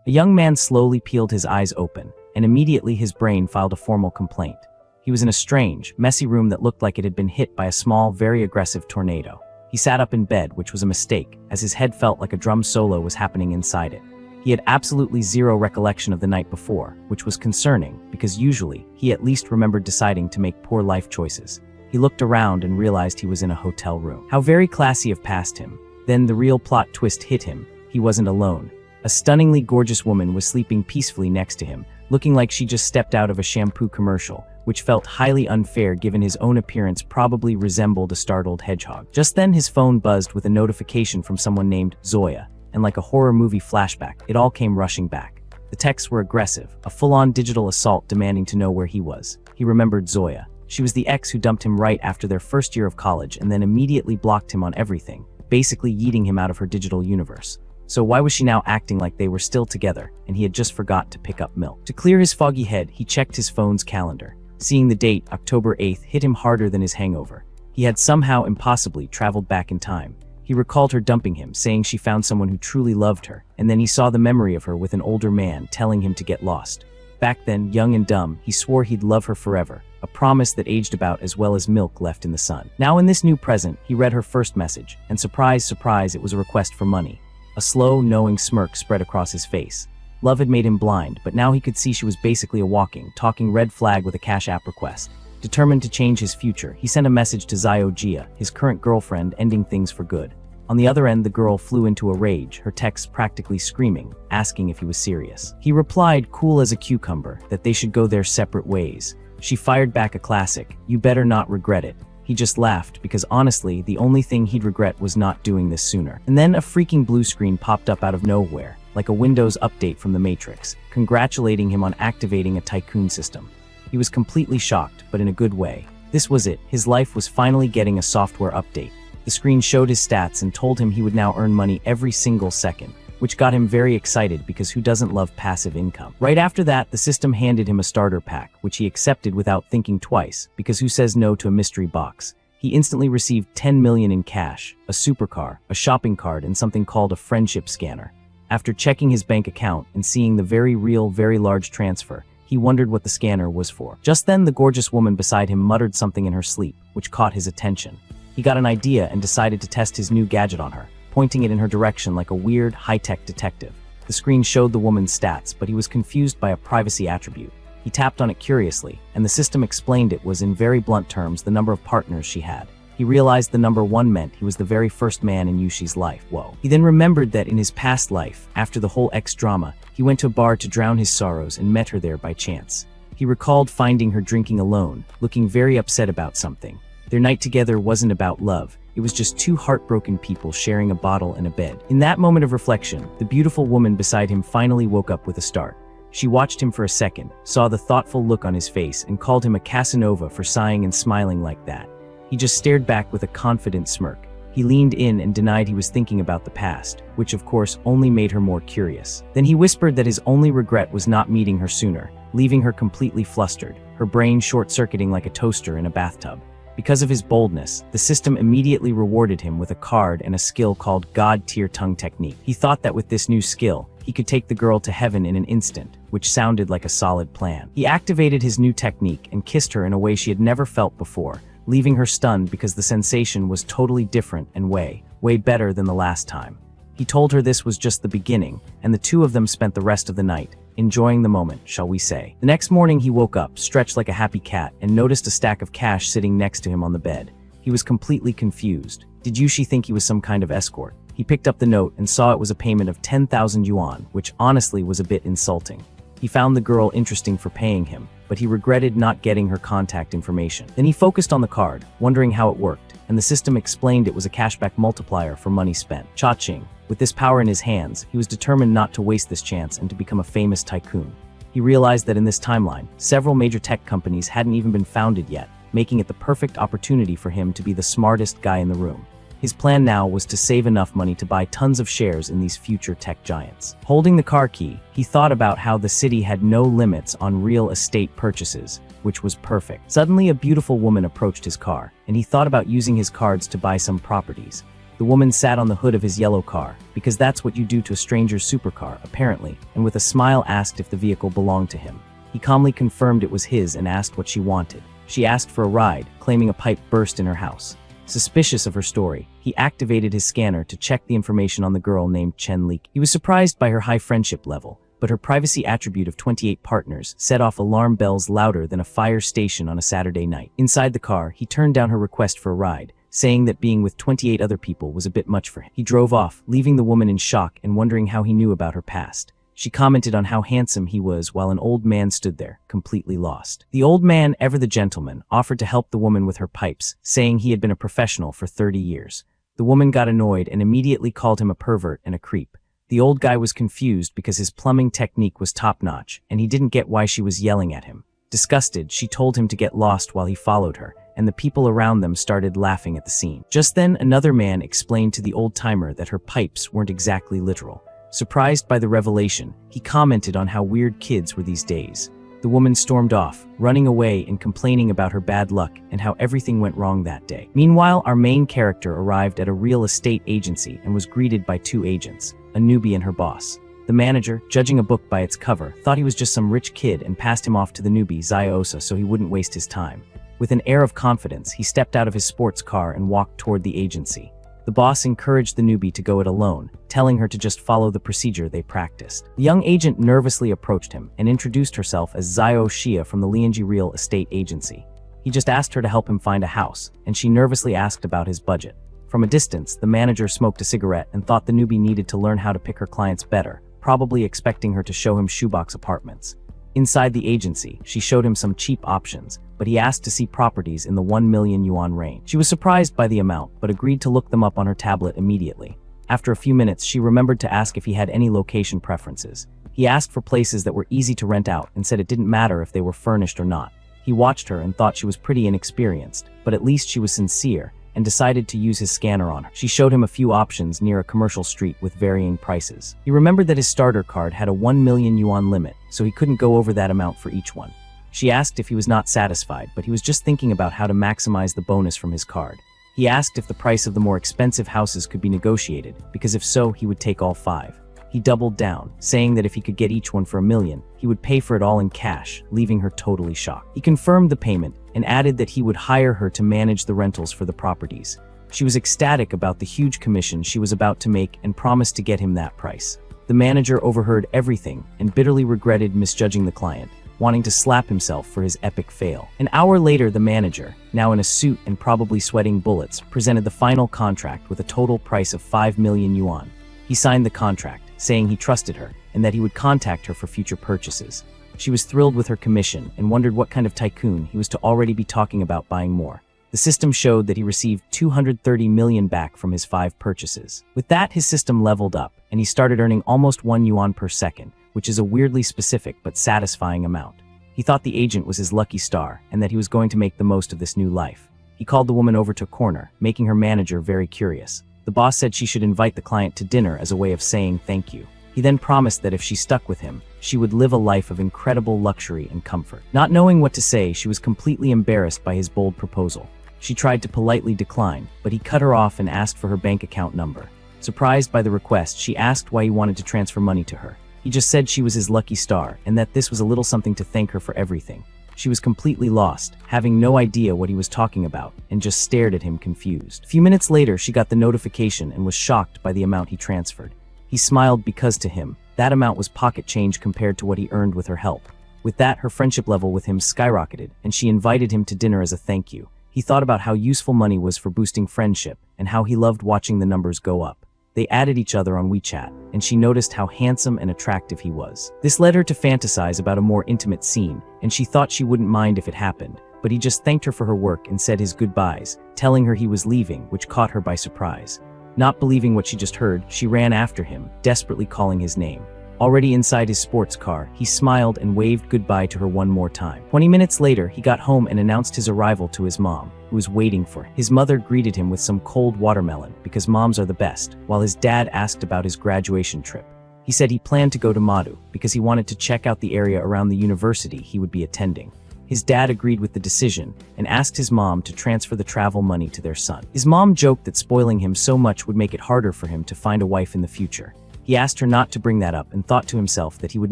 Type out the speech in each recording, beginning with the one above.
A young man slowly peeled his eyes open, and immediately his brain filed a formal complaint. He was in a strange, messy room that looked like it had been hit by a small, very aggressive tornado. He sat up in bed, which was a mistake, as his head felt like a drum solo was happening inside it. He had absolutely zero recollection of the night before, which was concerning, because usually, he at least remembered deciding to make poor life choices. He looked around and realized he was in a hotel room. How very classy of past him. Then the real plot twist hit him. He wasn't alone. A stunningly gorgeous woman was sleeping peacefully next to him, looking like she just stepped out of a shampoo commercial, which felt highly unfair given his own appearance probably resembled a startled hedgehog. Just then his phone buzzed with a notification from someone named Zoya, and like a horror movie flashback, it all came rushing back. The texts were aggressive, a full-on digital assault demanding to know where he was. He remembered Zoya. She was the ex who dumped him right after their first year of college and then immediately blocked him on everything, basically yeeting him out of her digital universe. So why was she now acting like they were still together and he had just forgot to pick up milk? To clear his foggy head, he checked his phone's calendar. Seeing the date, October 8th, hit him harder than his hangover. He had somehow impossibly traveled back in time. He recalled her dumping him, saying she found someone who truly loved her, and then he saw the memory of her with an older man telling him to get lost. Back then, young and dumb, he swore he'd love her forever, a promise that aged about as well as milk left in the sun. Now in this new present, he read her first message, and surprise, surprise, it was a request for money. A slow, knowing smirk spread across his face. Love had made him blind, but now he could see she was basically a walking, talking red flag with a Cash App request. Determined to change his future, he sent a message to Zio Jia, his current girlfriend, ending things for good. On the other end, the girl flew into a rage, her text practically screaming, asking if he was serious. He replied, cool as a cucumber, that they should go their separate ways. She fired back a classic, you better not regret it. He just laughed because honestly, the only thing he'd regret was not doing this sooner. And then a freaking blue screen popped up out of nowhere, like a Windows update from the Matrix, congratulating him on activating a tycoon system. He was completely shocked, but in a good way. This was it, his life was finally getting a software update. The screen showed his stats and told him he would now earn money every single second, which got him very excited because who doesn't love passive income? Right after that, the system handed him a starter pack, which he accepted without thinking twice, because who says no to a mystery box? He instantly received 10 million in cash, a supercar, a shopping cart, and something called a friendship scanner. After checking his bank account and seeing the very real, very large transfer, he wondered what the scanner was for. Just then, the gorgeous woman beside him muttered something in her sleep, which caught his attention. He got an idea and decided to test his new gadget on her, pointing it in her direction like a weird, high-tech detective. The screen showed the woman's stats, but he was confused by a privacy attribute. He tapped on it curiously, and the system explained it was in very blunt terms the number of partners she had. He realized the number 1 meant he was the very first man in Yushi's life. Whoa. He then remembered that in his past life, after the whole ex-drama, he went to a bar to drown his sorrows and met her there by chance. He recalled finding her drinking alone, looking very upset about something. Their night together wasn't about love. It was just two heartbroken people sharing a bottle and a bed. In that moment of reflection, the beautiful woman beside him finally woke up with a start. She watched him for a second, saw the thoughtful look on his face, and called him a Casanova for sighing and smiling like that. He just stared back with a confident smirk. He leaned in and denied he was thinking about the past, which of course only made her more curious. Then he whispered that his only regret was not meeting her sooner, leaving her completely flustered, her brain short-circuiting like a toaster in a bathtub. Because of his boldness, the system immediately rewarded him with a card and a skill called God-tier tongue technique. He thought that with this new skill, he could take the girl to heaven in an instant, which sounded like a solid plan. He activated his new technique and kissed her in a way she had never felt before, leaving her stunned because the sensation was totally different and way better than the last time. He told her this was just the beginning, and the two of them spent the rest of the night, enjoying the moment, shall we say. The next morning he woke up, stretched like a happy cat, and noticed a stack of cash sitting next to him on the bed. He was completely confused. Did Yushi think he was some kind of escort? He picked up the note and saw it was a payment of 10,000 yuan, which honestly was a bit insulting. He found the girl interesting for paying him, but he regretted not getting her contact information. Then he focused on the card, wondering how it worked, and the system explained it was a cashback multiplier for money spent. Cha-ching. With this power in his hands, he was determined not to waste this chance and to become a famous tycoon. He realized that in this timeline, several major tech companies hadn't even been founded yet, making it the perfect opportunity for him to be the smartest guy in the room. His plan now was to save enough money to buy tons of shares in these future tech giants. Holding the car key, he thought about how the city had no limits on real estate purchases, which was perfect. Suddenly, a beautiful woman approached his car, and he thought about using his cards to buy some properties. The woman sat on the hood of his yellow car, because that's what you do to a stranger's supercar, apparently, and with a smile asked if the vehicle belonged to him. He calmly confirmed it was his and asked what she wanted. She asked for a ride, claiming a pipe burst in her house. Suspicious of her story, he activated his scanner to check the information on the girl named Chen Li. He was surprised by her high friendship level, but her privacy attribute of 28 partners set off alarm bells louder than a fire station on a Saturday night. Inside the car, he turned down her request for a ride, saying that being with 28 other people was a bit much for him. He drove off, leaving the woman in shock and wondering how he knew about her past. She commented on how handsome he was while an old man stood there, completely lost. The old man, ever the gentleman, offered to help the woman with her pipes, saying he had been a professional for 30 years. The woman got annoyed and immediately called him a pervert and a creep. The old guy was confused because his plumbing technique was top-notch, and he didn't get why she was yelling at him. Disgusted, she told him to get lost while he followed her, and the people around them started laughing at the scene. Just then, another man explained to the old-timer that her pipes weren't exactly literal. Surprised by the revelation, he commented on how weird kids were these days. The woman stormed off, running away and complaining about her bad luck and how everything went wrong that day. Meanwhile, our main character arrived at a real estate agency and was greeted by two agents, a newbie and her boss. The manager, judging a book by its cover, thought he was just some rich kid and passed him off to the newbie, Ziosa, so he wouldn't waste his time. With an air of confidence, he stepped out of his sports car and walked toward the agency. The boss encouraged the newbie to go it alone, telling her to just follow the procedure they practiced. The young agent nervously approached him and introduced herself as Zio Shia from the Lianji Real Estate Agency. He just asked her to help him find a house, and she nervously asked about his budget. From a distance, the manager smoked a cigarette and thought the newbie needed to learn how to pick her clients better, probably expecting her to show him shoebox apartments. Inside the agency, she showed him some cheap options, but he asked to see properties in the 1 million yuan range. She was surprised by the amount, but agreed to look them up on her tablet immediately. After a few minutes, she remembered to ask if he had any location preferences. He asked for places that were easy to rent out and said it didn't matter if they were furnished or not. He watched her and thought she was pretty inexperienced, but at least she was sincere, and decided to use his scanner on her. She showed him a few options near a commercial street with varying prices. He remembered that his starter card had a 1 million yuan limit, so he couldn't go over that amount for each one. She asked if he was not satisfied, but he was just thinking about how to maximize the bonus from his card. He asked if the price of the more expensive houses could be negotiated, because if so, he would take all 5. He doubled down, saying that if he could get each one for 1 million, he would pay for it all in cash, leaving her totally shocked. He confirmed the payment and added that he would hire her to manage the rentals for the properties. She was ecstatic about the huge commission she was about to make and promised to get him that price. The manager overheard everything and bitterly regretted misjudging the client, wanting to slap himself for his epic fail. An hour later, the manager, now in a suit and probably sweating bullets, presented the final contract with a total price of 5 million yuan. He signed the contract, saying he trusted her and that he would contact her for future purchases. She was thrilled with her commission and wondered what kind of tycoon he was to already be talking about buying more. The system showed that he received 230 million back from his 5 purchases. With that, his system leveled up, and he started earning almost 1 yuan per second, which is a weirdly specific but satisfying amount. He thought the agent was his lucky star and that he was going to make the most of this new life. He called the woman over to a corner, making her manager very curious. The boss said she should invite the client to dinner as a way of saying thank you. He then promised that if she stuck with him, she would live a life of incredible luxury and comfort. Not knowing what to say, she was completely embarrassed by his bold proposal. She tried to politely decline, but he cut her off and asked for her bank account number. Surprised by the request, she asked why he wanted to transfer money to her. He just said she was his lucky star and that this was a little something to thank her for everything. She was completely lost, having no idea what he was talking about, and just stared at him confused. A few minutes later, she got the notification and was shocked by the amount he transferred. He smiled because to him, that amount was pocket change compared to what he earned with her help. With that, her friendship level with him skyrocketed, and she invited him to dinner as a thank you. He thought about how useful money was for boosting friendship, and how he loved watching the numbers go up. They added each other on WeChat, and she noticed how handsome and attractive he was. This led her to fantasize about a more intimate scene, and she thought she wouldn't mind if it happened, but he just thanked her for her work and said his goodbyes, telling her he was leaving, which caught her by surprise. Not believing what she just heard, she ran after him, desperately calling his name. Already inside his sports car, he smiled and waved goodbye to her one more time. 20 minutes later, he got home and announced his arrival to his mom, who was waiting for him. His mother greeted him with some cold watermelon, because moms are the best, while his dad asked about his graduation trip. He said he planned to go to Madu, because he wanted to check out the area around the university he would be attending. His dad agreed with the decision and asked his mom to transfer the travel money to their son. His mom joked that spoiling him so much would make it harder for him to find a wife in the future. He asked her not to bring that up and thought to himself that he would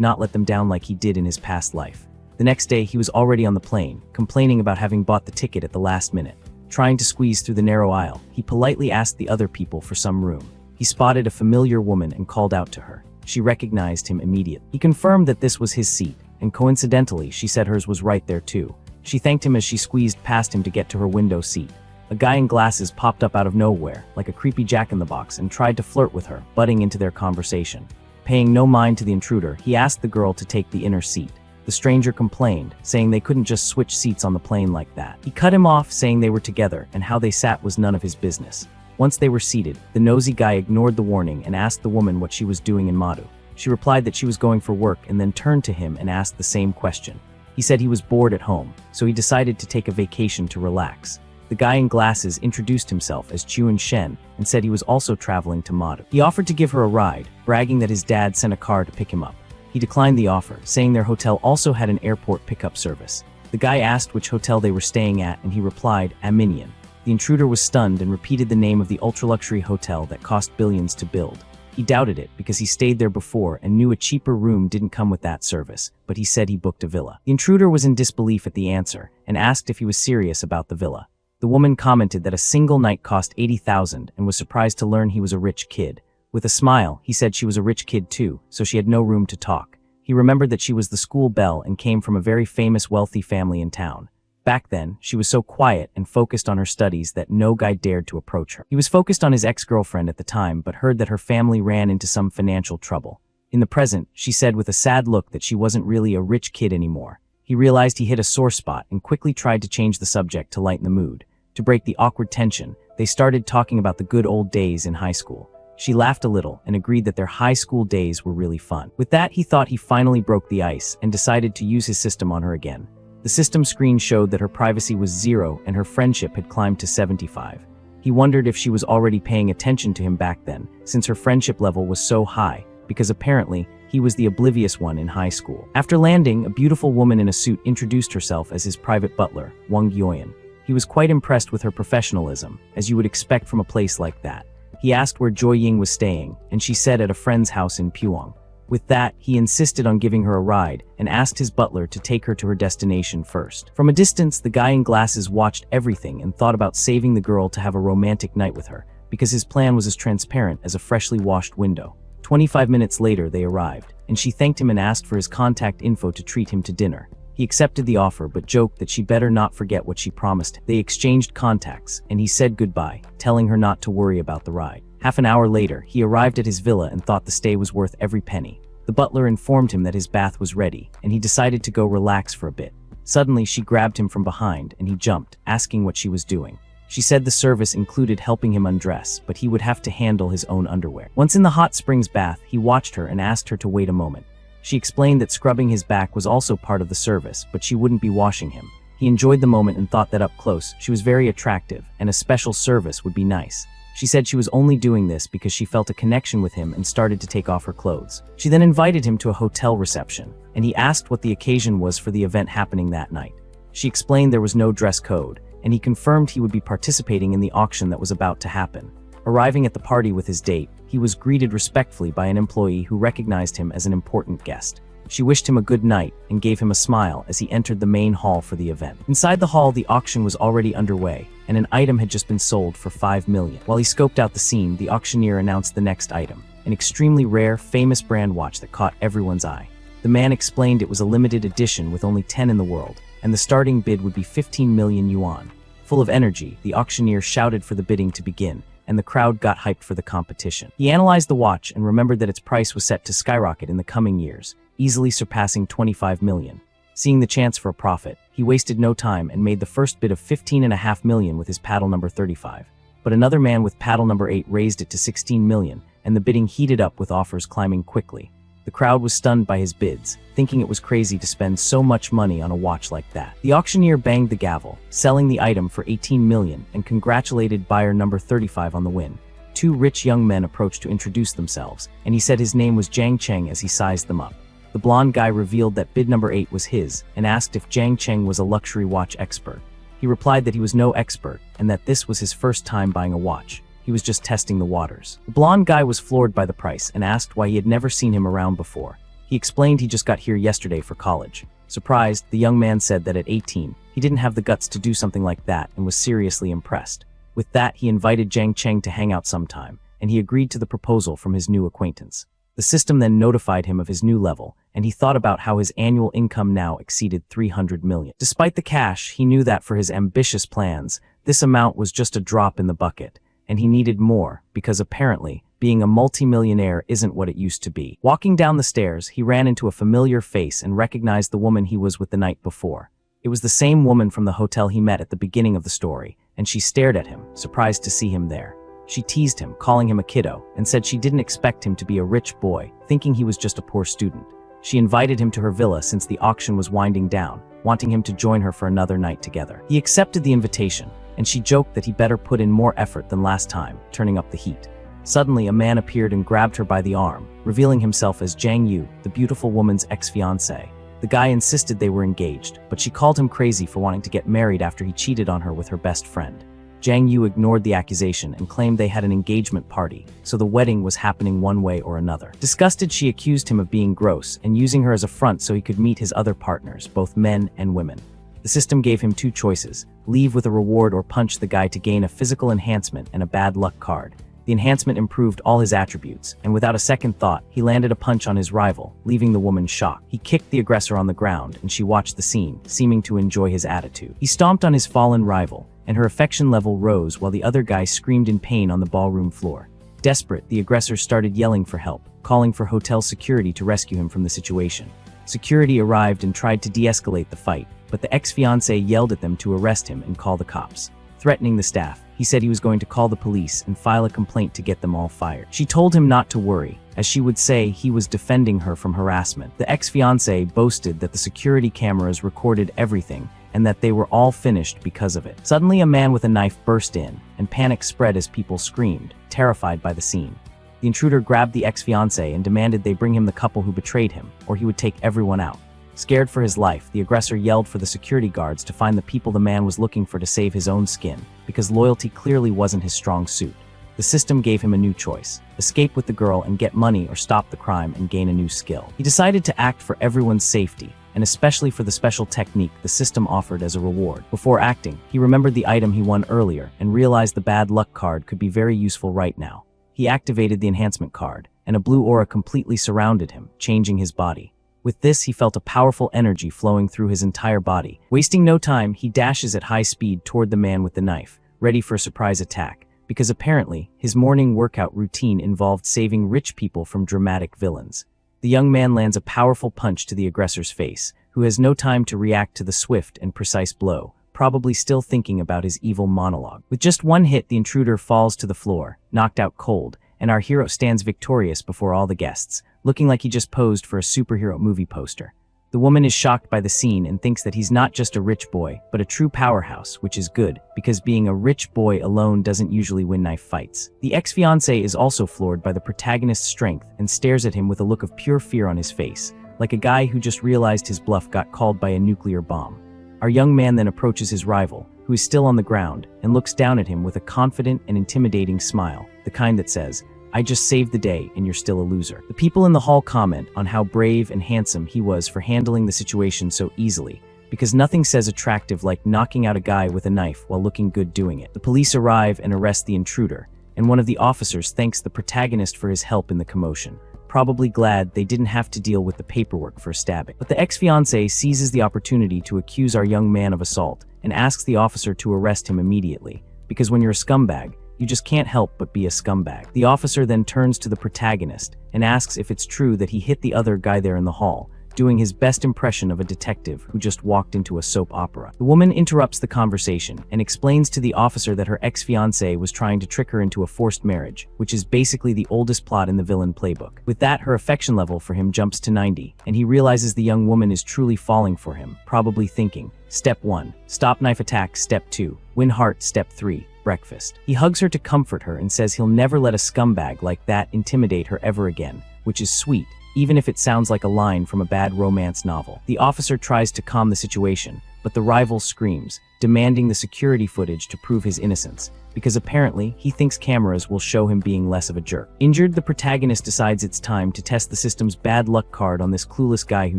not let them down like he did in his past life. The next day, he was already on the plane, complaining about having bought the ticket at the last minute. Trying to squeeze through the narrow aisle, he politely asked the other people for some room. He spotted a familiar woman and called out to her. She recognized him immediately. He confirmed that this was his seat, and coincidentally, she said hers was right there too. She thanked him as she squeezed past him to get to her window seat. A guy in glasses popped up out of nowhere, like a creepy jack-in-the-box, and tried to flirt with her, butting into their conversation. Paying no mind to the intruder, he asked the girl to take the inner seat. The stranger complained, saying they couldn't just switch seats on the plane like that. He cut him off, saying they were together, and how they sat was none of his business. Once they were seated, the nosy guy ignored the warning and asked the woman what she was doing in Madu. She replied that she was going for work and then turned to him and asked the same question. He said he was bored at home, so he decided to take a vacation to relax. The guy in glasses introduced himself as Chuan Shen and said he was also traveling to Madu. He offered to give her a ride, bragging that his dad sent a car to pick him up. He declined the offer, saying their hotel also had an airport pickup service. The guy asked which hotel they were staying at and he replied, Aminian. The intruder was stunned and repeated the name of the ultra-luxury hotel that cost billions to build. He doubted it because he stayed there before and knew a cheaper room didn't come with that service, but he said he booked a villa. The intruder was in disbelief at the answer and asked if he was serious about the villa. The woman commented that a single night cost 80,000 and was surprised to learn he was a rich kid. With a smile, he said she was a rich kid too, so she had no room to talk. He remembered that she was the school belle and came from a very famous wealthy family in town. Back then, she was so quiet and focused on her studies that no guy dared to approach her. He was focused on his ex-girlfriend at the time but heard that her family ran into some financial trouble. In the present, she said with a sad look that she wasn't really a rich kid anymore. He realized he hit a sore spot and quickly tried to change the subject to lighten the mood. To break the awkward tension, they started talking about the good old days in high school. She laughed a little and agreed that their high school days were really fun. With that, he thought he finally broke the ice and decided to use his system on her again. The system screen showed that her privacy was 0 and her friendship had climbed to 75. He wondered if she was already paying attention to him back then, since her friendship level was so high, because apparently, he was the oblivious one in high school. After landing, a beautiful woman in a suit introduced herself as his private butler, Wang Yoyan. He was quite impressed with her professionalism, as you would expect from a place like that. He asked where Joy Ying was staying, and she said at a friend's house in Puong. With that, he insisted on giving her a ride and asked his butler to take her to her destination first. From a distance, the guy in glasses watched everything and thought about saving the girl to have a romantic night with her, because his plan was as transparent as a freshly washed window. 25 minutes later, they arrived, and she thanked him and asked for his contact info to treat him to dinner. He accepted the offer but joked that she better not forget what she promised. They exchanged contacts, and he said goodbye, telling her not to worry about the ride. Half an hour later, he arrived at his villa and thought the stay was worth every penny. The butler informed him that his bath was ready, and he decided to go relax for a bit. Suddenly, she grabbed him from behind, and he jumped, asking what she was doing. She said the service included helping him undress, but he would have to handle his own underwear. Once in the hot springs bath, he watched her and asked her to wait a moment. She explained that scrubbing his back was also part of the service, but she wouldn't be washing him. He enjoyed the moment and thought that up close, she was very attractive, and a special service would be nice. She said she was only doing this because she felt a connection with him and started to take off her clothes. She then invited him to a hotel reception, and he asked what the occasion was for the event happening that night. She explained there was no dress code, and he confirmed he would be participating in the auction that was about to happen. Arriving at the party with his date, he was greeted respectfully by an employee who recognized him as an important guest. She wished him a good night and gave him a smile as he entered the main hall for the event. Inside the hall, the auction was already underway, and an item had just been sold for 5 million. While he scoped out the scene, the auctioneer announced the next item, an extremely rare, famous brand watch that caught everyone's eye. The man explained it was a limited edition with only 10 in the world, and the starting bid would be 15 million yuan. Full of energy, the auctioneer shouted for the bidding to begin, and the crowd got hyped for the competition. He analyzed the watch and remembered that its price was set to skyrocket in the coming years, easily surpassing 25 million. Seeing the chance for a profit, he wasted no time and made the first bid of 15.5 million with his paddle number 35. But another man with paddle number 8 raised it to 16 million, and the bidding heated up with offers climbing quickly. The crowd was stunned by his bids, thinking it was crazy to spend so much money on a watch like that. The auctioneer banged the gavel, selling the item for 18 million, and congratulated buyer number 35 on the win. 2 rich young men approached to introduce themselves, and he said his name was Jiang Cheng as he sized them up. The blonde guy revealed that bid number 8 was his and asked if Jiang Cheng was a luxury watch expert. He replied that he was no expert and that this was his first time buying a watch. He was just testing the waters. The blonde guy was floored by the price and asked why he had never seen him around before. He explained he just got here yesterday for college. Surprised, the young man said that at 18, he didn't have the guts to do something like that and was seriously impressed. With that, he invited Jiang Cheng to hang out sometime, and he agreed to the proposal from his new acquaintance. The system then notified him of his new level, and he thought about how his annual income now exceeded 300 million. Despite the cash, he knew that for his ambitious plans, this amount was just a drop in the bucket, and he needed more, because apparently, being a multimillionaire isn't what it used to be. Walking down the stairs, he ran into a familiar face and recognized the woman he was with the night before. It was the same woman from the hotel he met at the beginning of the story, and she stared at him, surprised to see him there. She teased him, calling him a kiddo, and said she didn't expect him to be a rich boy, thinking he was just a poor student. She invited him to her villa since the auction was winding down, wanting him to join her for another night together. He accepted the invitation, and she joked that he better put in more effort than last time, turning up the heat. Suddenly, a man appeared and grabbed her by the arm, revealing himself as Jiang Yu, the beautiful woman's ex-fiancé. The guy insisted they were engaged, but she called him crazy for wanting to get married after he cheated on her with her best friend. Jiang Yu ignored the accusation and claimed they had an engagement party, so the wedding was happening one way or another. Disgusted, she accused him of being gross and using her as a front so he could meet his other partners, both men and women. The system gave him two choices: leave with a reward or punch the guy to gain a physical enhancement and a bad luck card. The enhancement improved all his attributes, and without a second thought, he landed a punch on his rival, leaving the woman shocked. He kicked the aggressor on the ground, and she watched the scene, seeming to enjoy his attitude. He stomped on his fallen rival, and her affection level rose while the other guy screamed in pain on the ballroom floor. Desperate, the aggressor started yelling for help, calling for hotel security to rescue him from the situation. Security arrived and tried to de-escalate the fight, but the ex-fiancé yelled at them to arrest him and call the cops. Threatening the staff, he said he was going to call the police and file a complaint to get them all fired. She told him not to worry, as she would say he was defending her from harassment. The ex-fiancé boasted that the security cameras recorded everything and that they were all finished because of it. Suddenly, a man with a knife burst in, and panic spread as people screamed, terrified by the scene. The intruder grabbed the ex-fiancé and demanded they bring him the couple who betrayed him, or he would take everyone out. Scared for his life, the aggressor yelled for the security guards to find the people the man was looking for to save his own skin, because loyalty clearly wasn't his strong suit. The system gave him a new choice: escape with the girl and get money, or stop the crime and gain a new skill. He decided to act for everyone's safety, and especially for the special technique the system offered as a reward. Before acting, he remembered the item he won earlier and realized the bad luck card could be very useful right now. He activated the enhancement card, and a blue aura completely surrounded him, changing his body. With this, he felt a powerful energy flowing through his entire body. Wasting no time, he dashes at high speed toward the man with the knife, ready for a surprise attack, because apparently, his morning workout routine involved saving rich people from dramatic villains. The young man lands a powerful punch to the aggressor's face, who has no time to react to the swift and precise blow, probably still thinking about his evil monologue. With just one hit, the intruder falls to the floor, knocked out cold, and our hero stands victorious before all the guests, looking like he just posed for a superhero movie poster. The woman is shocked by the scene and thinks that he's not just a rich boy, but a true powerhouse, which is good, because being a rich boy alone doesn't usually win knife fights. The ex-fiancé is also floored by the protagonist's strength and stares at him with a look of pure fear on his face, like a guy who just realized his bluff got called by a nuclear bomb. Our young man then approaches his rival, who is still on the ground, and looks down at him with a confident and intimidating smile, the kind that says, "I just saved the day and you're still a loser." The people in the hall comment on how brave and handsome he was for handling the situation so easily, because nothing says attractive like knocking out a guy with a knife while looking good doing it. The police arrive and arrest the intruder, and one of the officers thanks the protagonist for his help in the commotion, probably glad they didn't have to deal with the paperwork for stabbing. But the ex-fiancé seizes the opportunity to accuse our young man of assault and asks the officer to arrest him immediately, because when you're a scumbag, you just can't help but be a scumbag. The officer then turns to the protagonist and asks if it's true that he hit the other guy there in the hall, doing his best impression of a detective who just walked into a soap opera. The woman interrupts the conversation and explains to the officer that her ex-fiancé was trying to trick her into a forced marriage, which is basically the oldest plot in the villain playbook. With that, her affection level for him jumps to 90, and he realizes the young woman is truly falling for him, probably thinking, Step 1, stop knife attack. Step 2, win heart. Step 3, breakfast. He hugs her to comfort her and says he'll never let a scumbag like that intimidate her ever again, which is sweet, even if it sounds like a line from a bad romance novel. The officer tries to calm the situation, but the rival screams, demanding the security footage to prove his innocence, because apparently he thinks cameras will show him being less of a jerk. Injured, the protagonist decides it's time to test the system's bad luck card on this clueless guy who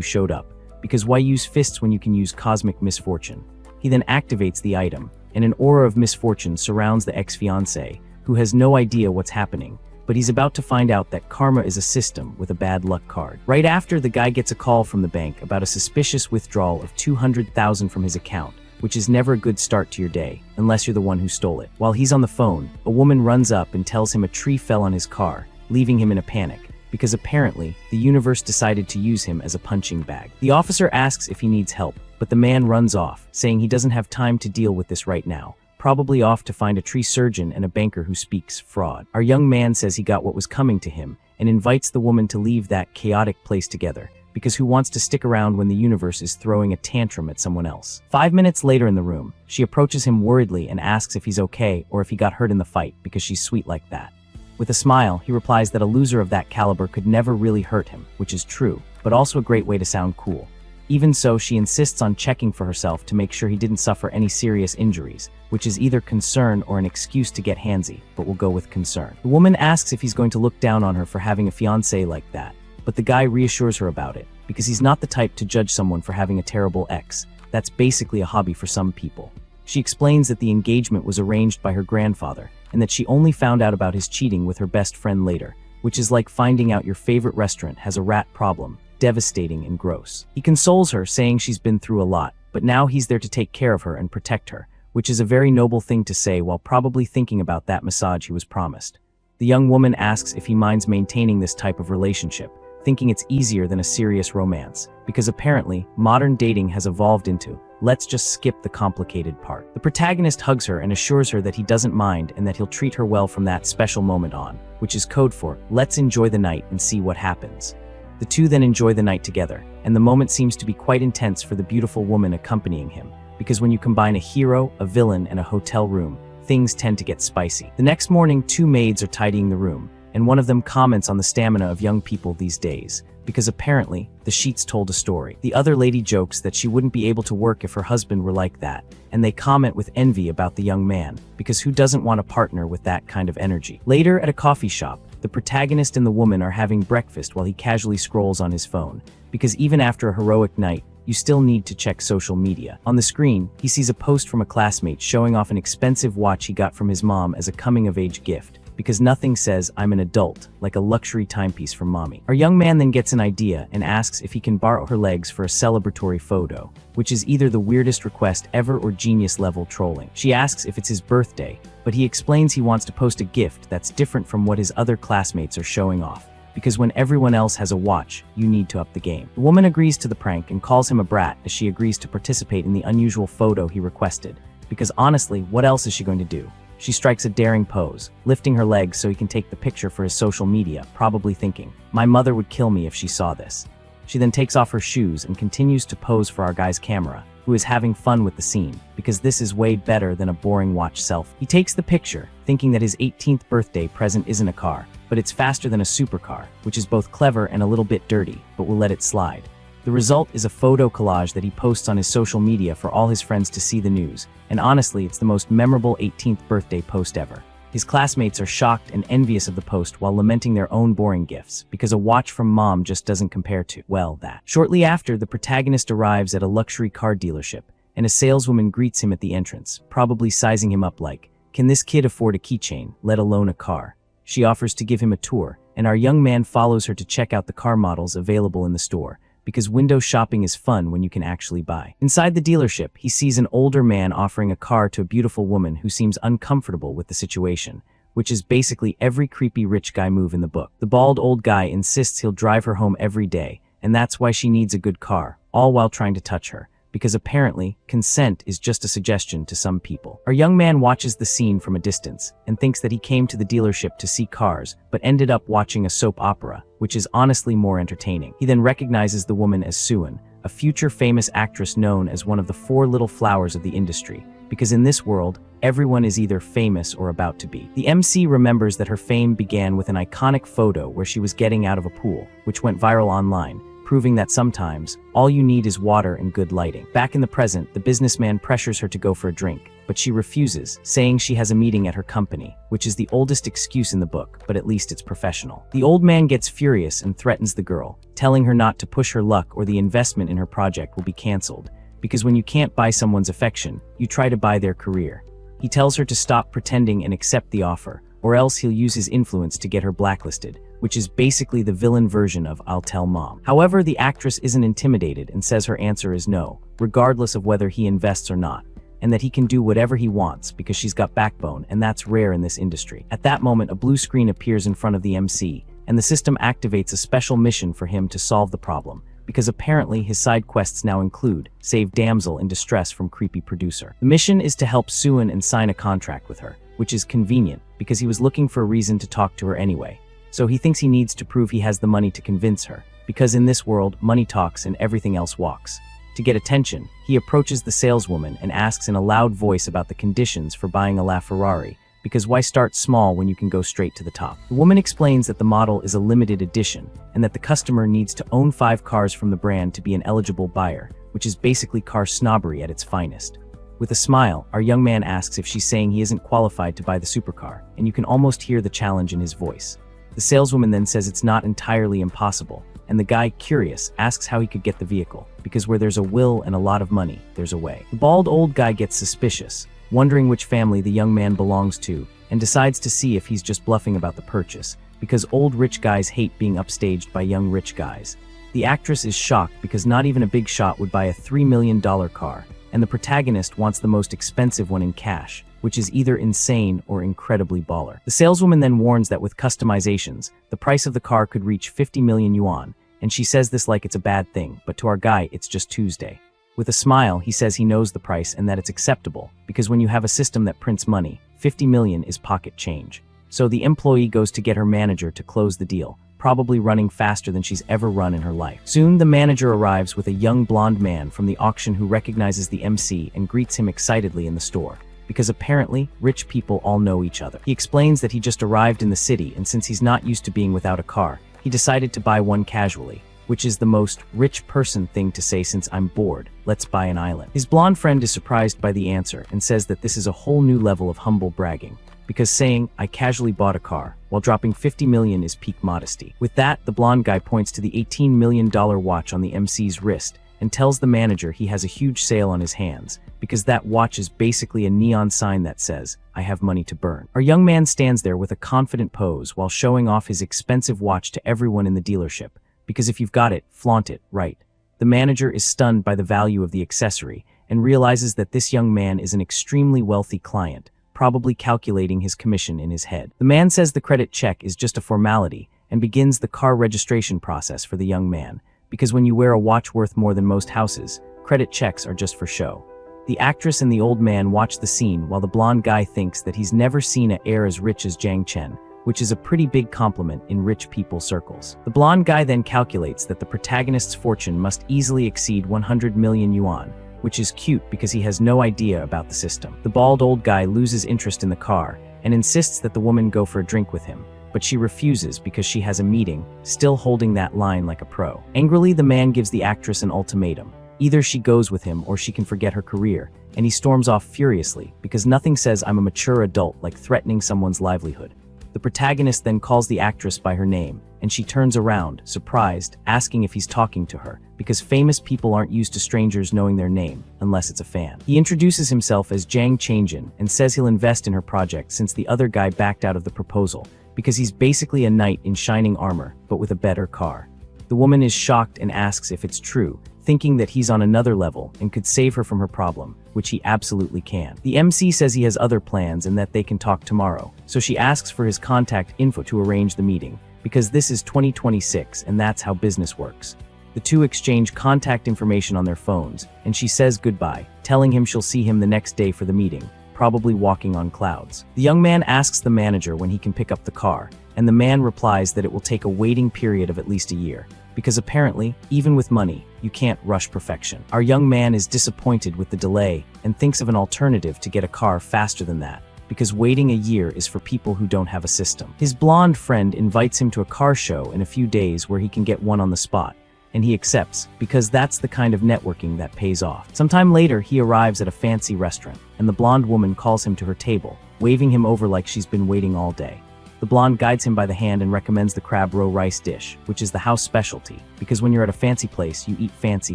showed up, because why use fists when you can use cosmic misfortune? He then activates the item, and an aura of misfortune surrounds the ex-fiancé, who has no idea what's happening, but he's about to find out that karma is a system with a bad luck card. Right after, the guy gets a call from the bank about a suspicious withdrawal of $200,000 from his account, which is never a good start to your day, unless you're the one who stole it. While he's on the phone, a woman runs up and tells him a tree fell on his car, leaving him in a panic, because apparently, the universe decided to use him as a punching bag. The officer asks if he needs help, but the man runs off, saying he doesn't have time to deal with this right now, probably off to find a tree surgeon and a banker who speaks fraud. Our young man says he got what was coming to him, and invites the woman to leave that chaotic place together, because who wants to stick around when the universe is throwing a tantrum at someone else? 5 minutes later in the room, she approaches him worriedly and asks if he's okay or if he got hurt in the fight, because she's sweet like that. With a smile, he replies that a loser of that caliber could never really hurt him, which is true, but also a great way to sound cool. Even so, she insists on checking for herself to make sure he didn't suffer any serious injuries, which is either concern or an excuse to get handsy, but we'll go with concern. The woman asks if he's going to look down on her for having a fiancé like that, but the guy reassures her about it, because he's not the type to judge someone for having a terrible ex. That's basically a hobby for some people. She explains that the engagement was arranged by her grandfather, and that she only found out about his cheating with her best friend later, which is like finding out your favorite restaurant has a rat problem, devastating and gross. He consoles her, saying she's been through a lot, but now he's there to take care of her and protect her, which is a very noble thing to say while probably thinking about that massage he was promised. The young woman asks if he minds maintaining this type of relationship, thinking it's easier than a serious romance, because apparently, modern dating has evolved into, let's just skip the complicated part. The protagonist hugs her and assures her that he doesn't mind and that he'll treat her well from that special moment on, which is code for, let's enjoy the night and see what happens. The two then enjoy the night together, and the moment seems to be quite intense for the beautiful woman accompanying him, because when you combine a hero, a villain, and a hotel room, things tend to get spicy. The next morning, two maids are tidying the room, and one of them comments on the stamina of young people these days, because apparently, the sheets told a story. The other lady jokes that she wouldn't be able to work if her husband were like that, and they comment with envy about the young man, because who doesn't want a partner with that kind of energy? Later, at a coffee shop, the protagonist and the woman are having breakfast while he casually scrolls on his phone, because even after a heroic night, you still need to check social media. On the screen, he sees a post from a classmate showing off an expensive watch he got from his mom as a coming-of-age gift, because nothing says I'm an adult like a luxury timepiece from mommy. Our young man then gets an idea and asks if he can borrow her legs for a celebratory photo, which is either the weirdest request ever or genius-level trolling. She asks if it's his birthday, but he explains he wants to post a gift that's different from what his other classmates are showing off, because when everyone else has a watch, you need to up the game. The woman agrees to the prank and calls him a brat as she agrees to participate in the unusual photo he requested, because honestly, what else is she going to do? She strikes a daring pose, lifting her legs so he can take the picture for his social media, probably thinking, my mother would kill me if she saw this. She then takes off her shoes and continues to pose for our guy's camera, who is having fun with the scene, because this is way better than a boring watch selfie. He takes the picture, thinking that his 18th birthday present isn't a car, but it's faster than a supercar, which is both clever and a little bit dirty, but we'll let it slide. The result is a photo collage that he posts on his social media for all his friends to see the news, and honestly, it's the most memorable 18th birthday post ever. His classmates are shocked and envious of the post while lamenting their own boring gifts, because a watch from mom just doesn't compare to, well, that. Shortly after, the protagonist arrives at a luxury car dealership, and a saleswoman greets him at the entrance, probably sizing him up like, can this kid afford a keychain, let alone a car? She offers to give him a tour, and our young man follows her to check out the car models available in the store, because window shopping is fun when you can actually buy. Inside the dealership, he sees an older man offering a car to a beautiful woman who seems uncomfortable with the situation, which is basically every creepy rich guy move in the book. The bald old guy insists he'll drive her home every day, and that's why she needs a good car, all while trying to touch her, because apparently, consent is just a suggestion to some people. Our young man watches the scene from a distance, and thinks that he came to the dealership to see cars, but ended up watching a soap opera, which is honestly more entertaining. He then recognizes the woman as Suan, a future famous actress known as one of the 4 little flowers of the industry, because in this world, everyone is either famous or about to be. The MC remembers that her fame began with an iconic photo where she was getting out of a pool, which went viral online, proving that sometimes, all you need is water and good lighting. Back in the present, the businessman pressures her to go for a drink, but she refuses, saying she has a meeting at her company, which is the oldest excuse in the book, but at least it's professional. The old man gets furious and threatens the girl, telling her not to push her luck or the investment in her project will be cancelled, because when you can't buy someone's affection, you try to buy their career. He tells her to stop pretending and accept the offer, or else he'll use his influence to get her blacklisted, which is basically the villain version of "I'll tell mom." However, the actress isn't intimidated and says her answer is no, regardless of whether he invests or not, and that he can do whatever he wants because she's got backbone, and that's rare in this industry. At that moment, a blue screen appears in front of the MC, and the system activates a special mission for him to solve the problem, because apparently his side quests now include save damsel in distress from creepy producer. The mission is to help Suan and sign a contract with her, which is convenient because he was looking for a reason to talk to her anyway. So he thinks he needs to prove he has the money to convince her, because in this world, money talks and everything else walks. To get attention, he approaches the saleswoman and asks in a loud voice about the conditions for buying a LaFerrari, because why start small when you can go straight to the top? The woman explains that the model is a limited edition, and that the customer needs to own 5 cars from the brand to be an eligible buyer, which is basically car snobbery at its finest. With a smile, our young man asks if she's saying he isn't qualified to buy the supercar, and you can almost hear the challenge in his voice. The saleswoman then says it's not entirely impossible, and the guy, curious, asks how he could get the vehicle, because where there's a will and a lot of money, there's a way. The bald old guy gets suspicious, wondering which family the young man belongs to, and decides to see if he's just bluffing about the purchase, because old rich guys hate being upstaged by young rich guys. The actress is shocked because not even a big shot would buy a $3 million car, and the protagonist wants the most expensive one in cash, which is either insane or incredibly baller. The saleswoman then warns that with customizations, the price of the car could reach 50 million yuan, and she says this like it's a bad thing, but to our guy, it's just Tuesday. With a smile, he says he knows the price and that it's acceptable, because when you have a system that prints money, 50 million is pocket change. So the employee goes to get her manager to close the deal, probably running faster than she's ever run in her life. Soon, the manager arrives with a young blonde man from the auction who recognizes the MC and greets him excitedly in the store, because apparently, rich people all know each other. He explains that he just arrived in the city, and since he's not used to being without a car, he decided to buy one casually, which is the most rich person thing to say since "I'm bored, let's buy an island." His blonde friend is surprised by the answer and says that this is a whole new level of humble bragging, because saying, "I casually bought a car," while dropping 50 million is peak modesty. With that, the blonde guy points to the $18 million watch on the MC's wrist and tells the manager he has a huge sale on his hands, because that watch is basically a neon sign that says, "I have money to burn." Our young man stands there with a confident pose while showing off his expensive watch to everyone in the dealership, because if you've got it, flaunt it, right? The manager is stunned by the value of the accessory and realizes that this young man is an extremely wealthy client, probably calculating his commission in his head. The man says the credit check is just a formality and begins the car registration process for the young man, because when you wear a watch worth more than most houses, credit checks are just for show. The actress and the old man watch the scene while the blonde guy thinks that he's never seen an heir as rich as Jiang Chen, which is a pretty big compliment in rich people circles. The blonde guy then calculates that the protagonist's fortune must easily exceed 100 million yuan, which is cute because he has no idea about the system. The bald old guy loses interest in the car and insists that the woman go for a drink with him, but she refuses because she has a meeting, still holding that line like a pro. Angrily, the man gives the actress an ultimatum. Either she goes with him or she can forget her career, and he storms off furiously because nothing says "I'm a mature adult" like threatening someone's livelihood. The protagonist then calls the actress by her name, and she turns around, surprised, asking if he's talking to her, because famous people aren't used to strangers knowing their name, unless it's a fan. He introduces himself as Jiang Changjin and says he'll invest in her project since the other guy backed out of the proposal, because he's basically a knight in shining armor, but with a better car. The woman is shocked and asks if it's true, thinking that he's on another level and could save her from her problem, which he absolutely can. The MC says he has other plans and that they can talk tomorrow, so she asks for his contact info to arrange the meeting, because this is 2026 and that's how business works. The two exchange contact information on their phones, and she says goodbye, telling him she'll see him the next day for the meeting, probably walking on clouds. The young man asks the manager when he can pick up the car, and the man replies that it will take a waiting period of at least a year, because apparently, even with money, you can't rush perfection. Our young man is disappointed with the delay and thinks of an alternative to get a car faster than that, because waiting a year is for people who don't have a system. His blonde friend invites him to a car show in a few days where he can get one on the spot, and he accepts, because that's the kind of networking that pays off. Sometime later, he arrives at a fancy restaurant, and the blonde woman calls him to her table, waving him over like she's been waiting all day. The blonde guides him by the hand and recommends the crab roe rice dish, which is the house specialty, because when you're at a fancy place, you eat fancy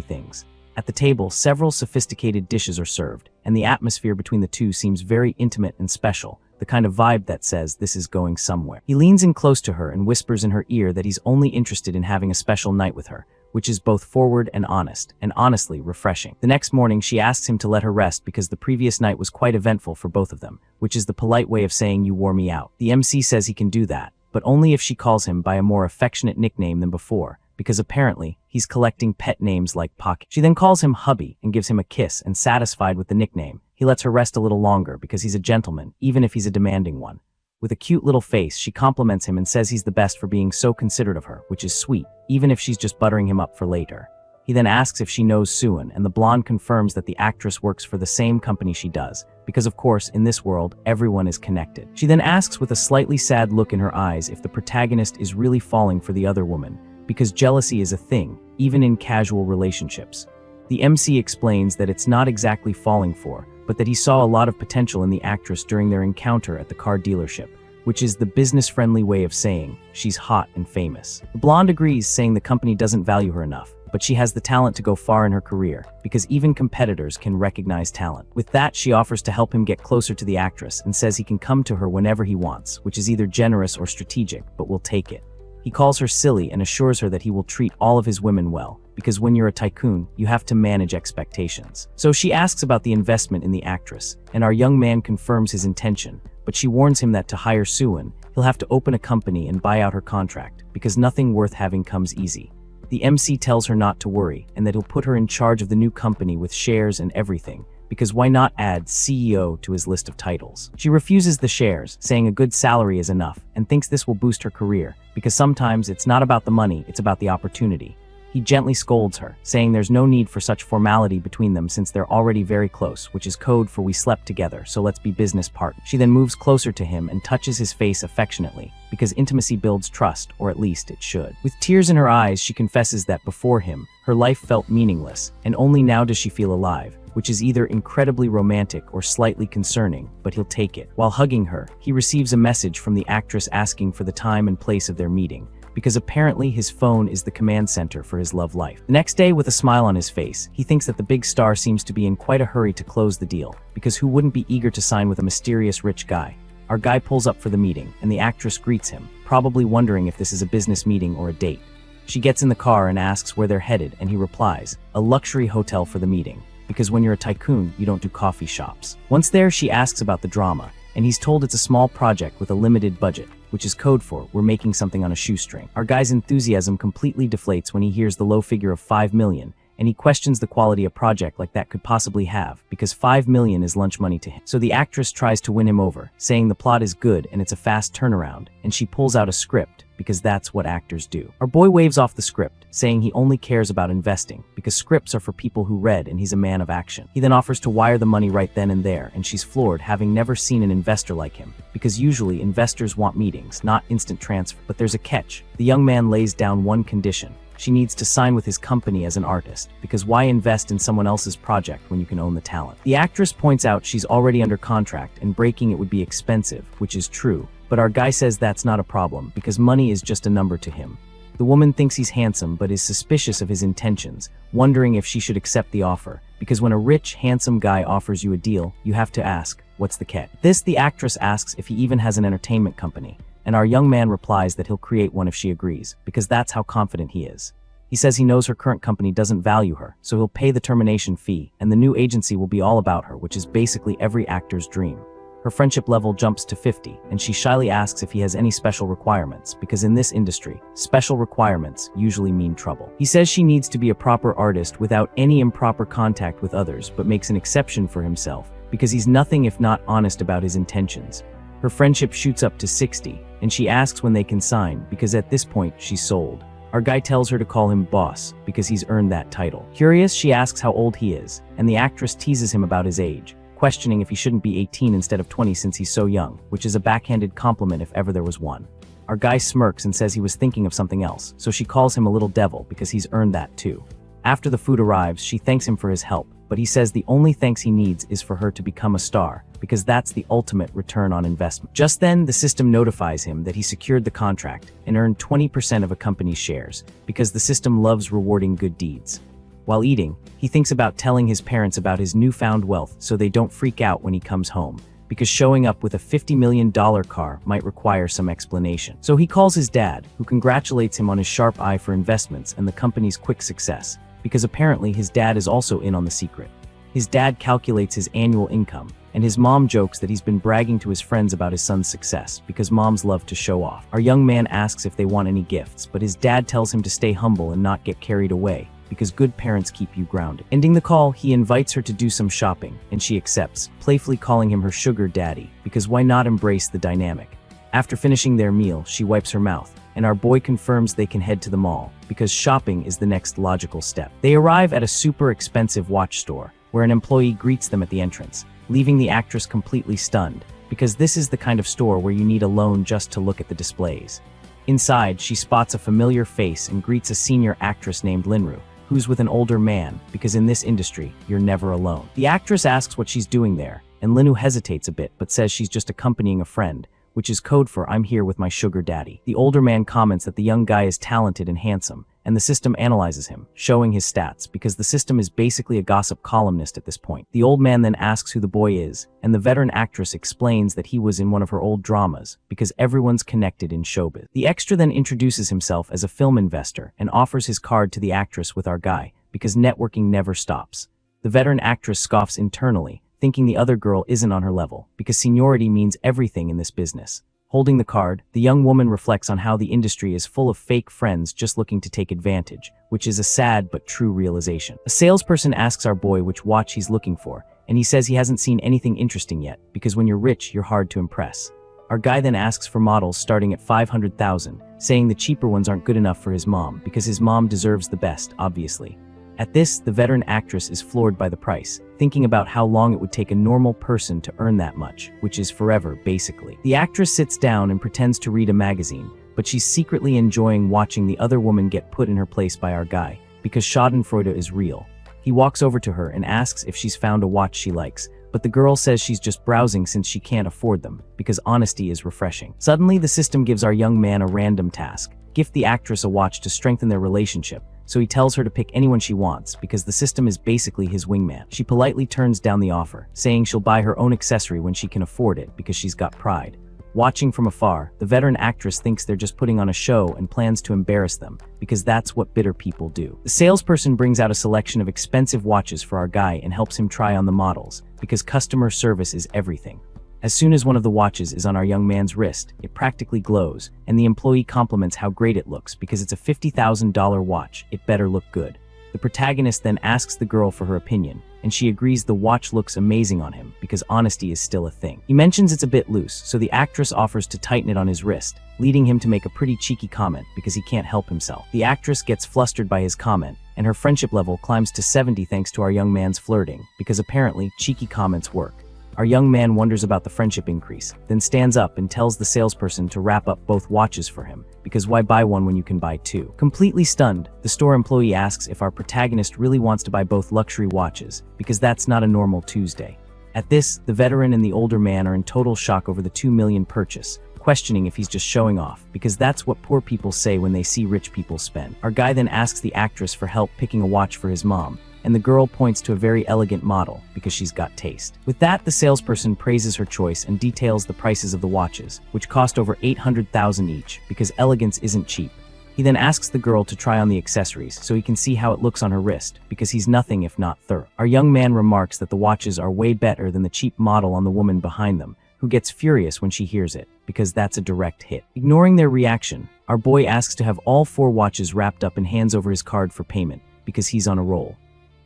things. At the table, several sophisticated dishes are served, and the atmosphere between the two seems very intimate and special, the kind of vibe that says this is going somewhere. He leans in close to her and whispers in her ear that he's only interested in having a special night with her, which is both forward and honest, and honestly refreshing. The next morning, she asks him to let her rest because the previous night was quite eventful for both of them, which is the polite way of saying you wore me out. The MC says he can do that, but only if she calls him by a more affectionate nickname than before, because apparently, he's collecting pet names like Pocket. She then calls him hubby and gives him a kiss, and satisfied with the nickname, he lets her rest a little longer because he's a gentleman, even if he's a demanding one. With a cute little face, she compliments him and says he's the best for being so considerate of her, which is sweet, even if she's just buttering him up for later. He then asks if she knows Suan, and the blonde confirms that the actress works for the same company she does, because of course, in this world, everyone is connected. She then asks with a slightly sad look in her eyes if the protagonist is really falling for the other woman, because jealousy is a thing, even in casual relationships. The MC explains that it's not exactly falling for, but that he saw a lot of potential in the actress during their encounter at the car dealership, which is the business-friendly way of saying she's hot and famous. The blonde agrees, saying the company doesn't value her enough, but she has the talent to go far in her career, because even competitors can recognize talent. With that, she offers to help him get closer to the actress and says he can come to her whenever he wants, which is either generous or strategic, but will take it. He calls her silly and assures her that he will treat all of his women well, because when you're a tycoon, you have to manage expectations. So she asks about the investment in the actress, and our young man confirms his intention, but she warns him that to hire Suan, he'll have to open a company and buy out her contract, because nothing worth having comes easy. The MC tells her not to worry, and that he'll put her in charge of the new company with shares and everything, because why not add CEO to his list of titles? She refuses the shares, saying a good salary is enough, and thinks this will boost her career, because sometimes it's not about the money, it's about the opportunity. He gently scolds her, saying there's no need for such formality between them since they're already very close, which is code for we slept together, so let's be business partners. She then moves closer to him and touches his face affectionately, because intimacy builds trust, or at least it should. With tears in her eyes, she confesses that before him, her life felt meaningless, and only now does she feel alive, which is either incredibly romantic or slightly concerning, but he'll take it. While hugging her, he receives a message from the actress asking for the time and place of their meeting, because apparently his phone is the command center for his love life. The next day, with a smile on his face, he thinks that the big star seems to be in quite a hurry to close the deal, because who wouldn't be eager to sign with a mysterious rich guy? Our guy pulls up for the meeting, and the actress greets him, probably wondering if this is a business meeting or a date. She gets in the car and asks where they're headed, and he replies, a luxury hotel for the meeting, because when you're a tycoon, you don't do coffee shops. Once there, she asks about the drama, and he's told it's a small project with a limited budget, which is code for we're making something on a shoestring. Our guy's enthusiasm completely deflates when he hears the low figure of 5 million, and he questions the quality a project like that could possibly have, because 5 million is lunch money to him. So the actress tries to win him over, saying the plot is good and it's a fast turnaround, and she pulls out a script, because that's what actors do. Our boy waves off the script, saying he only cares about investing, because scripts are for people who read and he's a man of action. He then offers to wire the money right then and there, and she's floored, having never seen an investor like him, because usually investors want meetings, not instant transfer. But there's a catch. The young man lays down one condition. She needs to sign with his company as an artist, because why invest in someone else's project when you can own the talent? The actress points out she's already under contract and breaking it would be expensive, which is true, but our guy says that's not a problem, because money is just a number to him. The woman thinks he's handsome but is suspicious of his intentions, wondering if she should accept the offer, because when a rich, handsome guy offers you a deal, you have to ask, what's the catch? This, the actress asks if he even has an entertainment company, and our young man replies that he'll create one if she agrees, because that's how confident he is. He says he knows her current company doesn't value her, so he'll pay the termination fee, and the new agency will be all about her, which is basically every actor's dream. Her friendship level jumps to 50, and she shyly asks if he has any special requirements, because in this industry, special requirements usually mean trouble. He says she needs to be a proper artist without any improper contact with others, but makes an exception for himself, because he's nothing if not honest about his intentions. Her friendship shoots up to 60, and she asks when they can sign, because at this point, she's sold. Our guy tells her to call him boss because he's earned that title. Curious, she asks how old he is, and the actress teases him about his age, questioning if he shouldn't be 18 instead of 20 since he's so young, which is a backhanded compliment if ever there was one. Our guy smirks and says he was thinking of something else, so she calls him a little devil because he's earned that too. After the food arrives, she thanks him for his help, but he says the only thanks he needs is for her to become a star, because that's the ultimate return on investment. Just then, the system notifies him that he secured the contract and earned 20% of a company's shares, because the system loves rewarding good deeds. While eating, he thinks about telling his parents about his newfound wealth so they don't freak out when he comes home, because showing up with a $50 million car might require some explanation. So he calls his dad, who congratulates him on his sharp eye for investments and the company's quick success, because apparently his dad is also in on the secret. His dad calculates his annual income, and his mom jokes that he's been bragging to his friends about his son's success, because moms love to show off. Our young man asks if they want any gifts, but his dad tells him to stay humble and not get carried away, because good parents keep you grounded. Ending the call, he invites her to do some shopping, and she accepts, playfully calling him her sugar daddy, because why not embrace the dynamic? After finishing their meal, she wipes her mouth, and our boy confirms they can head to the mall, because shopping is the next logical step. They arrive at a super expensive watch store, where an employee greets them at the entrance, leaving the actress completely stunned, because this is the kind of store where you need a loan just to look at the displays. Inside, she spots a familiar face and greets a senior actress named Linru, who's with an older man, because in this industry, you're never alone. The actress asks what she's doing there, and Linru hesitates a bit but says she's just accompanying a friend, which is code for "I'm here with my sugar daddy." The older man comments that the young guy is talented and handsome, and the system analyzes him, showing his stats, because the system is basically a gossip columnist at this point. The old man then asks who the boy is, and the veteran actress explains that he was in one of her old dramas, because everyone's connected in showbiz. The extra then introduces himself as a film investor and offers his card to the actress with our guy, because networking never stops. The veteran actress scoffs internally, thinking the other girl isn't on her level, because seniority means everything in this business. Holding the card, the young woman reflects on how the industry is full of fake friends just looking to take advantage, which is a sad but true realization. A salesperson asks our boy which watch he's looking for, and he says he hasn't seen anything interesting yet, because when you're rich, you're hard to impress. Our guy then asks for models starting at $500,000, saying the cheaper ones aren't good enough for his mom, because his mom deserves the best, obviously. At this, the veteran actress is floored by the price, thinking about how long it would take a normal person to earn that much, which is forever, basically. The actress sits down and pretends to read a magazine, but she's secretly enjoying watching the other woman get put in her place by our guy, because schadenfreude is real. He walks over to her and asks if she's found a watch she likes, but the girl says she's just browsing since she can't afford them, because honesty is refreshing. Suddenly, the system gives our young man a random task: gift the actress a watch to strengthen their relationship, so he tells her to pick anyone she wants, because the system is basically his wingman. She politely turns down the offer, saying she'll buy her own accessory when she can afford it, because she's got pride. Watching from afar, the veteran actress thinks they're just putting on a show and plans to embarrass them, because that's what bitter people do. The salesperson brings out a selection of expensive watches for our guy and helps him try on the models, because customer service is everything. As soon as one of the watches is on our young man's wrist, it practically glows, and the employee compliments how great it looks, because it's a $50,000 watch. It better look good. The protagonist then asks the girl for her opinion, and she agrees the watch looks amazing on him, because honesty is still a thing. He mentions it's a bit loose, so the actress offers to tighten it on his wrist, leading him to make a pretty cheeky comment, because he can't help himself. The actress gets flustered by his comment, and her friendship level climbs to 70 thanks to our young man's flirting, because apparently cheeky comments work. Our young man wonders about the friendship increase, then stands up and tells the salesperson to wrap up both watches for him, because why buy one when you can buy two? Completely stunned, the store employee asks if our protagonist really wants to buy both luxury watches, because that's not a normal Tuesday. At this, the veteran and the older man are in total shock over the $2 million purchase, questioning if he's just showing off, because that's what poor people say when they see rich people spend. Our guy then asks the actress for help picking a watch for his mom, and the girl points to a very elegant model, because she's got taste. With that, the salesperson praises her choice and details the prices of the watches, which cost over $800,000 each, because elegance isn't cheap. He then asks the girl to try on the accessories so he can see how it looks on her wrist, because he's nothing if not thorough. Our young man remarks that the watches are way better than the cheap model on the woman behind them, who gets furious when she hears it, because that's a direct hit. Ignoring their reaction, our boy asks to have all 4 watches wrapped up and hands over his card for payment, because he's on a roll.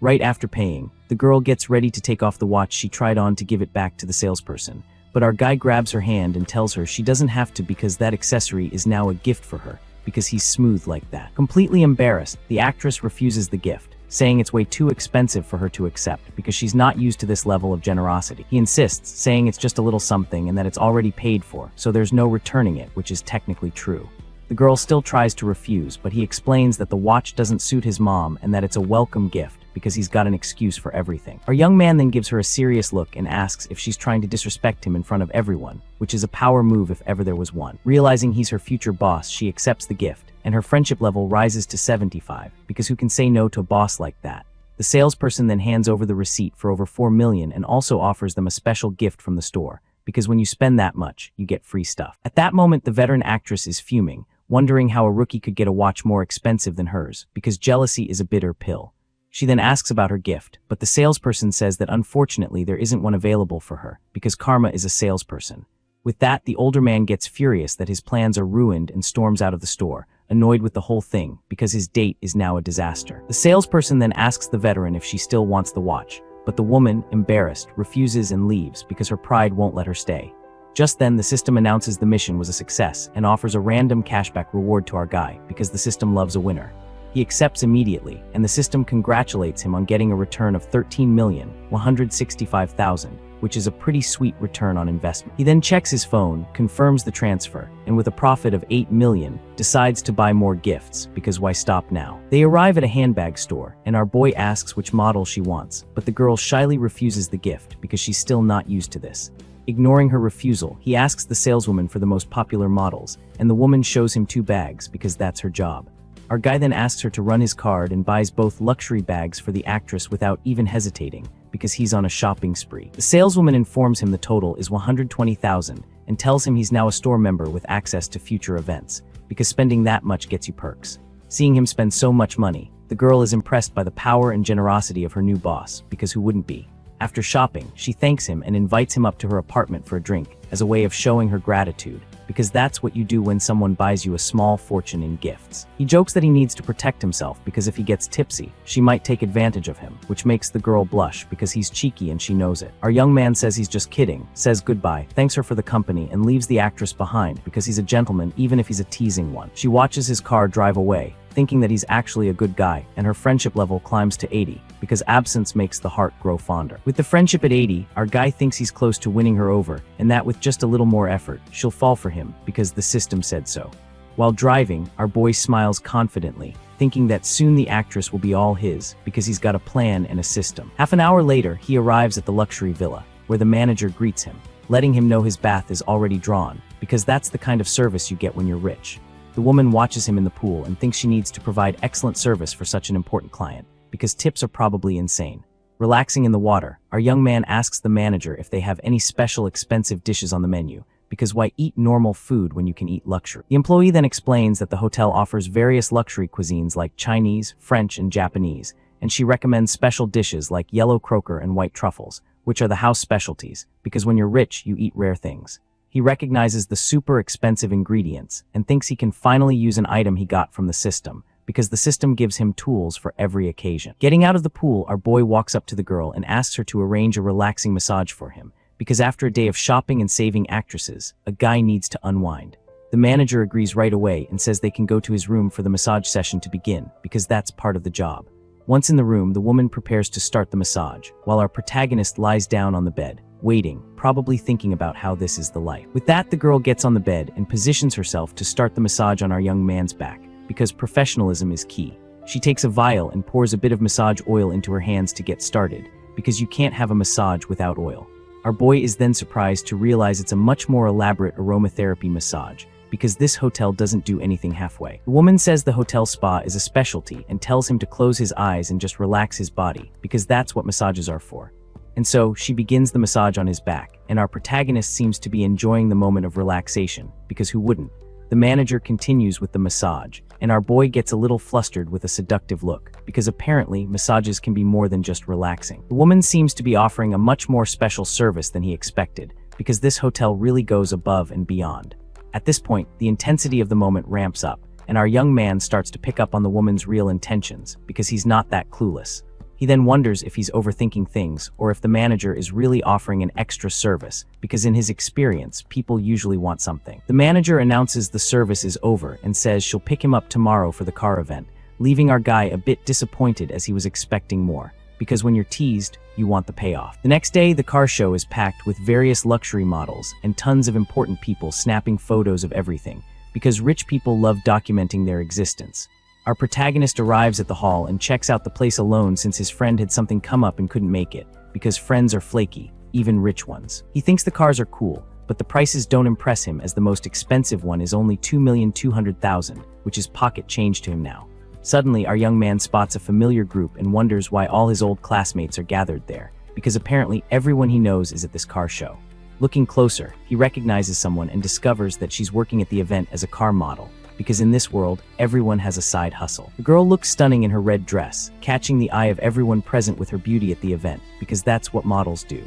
Right after paying, the girl gets ready to take off the watch she tried on to give it back to the salesperson, but our guy grabs her hand and tells her she doesn't have to, because that accessory is now a gift for her, because he's smooth like that. Completely embarrassed, the actress refuses the gift, saying it's way too expensive for her to accept because she's not used to this level of generosity. He insists, saying it's just a little something and that it's already paid for, so there's no returning it, which is technically true. The girl still tries to refuse, but he explains that the watch doesn't suit his mom and that it's a welcome gift because he's got an excuse for everything. Our young man then gives her a serious look and asks if she's trying to disrespect him in front of everyone, which is a power move if ever there was one. Realizing he's her future boss, she accepts the gift, and her friendship level rises to 75, because who can say no to a boss like that? The salesperson then hands over the receipt for over $4 million and also offers them a special gift from the store, because when you spend that much, you get free stuff. At that moment, the veteran actress is fuming, wondering how a rookie could get a watch more expensive than hers, because jealousy is a bitter pill. She then asks about her gift, but the salesperson says that unfortunately there isn't one available for her, because Karma is a salesperson. With that, the older man gets furious that his plans are ruined and storms out of the store, annoyed with the whole thing, because his date is now a disaster. The salesperson then asks the veteran if she still wants the watch, but the woman, embarrassed, refuses and leaves because her pride won't let her stay. Just then, the system announces the mission was a success and offers a random cashback reward to our guy because the system loves a winner. He accepts immediately, and the system congratulates him on getting a return of $13,165,000, which is a pretty sweet return on investment. He then checks his phone, confirms the transfer, and with a profit of $8 million, decides to buy more gifts, because why stop now? They arrive at a handbag store, and our boy asks which model she wants, but the girl shyly refuses the gift because she's still not used to this. Ignoring her refusal, he asks the saleswoman for the most popular models, and the woman shows him 2 bags because that's her job. Our guy then asks her to run his card and buys both luxury bags for the actress without even hesitating, because he's on a shopping spree. The saleswoman informs him the total is $120,000 and tells him he's now a store member with access to future events, because spending that much gets you perks. Seeing him spend so much money, the girl is impressed by the power and generosity of her new boss, because who wouldn't be? After shopping, she thanks him and invites him up to her apartment for a drink, as a way of showing her gratitude, because that's what you do when someone buys you a small fortune in gifts. He jokes that he needs to protect himself because if he gets tipsy, she might take advantage of him, which makes the girl blush because he's cheeky and she knows it. Our young man says he's just kidding, says goodbye, thanks her for the company, and leaves the actress behind because he's a gentleman even if he's a teasing one. She watches his car drive away, thinking that he's actually a good guy, and her friendship level climbs to 80, because absence makes the heart grow fonder. With the friendship at 80, our guy thinks he's close to winning her over, and that with just a little more effort, she'll fall for him, because the system said so. While driving, our boy smiles confidently, thinking that soon the actress will be all his, because he's got a plan and a system. Half an hour later, he arrives at the luxury villa, where the manager greets him, letting him know his bath is already drawn, because that's the kind of service you get when you're rich. The woman watches him in the pool and thinks she needs to provide excellent service for such an important client, because tips are probably insane. Relaxing in the water, our young man asks the manager if they have any special expensive dishes on the menu, because why eat normal food when you can eat luxury? The employee then explains that the hotel offers various luxury cuisines like Chinese, French, and Japanese, and she recommends special dishes like yellow croaker and white truffles, which are the house specialties, because when you're rich, you eat rare things. He recognizes the super expensive ingredients and thinks he can finally use an item he got from the system, because the system gives him tools for every occasion. Getting out of the pool, our boy walks up to the girl and asks her to arrange a relaxing massage for him, because after a day of shopping and saving actresses, a guy needs to unwind. The manager agrees right away and says they can go to his room for the massage session to begin, because that's part of the job. Once in the room, the woman prepares to start the massage, while our protagonist lies down on the bed, waiting, probably thinking about how this is the life. With that, the girl gets on the bed and positions herself to start the massage on our young man's back, because professionalism is key. She takes a vial and pours a bit of massage oil into her hands to get started, because you can't have a massage without oil. Our boy is then surprised to realize it's a much more elaborate aromatherapy massage, because this hotel doesn't do anything halfway. The woman says the hotel spa is a specialty and tells him to close his eyes and just relax his body, because that's what massages are for. And so, she begins the massage on his back, and our protagonist seems to be enjoying the moment of relaxation, because who wouldn't? The manager continues with the massage, and our boy gets a little flustered with a seductive look, because apparently massages can be more than just relaxing. The woman seems to be offering a much more special service than he expected, because this hotel really goes above and beyond. At this point, the intensity of the moment ramps up, and our young man starts to pick up on the woman's real intentions, because he's not that clueless. He He then wonders if he's overthinking things or if the manager is really offering an extra service, because in his experience, people usually want something. The manager announces the service is over and says she'll pick him up tomorrow for the car event, leaving our guy a bit disappointed as he was expecting more. Because when you're teased, you want the payoff. The next day, the car show is packed with various luxury models and tons of important people snapping photos of everything, because rich people love documenting their existence. Our protagonist arrives at the hall and checks out the place alone since his friend had something come up and couldn't make it, because friends are flaky, even rich ones. He thinks the cars are cool, but the prices don't impress him as the most expensive one is only $2,200,000, which is pocket change to him now. Suddenly, our young man spots a familiar group and wonders why all his old classmates are gathered there, because apparently everyone he knows is at this car show. Looking closer, he recognizes someone and discovers that she's working at the event as a car model, because in this world, everyone has a side hustle. The girl looks stunning in her red dress, catching the eye of everyone present with her beauty at the event, because that's what models do.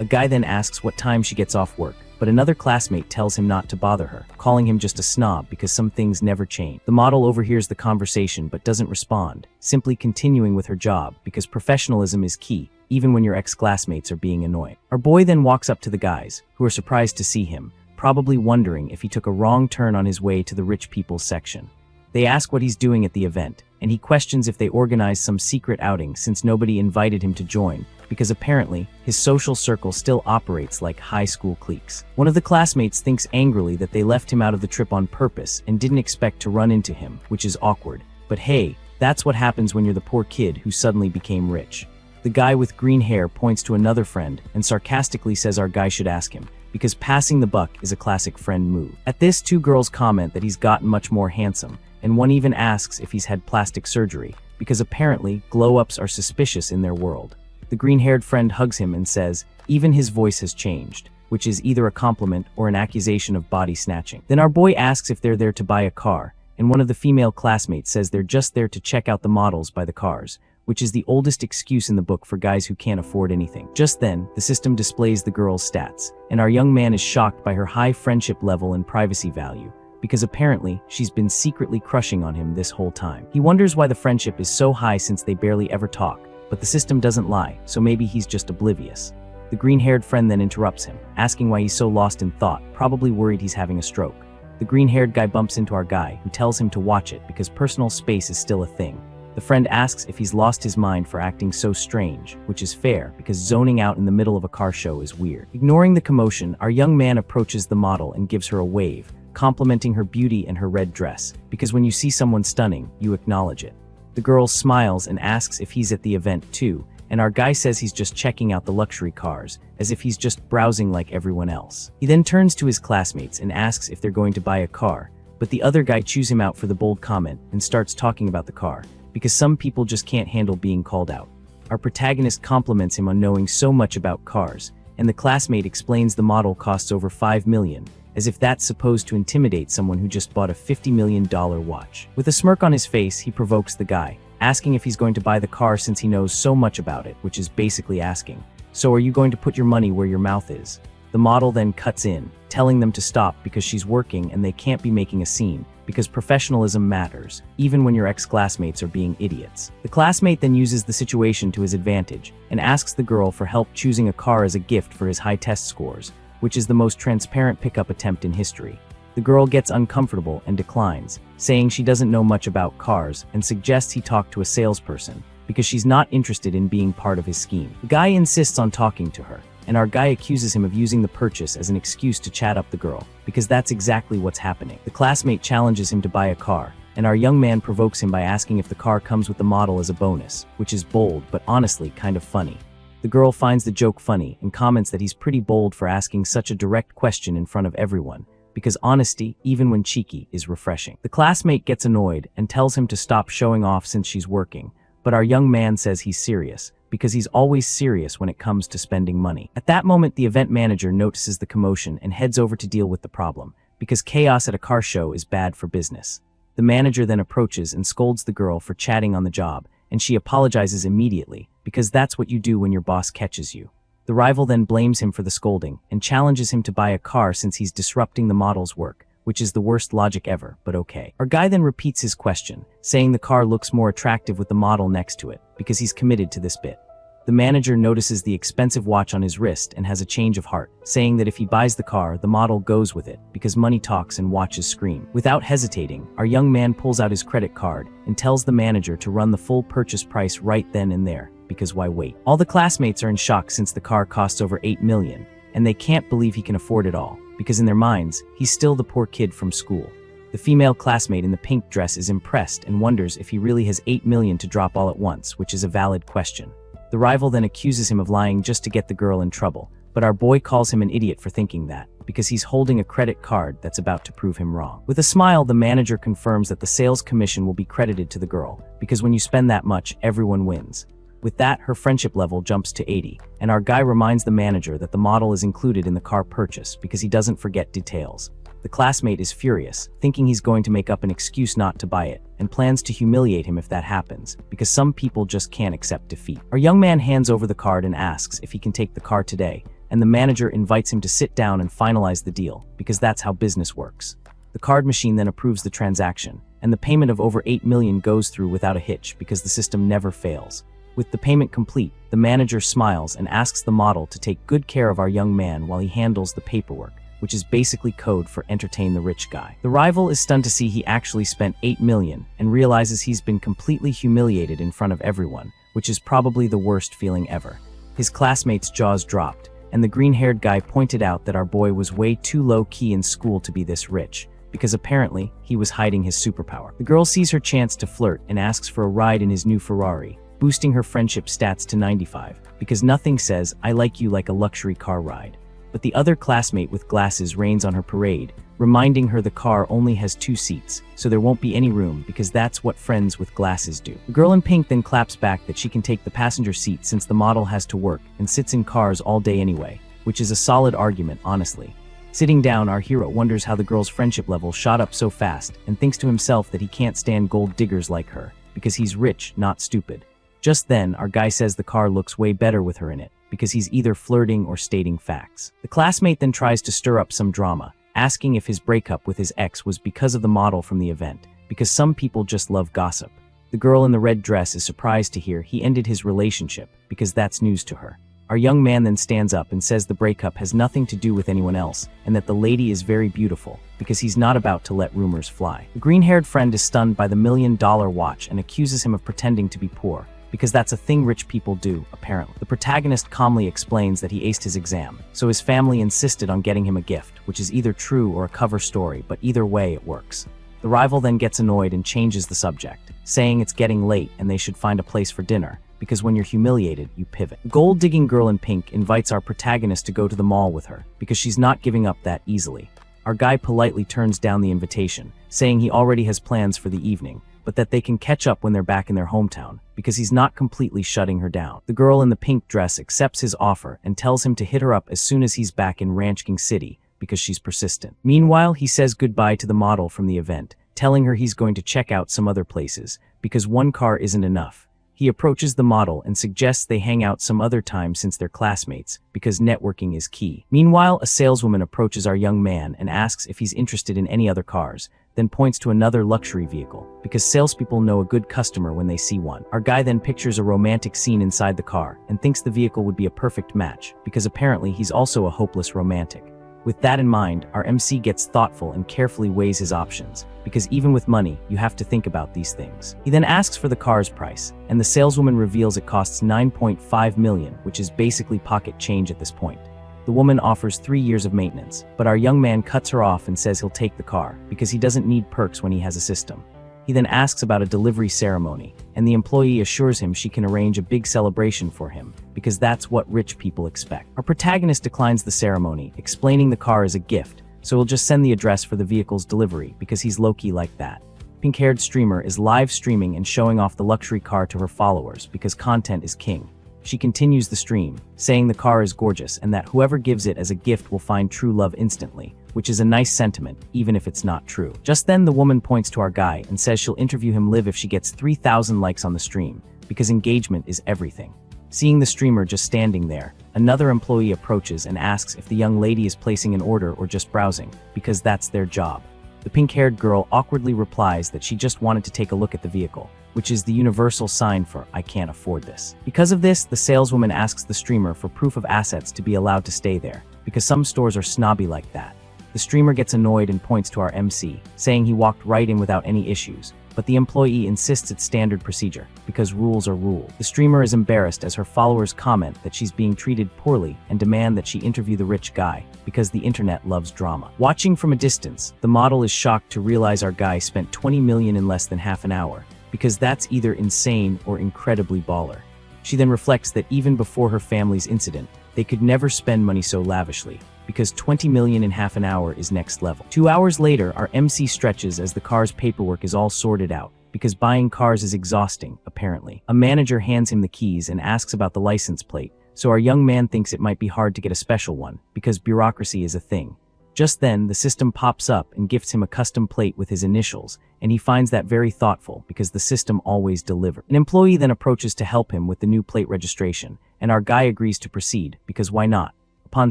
A guy then asks what time she gets off work, but another classmate tells him not to bother her, calling him just a snob because some things never change. The model overhears the conversation but doesn't respond, simply continuing with her job because professionalism is key, even when your ex-classmates are being annoying. Our boy then walks up to the guys, who are surprised to see him, probably wondering if he took a wrong turn on his way to the rich people's section. They ask what he's doing at the event, and he questions if they organized some secret outing since nobody invited him to join, because apparently, his social circle still operates like high school cliques. One of the classmates thinks angrily that they left him out of the trip on purpose and didn't expect to run into him, which is awkward. But hey, that's what happens when you're the poor kid who suddenly became rich. The guy with green hair points to another friend and sarcastically says our guy should ask him, because passing the buck is a classic friend move. At this, two girls comment that he's gotten much more handsome, and one even asks if he's had plastic surgery, because apparently glow-ups are suspicious in their world. The green-haired friend hugs him and says, even his voice has changed, which is either a compliment or an accusation of body snatching. Then our boy asks if they're there to buy a car, and one of the female classmates says they're just there to check out the models by the cars, which is the oldest excuse in the book for guys who can't afford anything. Just then, the system displays the girl's stats, and our young man is shocked by her high friendship level and privacy value, because apparently, she's been secretly crushing on him this whole time. He wonders why the friendship is so high since they barely ever talk, but the system doesn't lie, so maybe he's just oblivious. The green-haired friend then interrupts him, asking why he's so lost in thought, probably worried he's having a stroke. The green-haired guy bumps into our guy, who tells him to watch it because personal space is still a thing. The friend asks if he's lost his mind for acting so strange, which is fair because zoning out in the middle of a car show is weird. Ignoring the commotion, our young man approaches the model and gives her a wave, complimenting her beauty and her red dress, because when you see someone stunning, you acknowledge it. The girl smiles and asks if he's at the event too, and our guy says he's just checking out the luxury cars, as if he's just browsing like everyone else. He then turns to his classmates and asks if they're going to buy a car, but the other guy chews him out for the bold comment and starts talking about the car, because some people just can't handle being called out. Our protagonist compliments him on knowing so much about cars, and the classmate explains the model costs over $5 million, as if that's supposed to intimidate someone who just bought a $50 million watch. With a smirk on his face, he provokes the guy, asking if he's going to buy the car since he knows so much about it, which is basically asking, so are you going to put your money where your mouth is? The model then cuts in, telling them to stop because she's working and they can't be making a scene, because professionalism matters, even when your ex-classmates are being idiots. The classmate then uses the situation to his advantage and asks the girl for help choosing a car as a gift for his high test scores, which is the most transparent pickup attempt in history. The girl gets uncomfortable and declines, saying she doesn't know much about cars and suggests he talk to a salesperson, because she's not interested in being part of his scheme. The guy insists on talking to her, and our guy accuses him of using the purchase as an excuse to chat up the girl, because that's exactly what's happening. The classmate challenges him to buy a car, and our young man provokes him by asking if the car comes with the model as a bonus, which is bold but honestly kind of funny. The girl finds the joke funny and comments that he's pretty bold for asking such a direct question in front of everyone, because honesty, even when cheeky, is refreshing. The classmate gets annoyed and tells him to stop showing off since she's working, but our young man says he's serious, because he's always serious when it comes to spending money. At that moment, the event manager notices the commotion and heads over to deal with the problem, because chaos at a car show is bad for business. The manager then approaches and scolds the girl for chatting on the job, and she apologizes immediately, because that's what you do when your boss catches you. The rival then blames him for the scolding and challenges him to buy a car since he's disrupting the model's work, which is the worst logic ever, but okay. Our guy then repeats his question, saying the car looks more attractive with the model next to it, because he's committed to this bit. The manager notices the expensive watch on his wrist and has a change of heart, saying that if he buys the car, the model goes with it, because money talks and watches scream. Without hesitating, our young man pulls out his credit card and tells the manager to run the full purchase price right then and there, because why wait? All the classmates are in shock since the car costs over $8 million, and they can't believe he can afford it all, because in their minds, he's still the poor kid from school. The female classmate in the pink dress is impressed and wonders if he really has $8 million to drop all at once, which is a valid question. The rival then accuses him of lying just to get the girl in trouble, but our boy calls him an idiot for thinking that, because he's holding a credit card that's about to prove him wrong. With a smile, the manager confirms that the sales commission will be credited to the girl, because when you spend that much, everyone wins. With that, her friendship level jumps to 80, and our guy reminds the manager that the model is included in the car purchase because he doesn't forget details. The classmate is furious, thinking he's going to make up an excuse not to buy it, and plans to humiliate him if that happens, because some people just can't accept defeat. Our young man hands over the card and asks if he can take the car today, and the manager invites him to sit down and finalize the deal, because that's how business works. The card machine then approves the transaction, and the payment of over $8 million goes through without a hitch because the system never fails. With the payment complete, the manager smiles and asks the model to take good care of our young man while he handles the paperwork, which is basically code for entertain the rich guy. The rival is stunned to see he actually spent $8 million and realizes he's been completely humiliated in front of everyone, which is probably the worst feeling ever. His classmates' jaws dropped, and the green-haired guy pointed out that our boy was way too low-key in school to be this rich, because apparently he was hiding his superpower. The girl sees her chance to flirt and asks for a ride in his new Ferrari, boosting her friendship stats to 95, because nothing says "I like you" like a luxury car ride. But the other classmate with glasses rains on her parade, reminding her the car only has 2 seats, so there won't be any room because that's what friends with glasses do. The girl in pink then claps back that she can take the passenger seat since the model has to work and sits in cars all day anyway, which is a solid argument, honestly. Sitting down, our hero wonders how the girl's friendship level shot up so fast and thinks to himself that he can't stand gold diggers like her, because he's rich, not stupid. Just then, our guy says the car looks way better with her in it, because he's either flirting or stating facts. The classmate then tries to stir up some drama, asking if his breakup with his ex was because of the model from the event, because some people just love gossip. The girl in the red dress is surprised to hear he ended his relationship, because that's news to her. Our young man then stands up and says the breakup has nothing to do with anyone else, and that the lady is very beautiful, because he's not about to let rumors fly. The green-haired friend is stunned by the $1 million watch and accuses him of pretending to be poor, because that's a thing rich people do, apparently. The protagonist calmly explains that he aced his exam, so his family insisted on getting him a gift, which is either true or a cover story, but either way it works. The rival then gets annoyed and changes the subject, saying it's getting late and they should find a place for dinner, because when you're humiliated, you pivot. The gold-digging girl in pink invites our protagonist to go to the mall with her, because she's not giving up that easily. Our guy politely turns down the invitation, saying he already has plans for the evening, but that they can catch up when they're back in their hometown, because he's not completely shutting her down. The girl in the pink dress accepts his offer and tells him to hit her up as soon as he's back in Ranch King City, because she's persistent. Meanwhile, he says goodbye to the model from the event, telling her he's going to check out some other places, because one car isn't enough. He approaches the model and suggests they hang out some other time since they're classmates, because networking is key. Meanwhile, a saleswoman approaches our young man and asks if he's interested in any other cars, then points to another luxury vehicle, because salespeople know a good customer when they see one. Our guy then pictures a romantic scene inside the car and thinks the vehicle would be a perfect match, because apparently he's also a hopeless romantic. With that in mind, our MC gets thoughtful and carefully weighs his options, because even with money, you have to think about these things. He then asks for the car's price, and the saleswoman reveals it costs $9.5 million, which is basically pocket change at this point. The woman offers 3 years of maintenance, but our young man cuts her off and says he'll take the car, because he doesn't need perks when he has a system. He then asks about a delivery ceremony, and the employee assures him she can arrange a big celebration for him, because that's what rich people expect. Our protagonist declines the ceremony, explaining the car is a gift, so he'll just send the address for the vehicle's delivery, because he's low-key like that. Pink-haired streamer is live streaming and showing off the luxury car to her followers, because content is king. She continues the stream, saying the car is gorgeous and that whoever gives it as a gift will find true love instantly, which is a nice sentiment, even if it's not true. Just then, the woman points to our guy and says she'll interview him live if she gets 3,000 likes on the stream, because engagement is everything. Seeing the streamer just standing there, another employee approaches and asks if the young lady is placing an order or just browsing, because that's their job. The pink-haired girl awkwardly replies that she just wanted to take a look at the vehicle, which is the universal sign for "I can't afford this." Because of this, the saleswoman asks the streamer for proof of assets to be allowed to stay there, because some stores are snobby like that. The streamer gets annoyed and points to our MC, saying he walked right in without any issues, but the employee insists it's standard procedure, because rules are rules. The streamer is embarrassed as her followers comment that she's being treated poorly and demand that she interview the rich guy, because the internet loves drama. Watching from a distance, the model is shocked to realize our guy spent 20 million in less than half an hour, because that's either insane or incredibly baller. She then reflects that even before her family's incident, they could never spend money so lavishly, because 20 million in half an hour is next level. 2 hours later, our MC stretches as the car's paperwork is all sorted out, because buying cars is exhausting, apparently. A manager hands him the keys and asks about the license plate, so our young man thinks it might be hard to get a special one, because bureaucracy is a thing. Just then, the system pops up and gifts him a custom plate with his initials, and he finds that very thoughtful because the system always delivers. An employee then approaches to help him with the new plate registration, and our guy agrees to proceed, because why not? Upon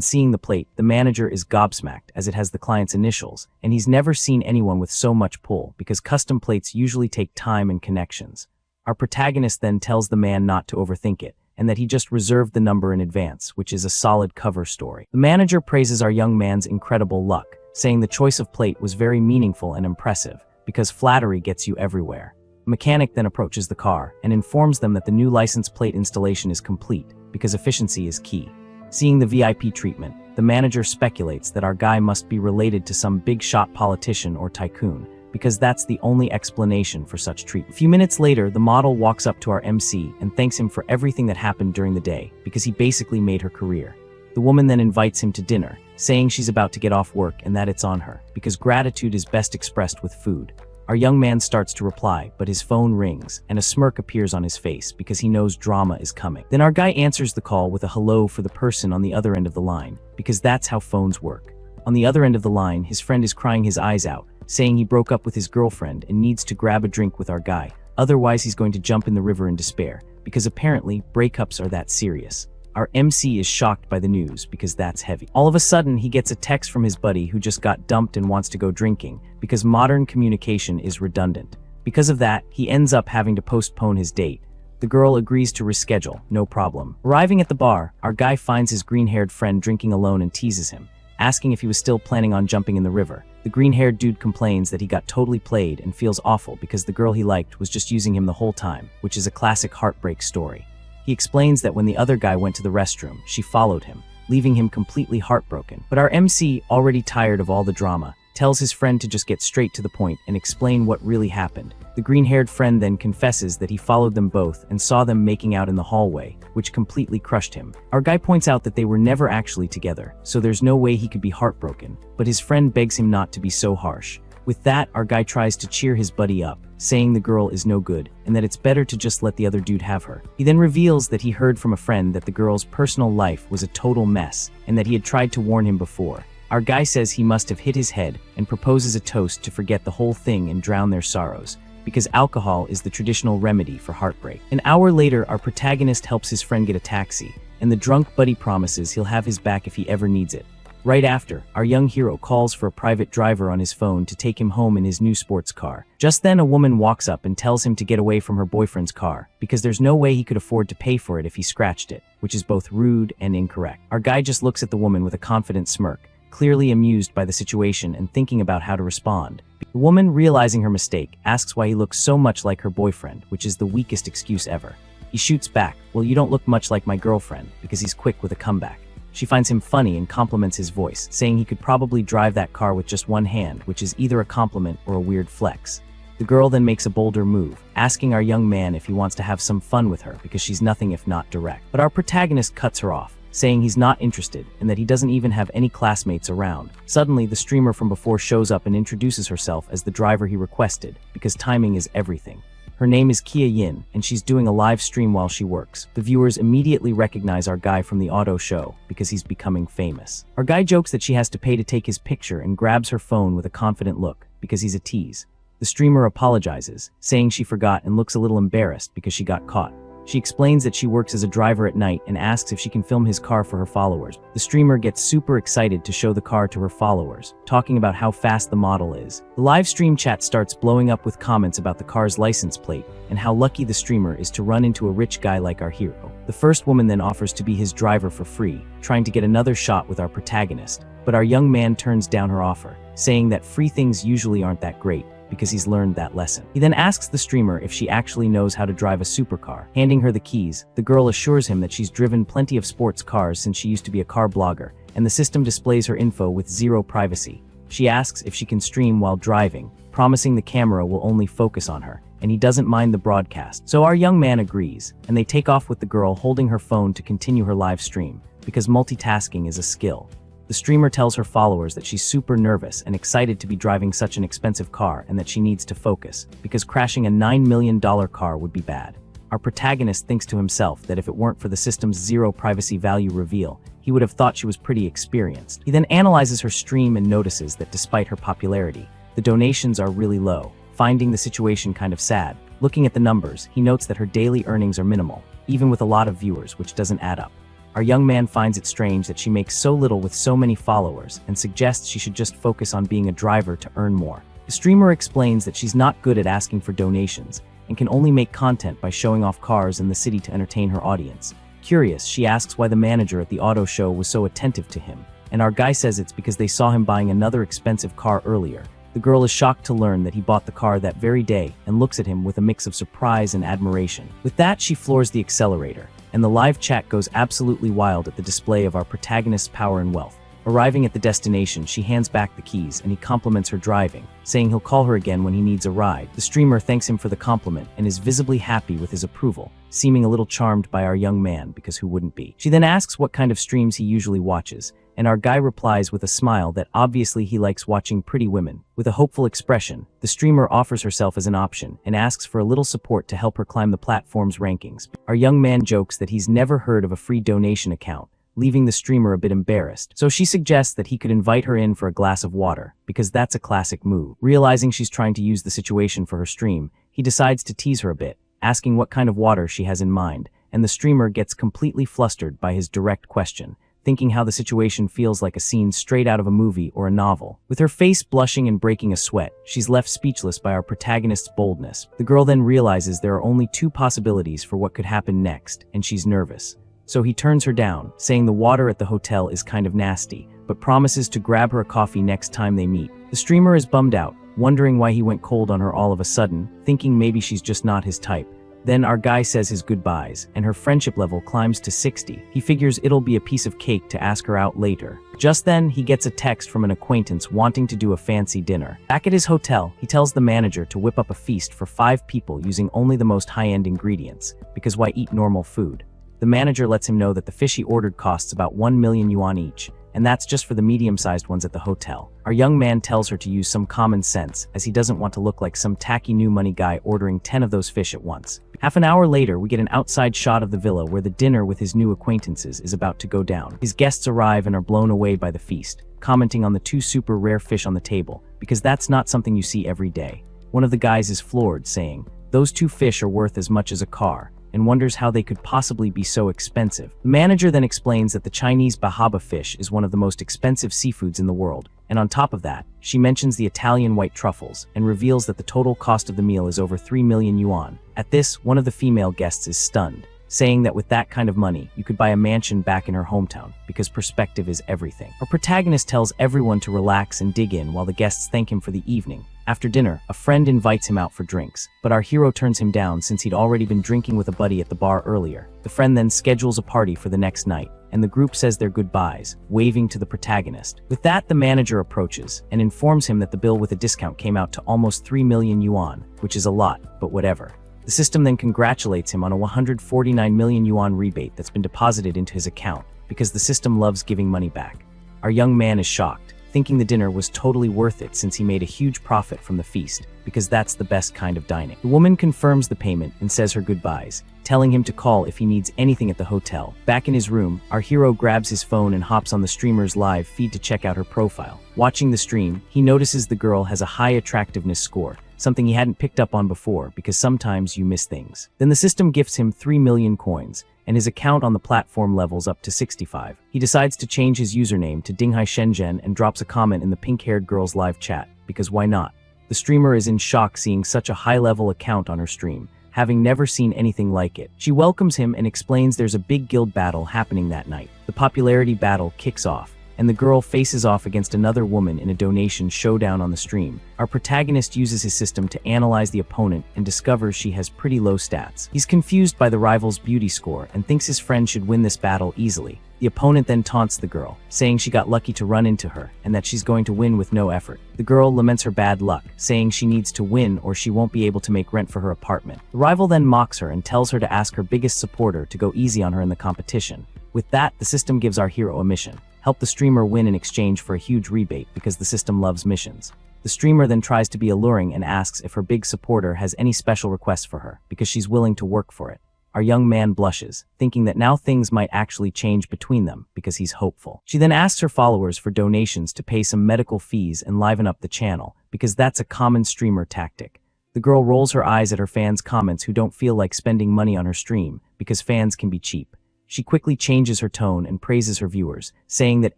seeing the plate, the manager is gobsmacked as it has the client's initials, and he's never seen anyone with so much pull because custom plates usually take time and connections. Our protagonist then tells the man not to overthink it, and that he just reserved the number in advance, which is a solid cover story. The manager praises our young man's incredible luck, saying the choice of plate was very meaningful and impressive, because flattery gets you everywhere. A mechanic then approaches the car and informs them that the new license plate installation is complete, because efficiency is key. Seeing the VIP treatment, the manager speculates that our guy must be related to some big-shot politician or tycoon, because that's the only explanation for such treatment. A few minutes later, the model walks up to our MC and thanks him for everything that happened during the day, because he basically made her career. The woman then invites him to dinner, saying she's about to get off work and that it's on her, because gratitude is best expressed with food. Our young man starts to reply, but his phone rings, and a smirk appears on his face because he knows drama is coming. Then our guy answers the call with a hello for the person on the other end of the line, because that's how phones work. On the other end of the line, his friend is crying his eyes out, saying he broke up with his girlfriend and needs to grab a drink with our guy, otherwise he's going to jump in the river in despair, because apparently breakups are that serious. Our MC is shocked by the news because that's heavy. All of a sudden, he gets a text from his buddy who just got dumped and wants to go drinking, because modern communication is redundant. Because of that, he ends up having to postpone his date. The girl agrees to reschedule, no problem. Arriving at the bar, our guy finds his green-haired friend drinking alone and teases him, asking if he was still planning on jumping in the river. The green-haired dude complains that he got totally played and feels awful because the girl he liked was just using him the whole time, which is a classic heartbreak story. He explains that when the other guy went to the restroom, she followed him, leaving him completely heartbroken. But our MC, already tired of all the drama, tells his friend to just get straight to the point and explain what really happened. The green-haired friend then confesses that he followed them both and saw them making out in the hallway, which completely crushed him. Our guy points out that they were never actually together, so there's no way he could be heartbroken, but his friend begs him not to be so harsh. With that, our guy tries to cheer his buddy up, saying the girl is no good, and that it's better to just let the other dude have her. He then reveals that he heard from a friend that the girl's personal life was a total mess, and that he had tried to warn him before. Our guy says he must have hit his head, and proposes a toast to forget the whole thing and drown their sorrows, because alcohol is the traditional remedy for heartbreak. An hour later, our protagonist helps his friend get a taxi, and the drunk buddy promises he'll have his back if he ever needs it. Right after, our young hero calls for a private driver on his phone to take him home in his new sports car. Just then, a woman walks up and tells him to get away from her boyfriend's car, because there's no way he could afford to pay for it if he scratched it, which is both rude and incorrect. Our guy just looks at the woman with a confident smirk, clearly amused by the situation and thinking about how to respond. The woman, realizing her mistake, asks why he looks so much like her boyfriend, which is the weakest excuse ever. He shoots back, "Well, you don't look much like my girlfriend," because he's quick with a comeback. She finds him funny and compliments his voice, saying he could probably drive that car with just one hand, which is either a compliment or a weird flex. The girl then makes a bolder move, asking our young man if he wants to have some fun with her because she's nothing if not direct. But our protagonist cuts her off, saying he's not interested and that he doesn't even have any classmates around. Suddenly, the streamer from before shows up and introduces herself as the driver he requested, because timing is everything. Her name is Kia Yin, and she's doing a live stream while she works. The viewers immediately recognize our guy from the auto show because he's becoming famous. Our guy jokes that she has to pay to take his picture and grabs her phone with a confident look because he's a tease. The streamer apologizes, saying she forgot and looks a little embarrassed because she got caught. She explains that she works as a driver at night and asks if she can film his car for her followers. The streamer gets super excited to show the car to her followers, talking about how fast the model is. The live stream chat starts blowing up with comments about the car's license plate and how lucky the streamer is to run into a rich guy like our hero. The first woman then offers to be his driver for free, trying to get another shot with our protagonist, but our young man turns down her offer, saying that free things usually aren't that great, because he's learned that lesson. He then asks the streamer if she actually knows how to drive a supercar. Handing her the keys, the girl assures him that she's driven plenty of sports cars since she used to be a car blogger, and the system displays her info with zero privacy. She asks if she can stream while driving, promising the camera will only focus on her, and he doesn't mind the broadcast. So our young man agrees, and they take off with the girl holding her phone to continue her live stream, because multitasking is a skill. The streamer tells her followers that she's super nervous and excited to be driving such an expensive car and that she needs to focus, because crashing a $9 million car would be bad. Our protagonist thinks to himself that if it weren't for the system's zero privacy value reveal, he would have thought she was pretty experienced. He then analyzes her stream and notices that despite her popularity, the donations are really low, finding the situation kind of sad. Looking at the numbers, he notes that her daily earnings are minimal, even with a lot of viewers, which doesn't add up. Our young man finds it strange that she makes so little with so many followers and suggests she should just focus on being a driver to earn more. The streamer explains that she's not good at asking for donations and can only make content by showing off cars in the city to entertain her audience. Curious, she asks why the manager at the auto show was so attentive to him, and our guy says it's because they saw him buying another expensive car earlier. The girl is shocked to learn that he bought the car that very day and looks at him with a mix of surprise and admiration. With that, she floors the accelerator, and the live chat goes absolutely wild at the display of our protagonist's power and wealth. Arriving at the destination, she hands back the keys and he compliments her driving, saying he'll call her again when he needs a ride. The streamer thanks him for the compliment and is visibly happy with his approval, seeming a little charmed by our young man, because who wouldn't be? She then asks what kind of streams he usually watches, and our guy replies with a smile that obviously he likes watching pretty women. With a hopeful expression, the streamer offers herself as an option and asks for a little support to help her climb the platform's rankings. Our young man jokes that he's never heard of a free donation account, leaving the streamer a bit embarrassed. So she suggests that he could invite her in for a glass of water, because that's a classic move. Realizing she's trying to use the situation for her stream, he decides to tease her a bit, asking what kind of water she has in mind, and the streamer gets completely flustered by his direct question, thinking how the situation feels like a scene straight out of a movie or a novel. With her face blushing and breaking a sweat, she's left speechless by our protagonist's boldness. The girl then realizes there are only two possibilities for what could happen next, and she's nervous. So he turns her down, saying the water at the hotel is kind of nasty, but promises to grab her a coffee next time they meet. The streamer is bummed out, wondering why he went cold on her all of a sudden, thinking maybe she's just not his type. Then our guy says his goodbyes, and her friendship level climbs to 60. He figures it'll be a piece of cake to ask her out later. Just then, he gets a text from an acquaintance wanting to do a fancy dinner. Back at his hotel, he tells the manager to whip up a feast for 5 people using only the most high-end ingredients, because why eat normal food? The manager lets him know that the fish he ordered costs about 1 million yuan each, and that's just for the medium-sized ones at the hotel. Our young man tells her to use some common sense, as he doesn't want to look like some tacky new money guy ordering 10 of those fish at once. Half an hour later, we get an outside shot of the villa where the dinner with his new acquaintances is about to go down. His guests arrive and are blown away by the feast, commenting on the 2 super rare fish on the table, because that's not something you see every day. One of the guys is floored, saying, "Those 2 fish are worth as much as a car," and wonders how they could possibly be so expensive. The manager then explains that the Chinese bahaba fish is one of the most expensive seafoods in the world, and on top of that, she mentions the Italian white truffles and reveals that the total cost of the meal is over 3 million yuan. At this, one of the female guests is stunned, saying that with that kind of money, you could buy a mansion back in her hometown, because perspective is everything. Our protagonist tells everyone to relax and dig in while the guests thank him for the evening. After dinner, a friend invites him out for drinks, but our hero turns him down since he'd already been drinking with a buddy at the bar earlier. The friend then schedules a party for the next night, and the group says their goodbyes, waving to the protagonist. With that, the manager approaches and informs him that the bill with a discount came out to almost 3 million yuan, which is a lot, but whatever. The system then congratulates him on a 149 million yuan rebate that's been deposited into his account, because the system loves giving money back. Our young man is shocked, thinking the dinner was totally worth it since he made a huge profit from the feast, because that's the best kind of dining. The woman confirms the payment and says her goodbyes, telling him to call if he needs anything at the hotel. Back in his room, our hero grabs his phone and hops on the streamer's live feed to check out her profile. Watching the stream, he notices the girl has a high attractiveness score, something he hadn't picked up on before because sometimes you miss things. Then the system gifts him 3 million coins, and his account on the platform levels up to 65. He decides to change his username to Dinghai Shenzhen and drops a comment in the pink-haired girl's live chat, because why not? The streamer is in shock seeing such a high-level account on her stream, having never seen anything like it. She welcomes him and explains there's a big guild battle happening that night. The popularity battle kicks off, and the girl faces off against another woman in a donation showdown on the stream. Our protagonist uses his system to analyze the opponent and discovers she has pretty low stats. He's confused by the rival's beauty score and thinks his friend should win this battle easily. The opponent then taunts the girl, saying she got lucky to run into her and that she's going to win with no effort. The girl laments her bad luck, saying she needs to win or she won't be able to make rent for her apartment. The rival then mocks her and tells her to ask her biggest supporter to go easy on her in the competition. With that, the system gives our hero a mission. Help the streamer win in exchange for a huge rebate because the system loves missions. The streamer then tries to be alluring and asks if her big supporter has any special requests for her because she's willing to work for it. Our young man blushes, thinking that now things might actually change between them because he's hopeful. She then asks her followers for donations to pay some medical fees and liven up the channel because that's a common streamer tactic. The girl rolls her eyes at her fans' comments who don't feel like spending money on her stream because fans can be cheap. She quickly changes her tone and praises her viewers, saying that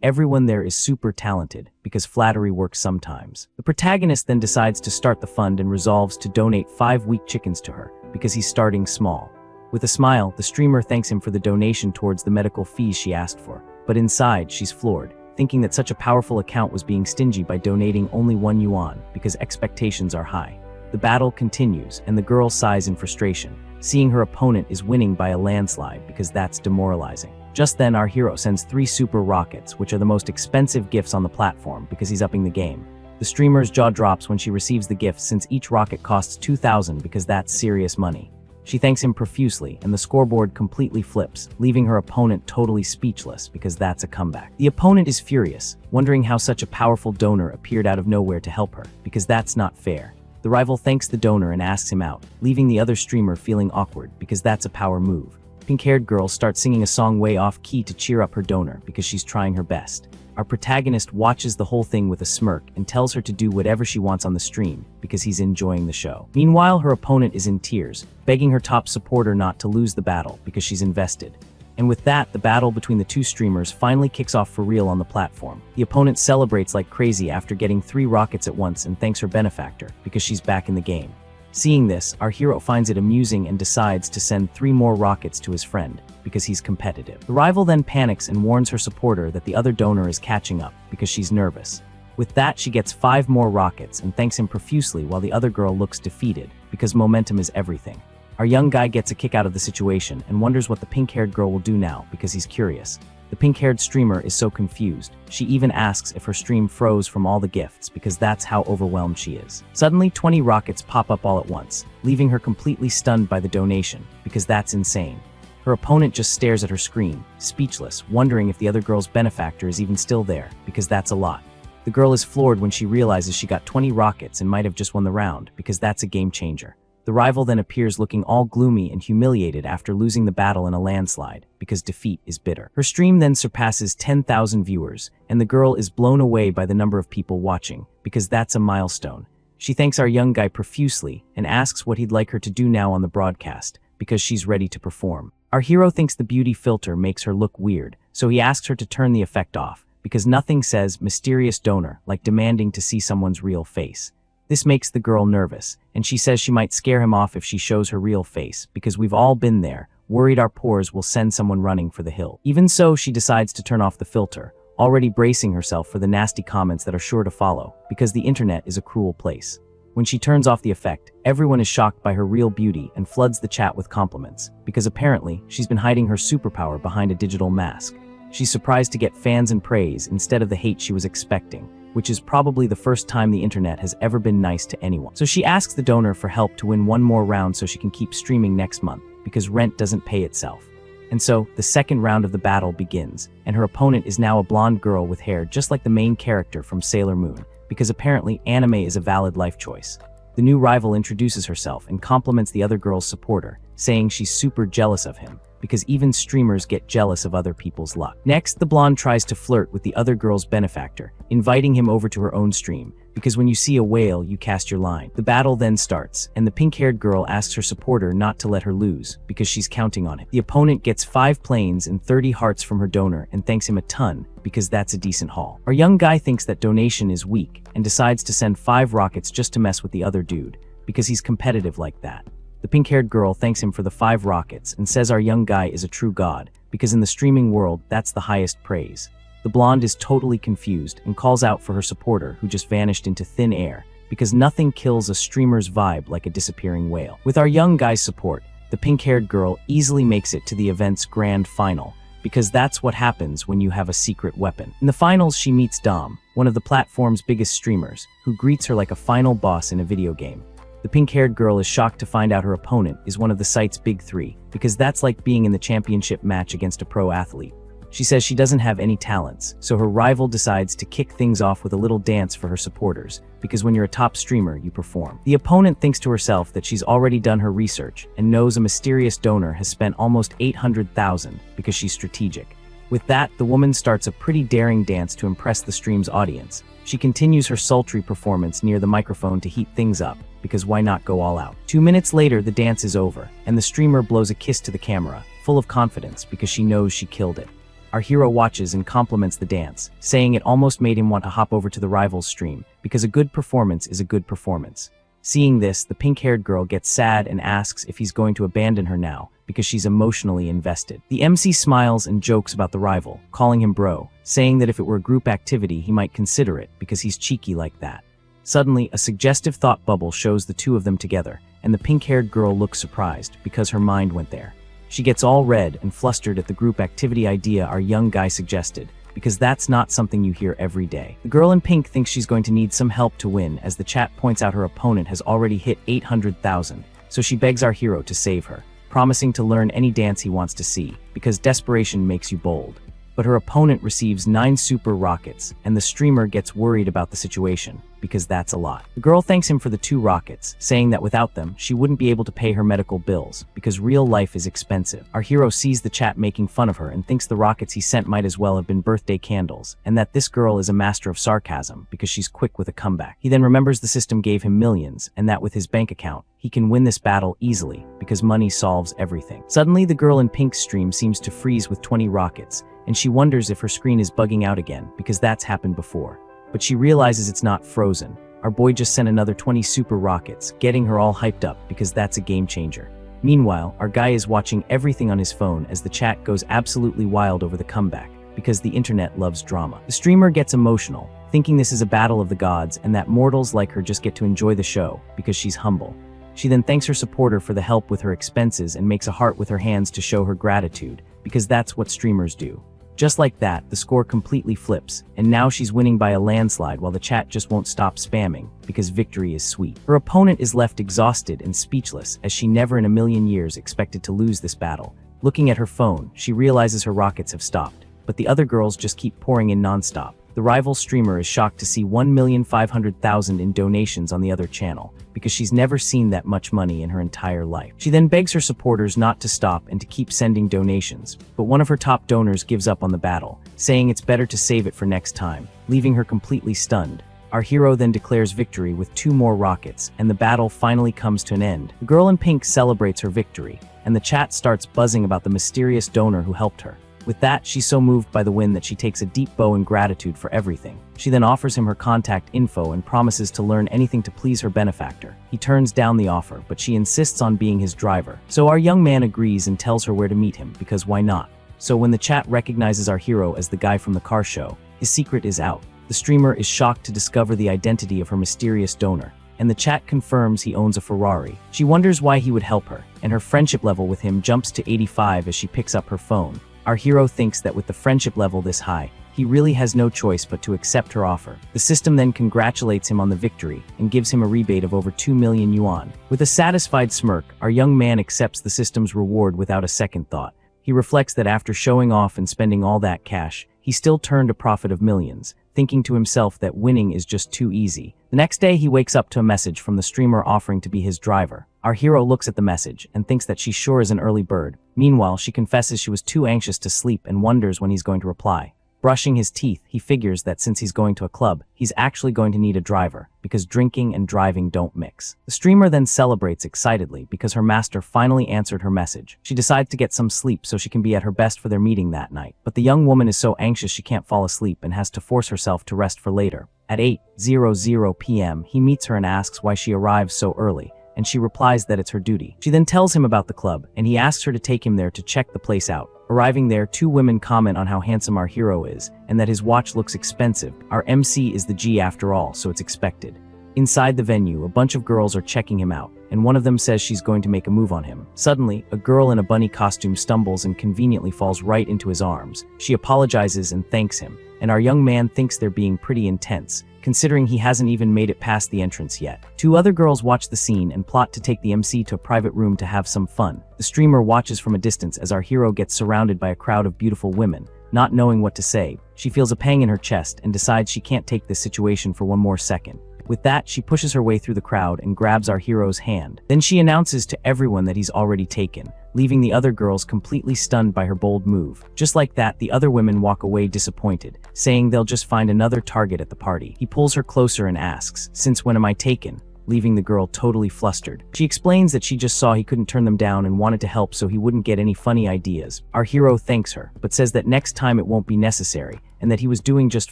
everyone there is super talented because flattery works sometimes. The protagonist then decides to start the fund and resolves to donate 5 weak chickens to her because he's starting small. With a smile, the streamer thanks him for the donation towards the medical fees she asked for, but inside she's floored, thinking that such a powerful account was being stingy by donating only 1 yuan because expectations are high. The battle continues and the girl sighs in frustration, seeing her opponent is winning by a landslide because that's demoralizing. Just then our hero sends 3 super rockets, which are the most expensive gifts on the platform because he's upping the game. The streamer's jaw drops when she receives the gifts since each rocket costs 2,000 because that's serious money. She thanks him profusely and the scoreboard completely flips, leaving her opponent totally speechless because that's a comeback. The opponent is furious, wondering how such a powerful donor appeared out of nowhere to help her because that's not fair. The rival thanks the donor and asks him out, leaving the other streamer feeling awkward because that's a power move. Pink-haired girl starts singing a song way off key to cheer up her donor because she's trying her best. Our protagonist watches the whole thing with a smirk and tells her to do whatever she wants on the stream because he's enjoying the show. Meanwhile, her opponent is in tears, begging her top supporter not to lose the battle because she's invested. And with that, the battle between the 2 streamers finally kicks off for real on the platform. The opponent celebrates like crazy after getting 3 rockets at once and thanks her benefactor because she's back in the game. Seeing this, our hero finds it amusing and decides to send 3 more rockets to his friend because he's competitive. The rival then panics and warns her supporter that the other donor is catching up because she's nervous. With that, she gets 5 more rockets and thanks him profusely while the other girl looks defeated because momentum is everything. Our young guy gets a kick out of the situation and wonders what the pink-haired girl will do now because he's curious. The pink-haired streamer is so confused, she even asks if her stream froze from all the gifts because that's how overwhelmed she is. Suddenly, 20 rockets pop up all at once, leaving her completely stunned by the donation because that's insane. Her opponent just stares at her screen, speechless, wondering if the other girl's benefactor is even still there because that's a lot. The girl is floored when she realizes she got 20 rockets and might have just won the round because that's a game changer. The rival then appears looking all gloomy and humiliated after losing the battle in a landslide, because defeat is bitter. Her stream then surpasses 10,000 viewers, and the girl is blown away by the number of people watching, because that's a milestone. She thanks our young guy profusely and asks what he'd like her to do now on the broadcast, because she's ready to perform. Our hero thinks the beauty filter makes her look weird, so he asks her to turn the effect off, because nothing says mysterious donor like demanding to see someone's real face. This makes the girl nervous, and she says she might scare him off if she shows her real face, because we've all been there, worried our pores will send someone running for the hill. Even so, she decides to turn off the filter, already bracing herself for the nasty comments that are sure to follow, because the internet is a cruel place. When she turns off the effect, everyone is shocked by her real beauty and floods the chat with compliments, because apparently, she's been hiding her superpower behind a digital mask. She's surprised to get fans and praise instead of the hate she was expecting, which is probably the first time the internet has ever been nice to anyone. So she asks the donor for help to win 1 more round so she can keep streaming next month, because rent doesn't pay itself. And so, the second round of the battle begins, and her opponent is now a blonde girl with hair just like the main character from Sailor Moon, because apparently anime is a valid life choice. The new rival introduces herself and compliments the other girl's supporter, saying she's super jealous of him, because even streamers get jealous of other people's luck. Next, the blonde tries to flirt with the other girl's benefactor, inviting him over to her own stream, because when you see a whale, you cast your line. The battle then starts, and the pink-haired girl asks her supporter not to let her lose, because she's counting on it. The opponent gets 5 planes and 30 hearts from her donor and thanks him a ton, because that's a decent haul. Our young guy thinks that donation is weak, and decides to send 5 rockets just to mess with the other dude, because he's competitive like that. The pink-haired girl thanks him for the 5 rockets and says our young guy is a true god, because in the streaming world, that's the highest praise. The blonde is totally confused and calls out for her supporter, who just vanished into thin air, because nothing kills a streamer's vibe like a disappearing whale. With our young guy's support, the pink-haired girl easily makes it to the event's grand final, because that's what happens when you have a secret weapon. In the finals, she meets Dom, one of the platform's biggest streamers, who greets her like a final boss in a video game. The pink-haired girl is shocked to find out her opponent is one of the site's big 3, because that's like being in the championship match against a pro athlete. She says she doesn't have any talents, so her rival decides to kick things off with a little dance for her supporters, because when you're a top streamer, you perform. The opponent thinks to herself that she's already done her research and knows a mysterious donor has spent almost 800,000 because she's strategic. With that, the woman starts a pretty daring dance to impress the stream's audience. She continues her sultry performance near the microphone to heat things up, because why not go all out? 2 minutes later, the dance is over, and the streamer blows a kiss to the camera, full of confidence because she knows she killed it. Our hero watches and compliments the dance, saying it almost made him want to hop over to the rival's stream, because a good performance is a good performance. Seeing this, the pink-haired girl gets sad and asks if he's going to abandon her now, because she's emotionally invested. The MC smiles and jokes about the rival, calling him bro, saying that if it were a group activity, he might consider it, because he's cheeky like that. Suddenly, a suggestive thought bubble shows the two of them together, and the pink-haired girl looks surprised, because her mind went there. She gets all red and flustered at the group activity idea our young guy suggested, because that's not something you hear every day. The girl in pink thinks she's going to need some help to win, as the chat points out her opponent has already hit 800,000, so she begs our hero to save her, promising to learn any dance he wants to see, because desperation makes you bold. But her opponent receives 9 super rockets, and the streamer gets worried about the situation, because that's a lot. The girl thanks him for the 2 rockets, saying that without them, she wouldn't be able to pay her medical bills, because real life is expensive. Our hero sees the chat making fun of her and thinks the rockets he sent might as well have been birthday candles, and that this girl is a master of sarcasm, because she's quick with a comeback. He then remembers the system gave him millions, and that with his bank account, he can win this battle easily, because money solves everything. Suddenly, the girl in pink's stream seems to freeze with 20 rockets, and she wonders if her screen is bugging out again, because that's happened before. But she realizes it's not frozen. Our boy just sent another 20 super rockets, getting her all hyped up, because that's a game changer. Meanwhile, our guy is watching everything on his phone as the chat goes absolutely wild over the comeback, because the internet loves drama. The streamer gets emotional, thinking this is a battle of the gods and that mortals like her just get to enjoy the show, because she's humble. She then thanks her supporter for the help with her expenses and makes a heart with her hands to show her gratitude, because that's what streamers do. Just like that, the score completely flips, and now she's winning by a landslide while the chat just won't stop spamming, because victory is sweet. Her opponent is left exhausted and speechless, as she never in a million years expected to lose this battle. Looking at her phone, she realizes her rockets have stopped, but the other girls just keep pouring in nonstop. The rival streamer is shocked to see 1,500,000 in donations on the other channel, because she's never seen that much money in her entire life. She then begs her supporters not to stop and to keep sending donations, but one of her top donors gives up on the battle, saying it's better to save it for next time, leaving her completely stunned. Our hero then declares victory with 2 more rockets, and the battle finally comes to an end. The girl in pink celebrates her victory, and the chat starts buzzing about the mysterious donor who helped her. With that, she's so moved by the win that she takes a deep bow in gratitude for everything. She then offers him her contact info and promises to learn anything to please her benefactor. He turns down the offer, but she insists on being his driver. So our young man agrees and tells her where to meet him, because why not? So when the chat recognizes our hero as the guy from the car show, his secret is out. The streamer is shocked to discover the identity of her mysterious donor, and the chat confirms he owns a Ferrari. She wonders why he would help her, and her friendship level with him jumps to 85 as she picks up her phone. Our hero thinks that with the friendship level this high, he really has no choice but to accept her offer. The system then congratulates him on the victory and gives him a rebate of over 2 million yuan. With a satisfied smirk, our young man accepts the system's reward without a second thought. He reflects that after showing off and spending all that cash, he still turned a profit of millions, thinking to himself that winning is just too easy. The next day, he wakes up to a message from the streamer offering to be his driver. Our hero looks at the message and thinks that she sure is an early bird. Meanwhile, she confesses she was too anxious to sleep and wonders when he's going to reply. Brushing his teeth, he figures that since he's going to a club, he's actually going to need a driver, because drinking and driving don't mix. The streamer then celebrates excitedly because her master finally answered her message. She decides to get some sleep so she can be at her best for their meeting that night. But the young woman is so anxious she can't fall asleep and has to force herself to rest for later. At 8:00 p.m., he meets her and asks why she arrives so early, and she replies that it's her duty. She then tells him about the club, and he asks her to take him there to check the place out. Arriving there, two women comment on how handsome our hero is, and that his watch looks expensive. Our MC is the G after all, so it's expected. Inside the venue, a bunch of girls are checking him out, and one of them says she's going to make a move on him. Suddenly, a girl in a bunny costume stumbles and conveniently falls right into his arms. She apologizes and thanks him, and our young man thinks they're being pretty intense, considering he hasn't even made it past the entrance yet. Two other girls watch the scene and plot to take the MC to a private room to have some fun. The streamer watches from a distance as our hero gets surrounded by a crowd of beautiful women. Not knowing what to say, she feels a pang in her chest and decides she can't take this situation for one more second. With that, she pushes her way through the crowd and grabs our hero's hand. Then she announces to everyone that he's already taken, leaving the other girls completely stunned by her bold move. Just like that, the other women walk away disappointed, saying they'll just find another target at the party. He pulls her closer and asks, "Since when am I taken?" leaving the girl totally flustered. She explains that she just saw he couldn't turn them down and wanted to help so he wouldn't get any funny ideas. Our hero thanks her, but says that next time it won't be necessary, and that he was doing just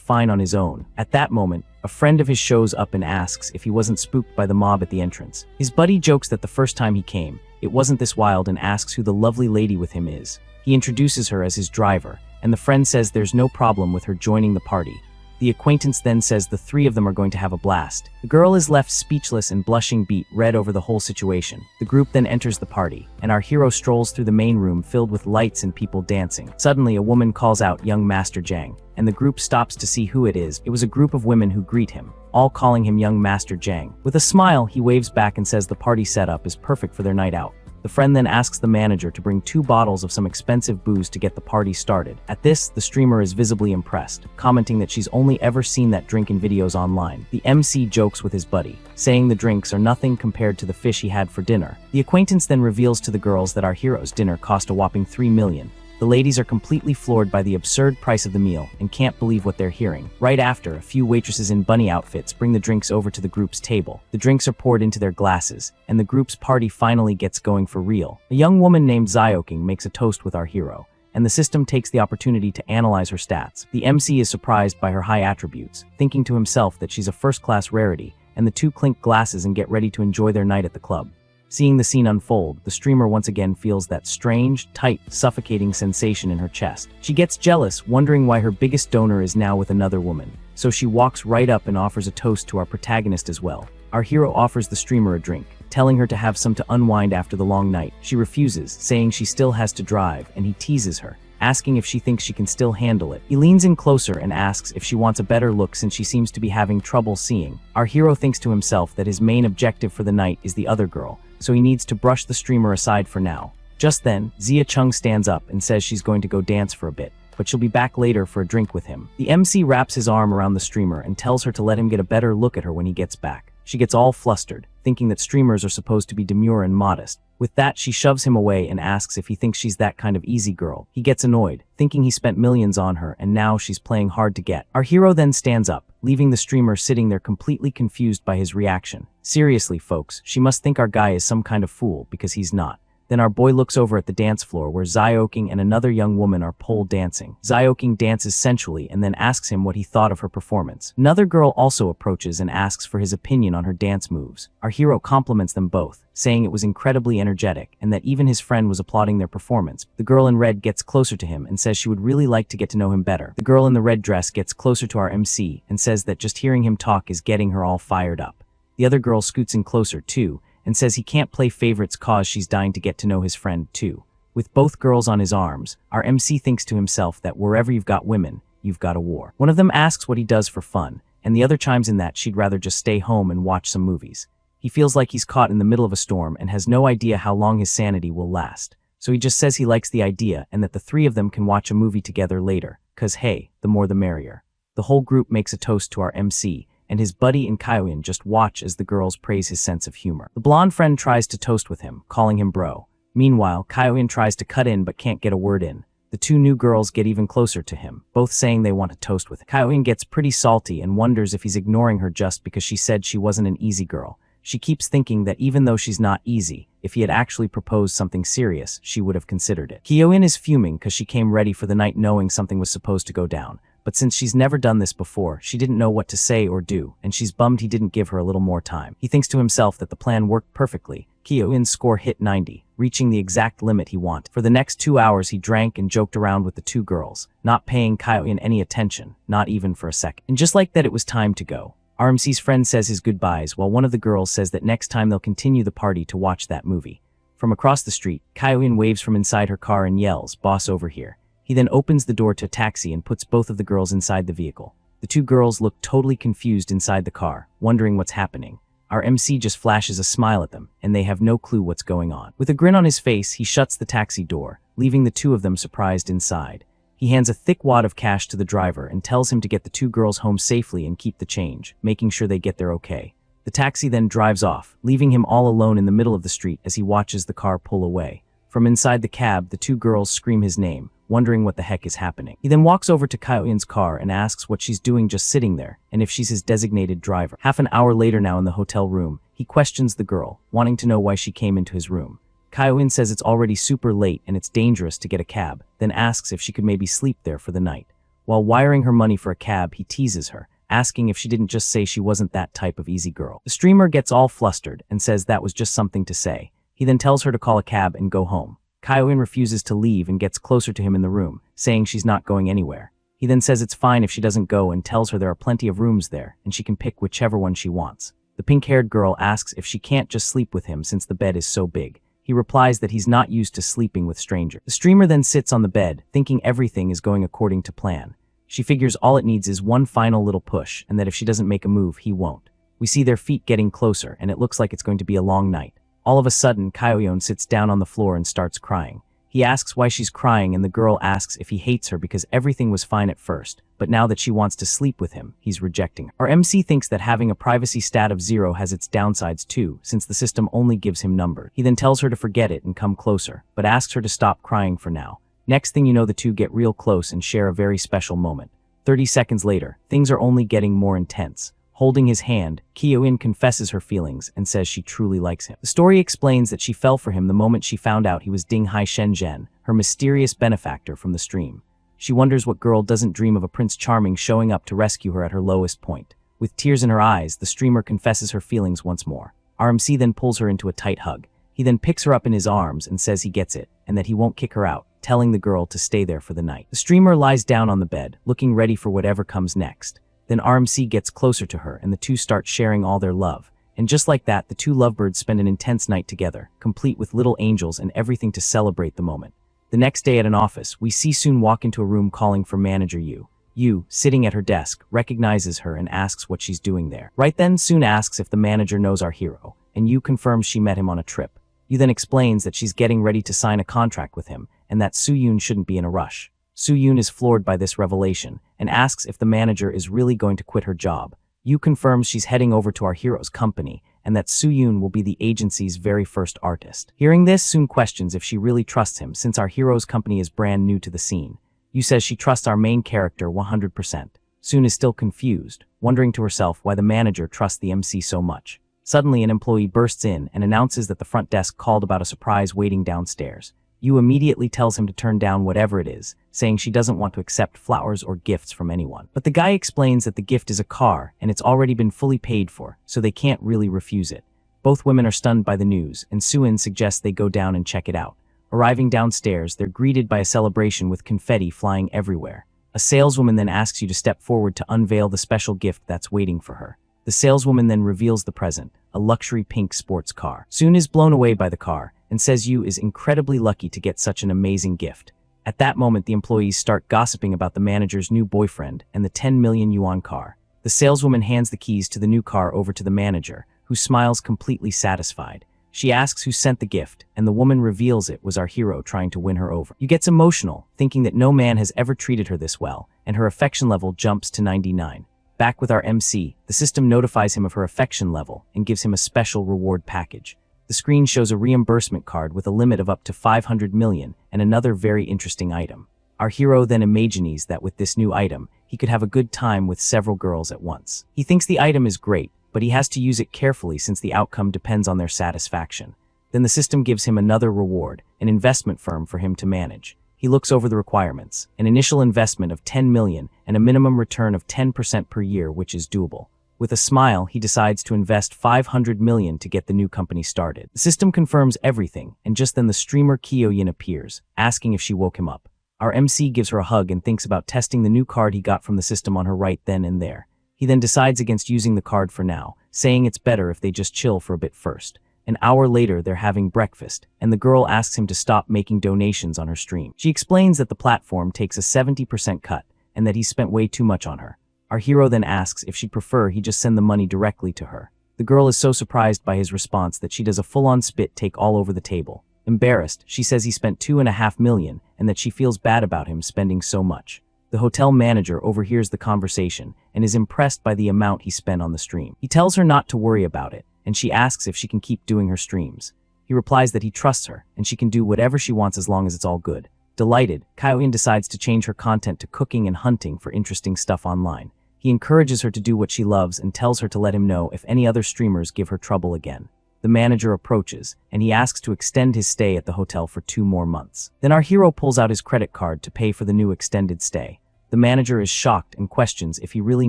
fine on his own. At that moment, a friend of his shows up and asks if he wasn't spooked by the mob at the entrance. His buddy jokes that the first time he came, it wasn't this wild and asks who the lovely lady with him is. He introduces her as his driver, and the friend says there's no problem with her joining the party. The acquaintance then says the three of them are going to have a blast. The girl is left speechless and blushing beet red over the whole situation. The group then enters the party, and our hero strolls through the main room filled with lights and people dancing. Suddenly, a woman calls out young Master Jang, and the group stops to see who it is. It was a group of women who greet him, all calling him young Master Jang. With a smile, he waves back and says the party setup is perfect for their night out. The friend then asks the manager to bring 2 bottles of some expensive booze to get the party started. At this, the streamer is visibly impressed, commenting that she's only ever seen that drink in videos online. The MC jokes with his buddy, saying the drinks are nothing compared to the fish he had for dinner. The acquaintance then reveals to the girls that our hero's dinner cost a whopping 3 million. The ladies are completely floored by the absurd price of the meal and can't believe what they're hearing. Right after, a few waitresses in bunny outfits bring the drinks over to the group's table. The drinks are poured into their glasses, and the group's party finally gets going for real. A young woman named Zioking makes a toast with our hero, and the system takes the opportunity to analyze her stats. The MC is surprised by her high attributes, thinking to himself that she's a first-class rarity, and the two clink glasses and get ready to enjoy their night at the club. Seeing the scene unfold, the streamer once again feels that strange, tight, suffocating sensation in her chest. She gets jealous, wondering why her biggest donor is now with another woman, so she walks right up and offers a toast to our protagonist as well. Our hero offers the streamer a drink, telling her to have some to unwind after the long night. She refuses, saying she still has to drive, and he teases her, asking if she thinks she can still handle it. He leans in closer and asks if she wants a better look since she seems to be having trouble seeing. Our hero thinks to himself that his main objective for the night is the other girl, so he needs to brush the streamer aside for now. Just then, Zia Chung stands up and says she's going to go dance for a bit, but she'll be back later for a drink with him. The MC wraps his arm around the streamer and tells her to let him get a better look at her when he gets back. She gets all flustered, thinking that streamers are supposed to be demure and modest. With that, she shoves him away and asks if he thinks she's that kind of easy girl. He gets annoyed, thinking he spent millions on her and now she's playing hard to get. Our hero then stands up, leaving the streamer sitting there completely confused by his reaction. Seriously, folks, she must think our guy is some kind of fool because he's not. Then our boy looks over at the dance floor where Zioking and another young woman are pole dancing. Zioking dances sensually and then asks him what he thought of her performance. Another girl also approaches and asks for his opinion on her dance moves. Our hero compliments them both, saying it was incredibly energetic and that even his friend was applauding their performance. The girl in red gets closer to him and says she would really like to get to know him better. The girl in the red dress gets closer to our MC and says that just hearing him talk is getting her all fired up. The other girl scoots in closer too, and says he can't play favorites cause she's dying to get to know his friend too. With both girls on his arms, our MC thinks to himself that wherever you've got women, you've got a war. One of them asks what he does for fun, and the other chimes in that she'd rather just stay home and watch some movies. He feels like he's caught in the middle of a storm and has no idea how long his sanity will last. So he just says he likes the idea and that the three of them can watch a movie together later, cause hey, the more the merrier. The whole group makes a toast to our MC, and his buddy and Kyoin just watch as the girls praise his sense of humor. The blonde friend tries to toast with him, calling him bro. Meanwhile, Kyoin tries to cut in but can't get a word in. The two new girls get even closer to him, both saying they want to toast with him. Kyoin gets pretty salty and wonders if he's ignoring her just because she said she wasn't an easy girl. She keeps thinking that even though she's not easy, if he had actually proposed something serious, she would have considered it. Kyoin is fuming because she came ready for the night knowing something was supposed to go down. But since she's never done this before, she didn't know what to say or do, and she's bummed he didn't give her a little more time. He thinks to himself that the plan worked perfectly. Kyoin's score hit 90, reaching the exact limit he wanted. For the next 2 hours he drank and joked around with the two girls, not paying Kyoin any attention, not even for a second. And just like that, it was time to go. RMC's friend says his goodbyes while one of the girls says that next time they'll continue the party to watch that movie. From across the street, Kyoin waves from inside her car and yells, "Boss over here." He then opens the door to a taxi and puts both of the girls inside the vehicle. The two girls look totally confused inside the car, wondering what's happening. Our MC just flashes a smile at them, and they have no clue what's going on. With a grin on his face, he shuts the taxi door, leaving the two of them surprised inside. He hands a thick wad of cash to the driver and tells him to get the two girls home safely and keep the change, making sure they get there okay. The taxi then drives off, leaving him all alone in the middle of the street as he watches the car pull away. From inside the cab, the two girls scream his name, wondering what the heck is happening. He then walks over to Kyoin's car and asks what she's doing just sitting there, and if she's his designated driver. Half an hour later now in the hotel room, he questions the girl, wanting to know why she came into his room. Kyoin says it's already super late and it's dangerous to get a cab, then asks if she could maybe sleep there for the night. While wiring her money for a cab, he teases her, asking if she didn't just say she wasn't that type of easy girl. The streamer gets all flustered and says that was just something to say. He then tells her to call a cab and go home. Kyoin refuses to leave and gets closer to him in the room, saying she's not going anywhere. He then says it's fine if she doesn't go and tells her there are plenty of rooms there and she can pick whichever one she wants. The pink-haired girl asks if she can't just sleep with him since the bed is so big. He replies that he's not used to sleeping with strangers. The streamer then sits on the bed, thinking everything is going according to plan. She figures all it needs is one final little push and that if she doesn't make a move, he won't. We see their feet getting closer and it looks like it's going to be a long night. All of a sudden, Kyoin sits down on the floor and starts crying. He asks why she's crying and the girl asks if he hates her because everything was fine at first, but now that she wants to sleep with him, he's rejecting her. Our MC thinks that having a privacy stat of 0 has its downsides too, since the system only gives him numbers. He then tells her to forget it and come closer, but asks her to stop crying for now. Next thing you know, the two get real close and share a very special moment. 30 seconds later, things are only getting more intense. Holding his hand, Kyoin confesses her feelings and says she truly likes him. The story explains that she fell for him the moment she found out he was Dinghai Shenzhen, her mysterious benefactor from the stream. She wonders what girl doesn't dream of a Prince Charming showing up to rescue her at her lowest point. With tears in her eyes, the streamer confesses her feelings once more. RMC then pulls her into a tight hug. He then picks her up in his arms and says he gets it, and that he won't kick her out, telling the girl to stay there for the night. The streamer lies down on the bed, looking ready for whatever comes next. Then RMC gets closer to her and the two start sharing all their love. And just like that, the two lovebirds spend an intense night together, complete with little angels and everything to celebrate the moment. The next day at an office, we see Soon walk into a room calling for manager Yu. Yu, sitting at her desk, recognizes her and asks what she's doing there. Right then, Soon asks if the manager knows our hero, and Yu confirms she met him on a trip. Yu then explains that she's getting ready to sign a contract with him, and that Soo-yoon shouldn't be in a rush. Soo-yoon is floored by this revelation and asks if the manager is really going to quit her job. Yu confirms she's heading over to our hero's company and that Soo-yoon will be the agency's very first artist. Hearing this, Soon questions if she really trusts him since our hero's company is brand new to the scene. Yu says she trusts our main character 100%. Soon is still confused, wondering to herself why the manager trusts the MC so much. Suddenly, an employee bursts in and announces that the front desk called about a surprise waiting downstairs. Yu immediately tells him to turn down whatever it is, saying she doesn't want to accept flowers or gifts from anyone. But the guy explains that the gift is a car and it's already been fully paid for, so they can't really refuse it. Both women are stunned by the news, and Soo-in suggests they go down and check it out. Arriving downstairs, they're greeted by a celebration with confetti flying everywhere. A saleswoman then asks you to step forward to unveil the special gift that's waiting for her. The saleswoman then reveals the present, a luxury pink sports car. Soon is blown away by the car and says Yu is incredibly lucky to get such an amazing gift. At that moment, the employees start gossiping about the manager's new boyfriend and the 10 million yuan car. The saleswoman hands the keys to the new car over to the manager, who smiles completely satisfied. She asks who sent the gift, and the woman reveals it was our hero trying to win her over. Yu gets emotional, thinking that no man has ever treated her this well, and her affection level jumps to 99. Back with our MC, the system notifies him of her affection level and gives him a special reward package. The screen shows a reimbursement card with a limit of up to 500 million and another very interesting item. Our hero then imagines that with this new item, he could have a good time with several girls at once. He thinks the item is great, but he has to use it carefully since the outcome depends on their satisfaction. Then the system gives him another reward, an investment firm for him to manage. He looks over the requirements, an initial investment of 10 million and a minimum return of 10% per year, which is doable. With a smile, he decides to invest 500 million to get the new company started. The system confirms everything, and just then the streamer Kyoyin appears, asking if she woke him up. Our MC gives her a hug and thinks about testing the new card he got from the system on her right then and there. He then decides against using the card for now, saying it's better if they just chill for a bit first. An hour later, they're having breakfast, and the girl asks him to stop making donations on her stream. She explains that the platform takes a 70% cut, and that he's spent way too much on her. Our hero then asks if she'd prefer he just send the money directly to her. The girl is so surprised by his response that she does a full-on spit take all over the table. Embarrassed, she says he spent 2.5 million and that she feels bad about him spending so much. The hotel manager overhears the conversation and is impressed by the amount he spent on the stream. He tells her not to worry about it, and she asks if she can keep doing her streams. He replies that he trusts her and she can do whatever she wants as long as it's all good. Delighted, Kyoin decides to change her content to cooking and hunting for interesting stuff online. He encourages her to do what she loves and tells her to let him know if any other streamers give her trouble again. The manager approaches, and he asks to extend his stay at the hotel for 2 more months. Then our hero pulls out his credit card to pay for the new extended stay. The manager is shocked and questions if he really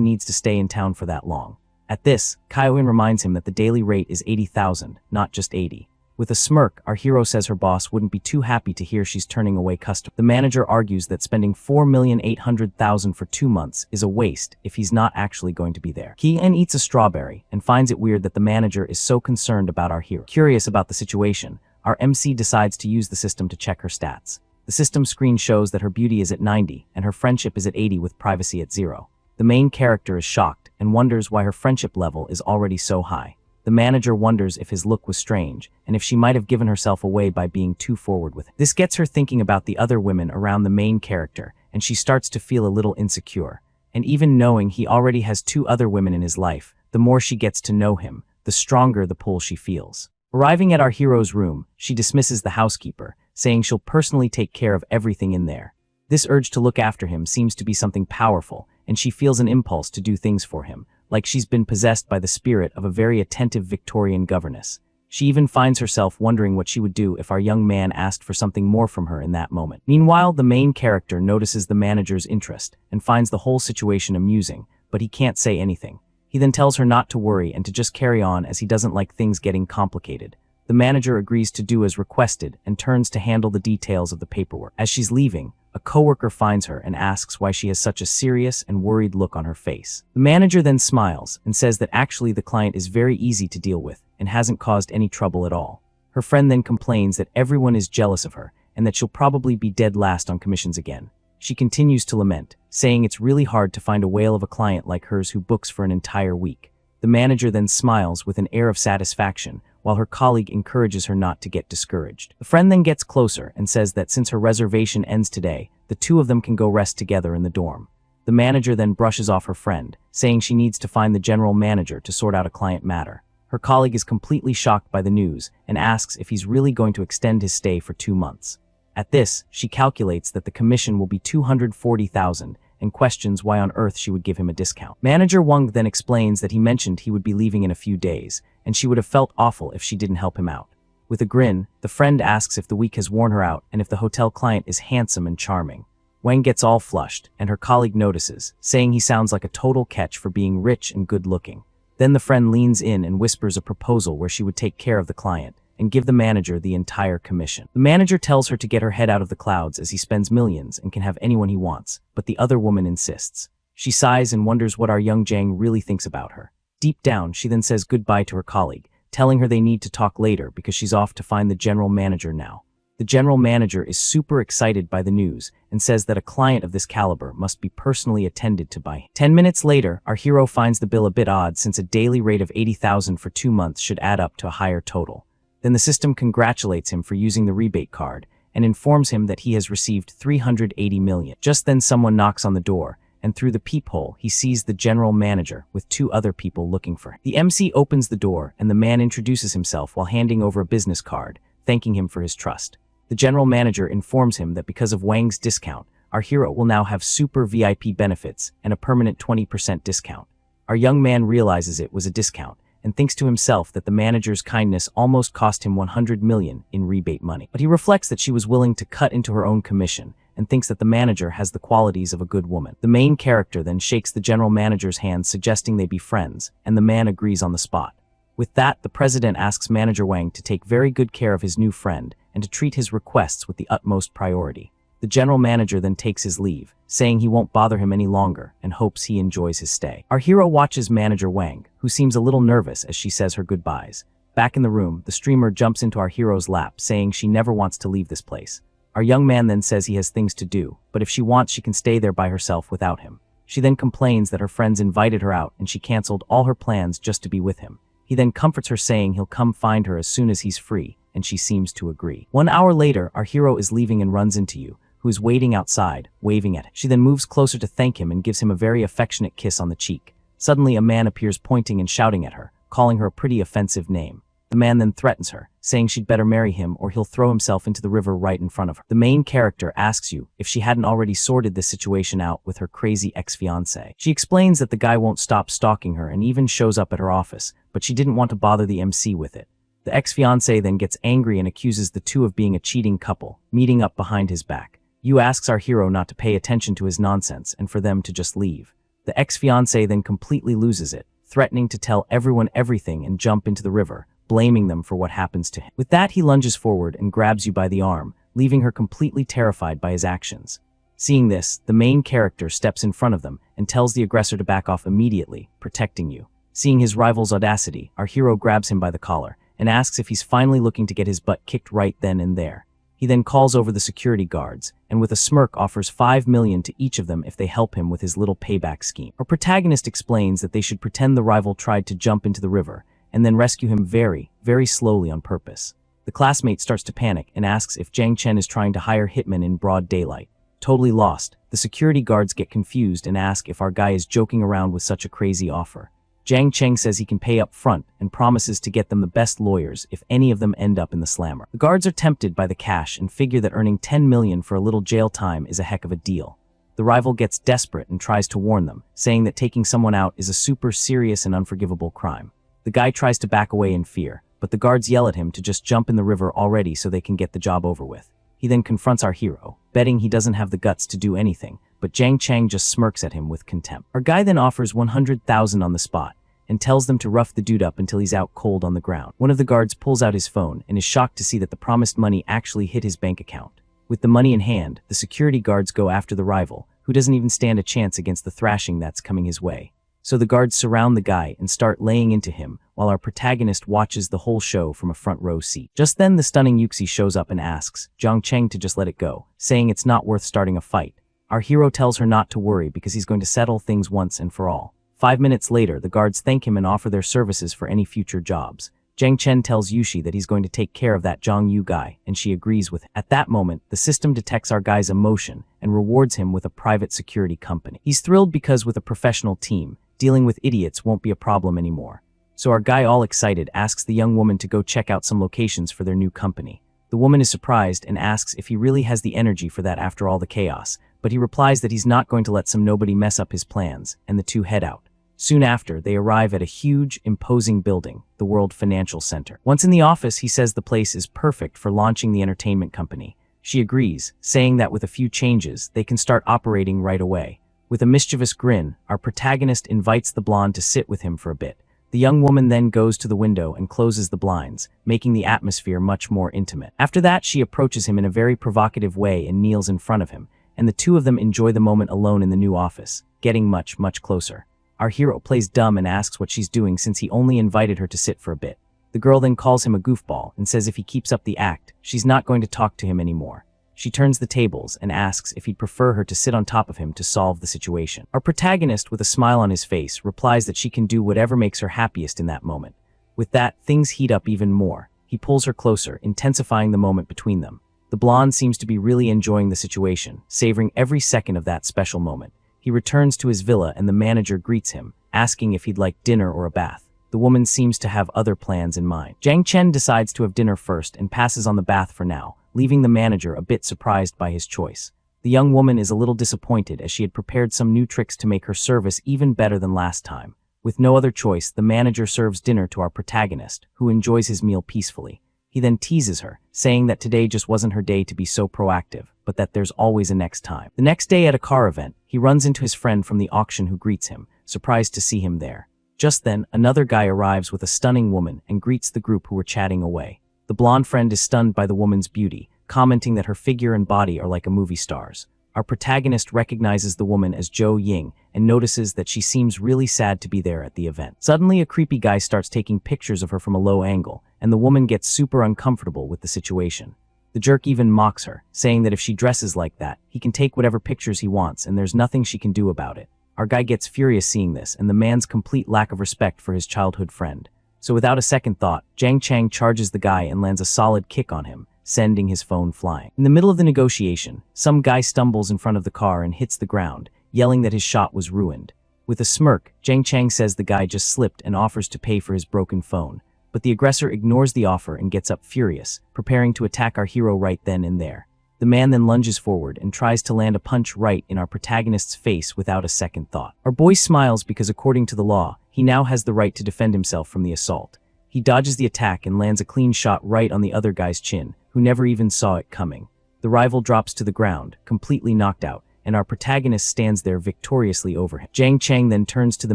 needs to stay in town for that long. At this, Kyoin reminds him that the daily rate is 80,000, not just 80. With a smirk, our hero says her boss wouldn't be too happy to hear she's turning away customers. The manager argues that spending 4,800,000 for 2 months is a waste if he's not actually going to be there. Kyoin eats a strawberry and finds it weird that the manager is so concerned about our hero. Curious about the situation, our MC decides to use the system to check her stats. The system screen shows that her beauty is at 90 and her friendship is at 80 with privacy at 0. The main character is shocked and wonders why her friendship level is already so high. The manager wonders if his look was strange, and if she might have given herself away by being too forward with him. This gets her thinking about the other women around the main character, and she starts to feel a little insecure. And even knowing he already has 2 other women in his life, the more she gets to know him, the stronger the pull she feels. Arriving at our hero's room, she dismisses the housekeeper, saying she'll personally take care of everything in there. This urge to look after him seems to be something powerful, and she feels an impulse to do things for him, like she's been possessed by the spirit of a very attentive Victorian governess. She even finds herself wondering what she would do if our young man asked for something more from her in that moment. Meanwhile, the main character notices the manager's interest and finds the whole situation amusing, but he can't say anything. He then tells her not to worry and to just carry on as he doesn't like things getting complicated. The manager agrees to do as requested and turns to handle the details of the paperwork. As she's leaving, a coworker finds her and asks why she has such a serious and worried look on her face. The manager then smiles and says that actually the client is very easy to deal with and hasn't caused any trouble at all. Her friend then complains that everyone is jealous of her and that she'll probably be dead last on commissions again. She continues to lament, saying it's really hard to find a whale of a client like hers who books for an entire week. The manager then smiles with an air of satisfaction, while her colleague encourages her not to get discouraged. The friend then gets closer and says that since her reservation ends today, the 2 of them can go rest together in the dorm. The manager then brushes off her friend, saying she needs to find the general manager to sort out a client matter. Her colleague is completely shocked by the news and asks if he's really going to extend his stay for 2 months. At this, she calculates that the commission will be 240,000 and questions why on earth she would give him a discount. Manager Wang then explains that he mentioned he would be leaving in a few days, and she would have felt awful if she didn't help him out. With a grin, the friend asks if the week has worn her out and if the hotel client is handsome and charming. Wang gets all flushed, and her colleague notices, saying he sounds like a total catch for being rich and good-looking. Then the friend leans in and whispers a proposal where she would take care of the client and give the manager the entire commission. The manager tells her to get her head out of the clouds as he spends millions and can have anyone he wants, but the other woman insists. She sighs and wonders what our young Jang really thinks about her. Deep down, she then says goodbye to her colleague, telling her they need to talk later because she's off to find the general manager now. The general manager is super excited by the news and says that a client of this caliber must be personally attended to by. 10 minutes later, our hero finds the bill a bit odd since a daily rate of 80,000 for 2 months should add up to a higher total. Then the system congratulates him for using the rebate card and informs him that he has received 380 million. Just then someone knocks on the door, and through the peephole he sees the general manager with 2 other people looking for him. The MC opens the door and the man introduces himself while handing over a business card, thanking him for his trust. The general manager informs him that because of Wang's discount, Our hero will now have super VIP benefits and a permanent 20% discount. Our young man realizes it was a discount and thinks to himself that the manager's kindness almost cost him 100 million in rebate money. But he reflects that she was willing to cut into her own commission and thinks that the manager has the qualities of a good woman. The main character then shakes the general manager's hand, suggesting they be friends, and the man agrees on the spot. With that, the president asks Manager Wang to take very good care of his new friend and to treat his requests with the utmost priority. The general manager then takes his leave, saying he won't bother him any longer and hopes he enjoys his stay. Our hero watches Manager Wang, who seems a little nervous as she says her goodbyes. Back in the room, the streamer jumps into our hero's lap, saying she never wants to leave this place. Our young man then says he has things to do, but if she wants, she can stay there by herself without him. She then complains that her friends invited her out and she canceled all her plans just to be with him. He then comforts her, saying he'll come find her as soon as he's free, and she seems to agree. 1 hour later, our hero is leaving and runs into you, who is waiting outside, waving at him. She then moves closer to thank him and gives him a very affectionate kiss on the cheek. Suddenly, a man appears pointing and shouting at her, calling her a pretty offensive name. The man then threatens her, saying she'd better marry him or he'll throw himself into the river right in front of her. The main character asks you if she hadn't already sorted this situation out with her crazy ex-fiancé. She explains that the guy won't stop stalking her and even shows up at her office, but she didn't want to bother the MC with it. The ex-fiancé then gets angry and accuses the two of being a cheating couple, meeting up behind his back. Yu asks our hero not to pay attention to his nonsense and for them to just leave. The ex-fiancé then completely loses it, threatening to tell everyone everything and jump into the river, blaming them for what happens to him. With that, he lunges forward and grabs you by the arm, leaving her completely terrified by his actions. Seeing this, the main character steps in front of them and tells the aggressor to back off immediately, protecting you. Seeing his rival's audacity, our hero grabs him by the collar and asks if he's finally looking to get his butt kicked right then and there. He then calls over the security guards and with a smirk offers 5 million to each of them if they help him with his little payback scheme. Our protagonist explains that they should pretend the rival tried to jump into the river and then rescue him very, very slowly on purpose. The classmate starts to panic and asks if Jiang Chen is trying to hire hitmen in broad daylight. Totally lost, the security guards get confused and ask if our guy is joking around with such a crazy offer. Jiang Chen says he can pay up front and promises to get them the best lawyers if any of them end up in the slammer. The guards are tempted by the cash and figure that earning 10 million for a little jail time is a heck of a deal. The rival gets desperate and tries to warn them, saying that taking someone out is a super serious and unforgivable crime. The guy tries to back away in fear, but the guards yell at him to just jump in the river already so they can get the job over with. He then confronts our hero, betting he doesn't have the guts to do anything, but Jiang Chen just smirks at him with contempt. Our guy then offers 100,000 on the spot and tells them to rough the dude up until he's out cold on the ground. One of the guards pulls out his phone and is shocked to see that the promised money actually hit his bank account. With the money in hand, the security guards go after the rival, who doesn't even stand a chance against the thrashing that's coming his way. So the guards surround the guy and start laying into him, while our protagonist watches the whole show from a front row seat. Just then the stunning Yuxi shows up and asks Jiang Chen to just let it go, saying it's not worth starting a fight. Our hero tells her not to worry because he's going to settle things once and for all. 5 minutes later, the guards thank him and offer their services for any future jobs. Jiang Chen tells Yushi that he's going to take care of that Zhang Yu guy, and she agrees with him. At that moment, the system detects our guy's emotion and rewards him with a private security company. He's thrilled because with a professional team, dealing with idiots won't be a problem anymore. So our guy, all excited, asks the young woman to go check out some locations for their new company. The woman is surprised and asks if he really has the energy for that after all the chaos, but he replies that he's not going to let some nobody mess up his plans, and the two head out. Soon after, they arrive at a huge, imposing building, the World Financial Center. Once in the office, he says the place is perfect for launching the entertainment company. She agrees, saying that with a few changes, they can start operating right away. With a mischievous grin, our protagonist invites the blonde to sit with him for a bit. The young woman then goes to the window and closes the blinds, making the atmosphere much more intimate. After that, she approaches him in a very provocative way and kneels in front of him, and the two of them enjoy the moment alone in the new office, getting much, much closer. Our hero plays dumb and asks what she's doing since he only invited her to sit for a bit. The girl then calls him a goofball and says if he keeps up the act, she's not going to talk to him anymore. She turns the tables and asks if he'd prefer her to sit on top of him to solve the situation. Our protagonist, with a smile on his face, replies that she can do whatever makes her happiest in that moment. With that, things heat up even more. He pulls her closer, intensifying the moment between them. The blonde seems to be really enjoying the situation, savoring every second of that special moment. He returns to his villa and the manager greets him, asking if he'd like dinner or a bath. The woman seems to have other plans in mind. Jiang Chen decides to have dinner first and passes on the bath for now, leaving the manager a bit surprised by his choice. The young woman is a little disappointed as she had prepared some new tricks to make her service even better than last time. With no other choice, the manager serves dinner to our protagonist, who enjoys his meal peacefully. He then teases her, saying that today just wasn't her day to be so proactive, but that there's always a next time. The next day at a car event, he runs into his friend from the auction who greets him, surprised to see him there. Just then, another guy arrives with a stunning woman and greets the group who were chatting away. The blonde friend is stunned by the woman's beauty, commenting that her figure and body are like a movie star's. Our protagonist recognizes the woman as Jo Ying and notices that she seems really sad to be there at the event. Suddenly, a creepy guy starts taking pictures of her from a low angle, and the woman gets super uncomfortable with the situation. The jerk even mocks her, saying that if she dresses like that, he can take whatever pictures he wants and there's nothing she can do about it. Our guy gets furious seeing this and the man's complete lack of respect for his childhood friend. So without a second thought, Jiang Chang charges the guy and lands a solid kick on him, sending his phone flying. In the middle of the negotiation, some guy stumbles in front of the car and hits the ground, yelling that his shot was ruined. With a smirk, Jiang Chang says the guy just slipped and offers to pay for his broken phone. But the aggressor ignores the offer and gets up furious, preparing to attack our hero right then and there. The man then lunges forward and tries to land a punch right in our protagonist's face without a second thought. Our boy smiles because according to the law, he now has the right to defend himself from the assault. He dodges the attack and lands a clean shot right on the other guy's chin, who never even saw it coming. The rival drops to the ground, completely knocked out, and our protagonist stands there victoriously over him. Jiang Chang then turns to the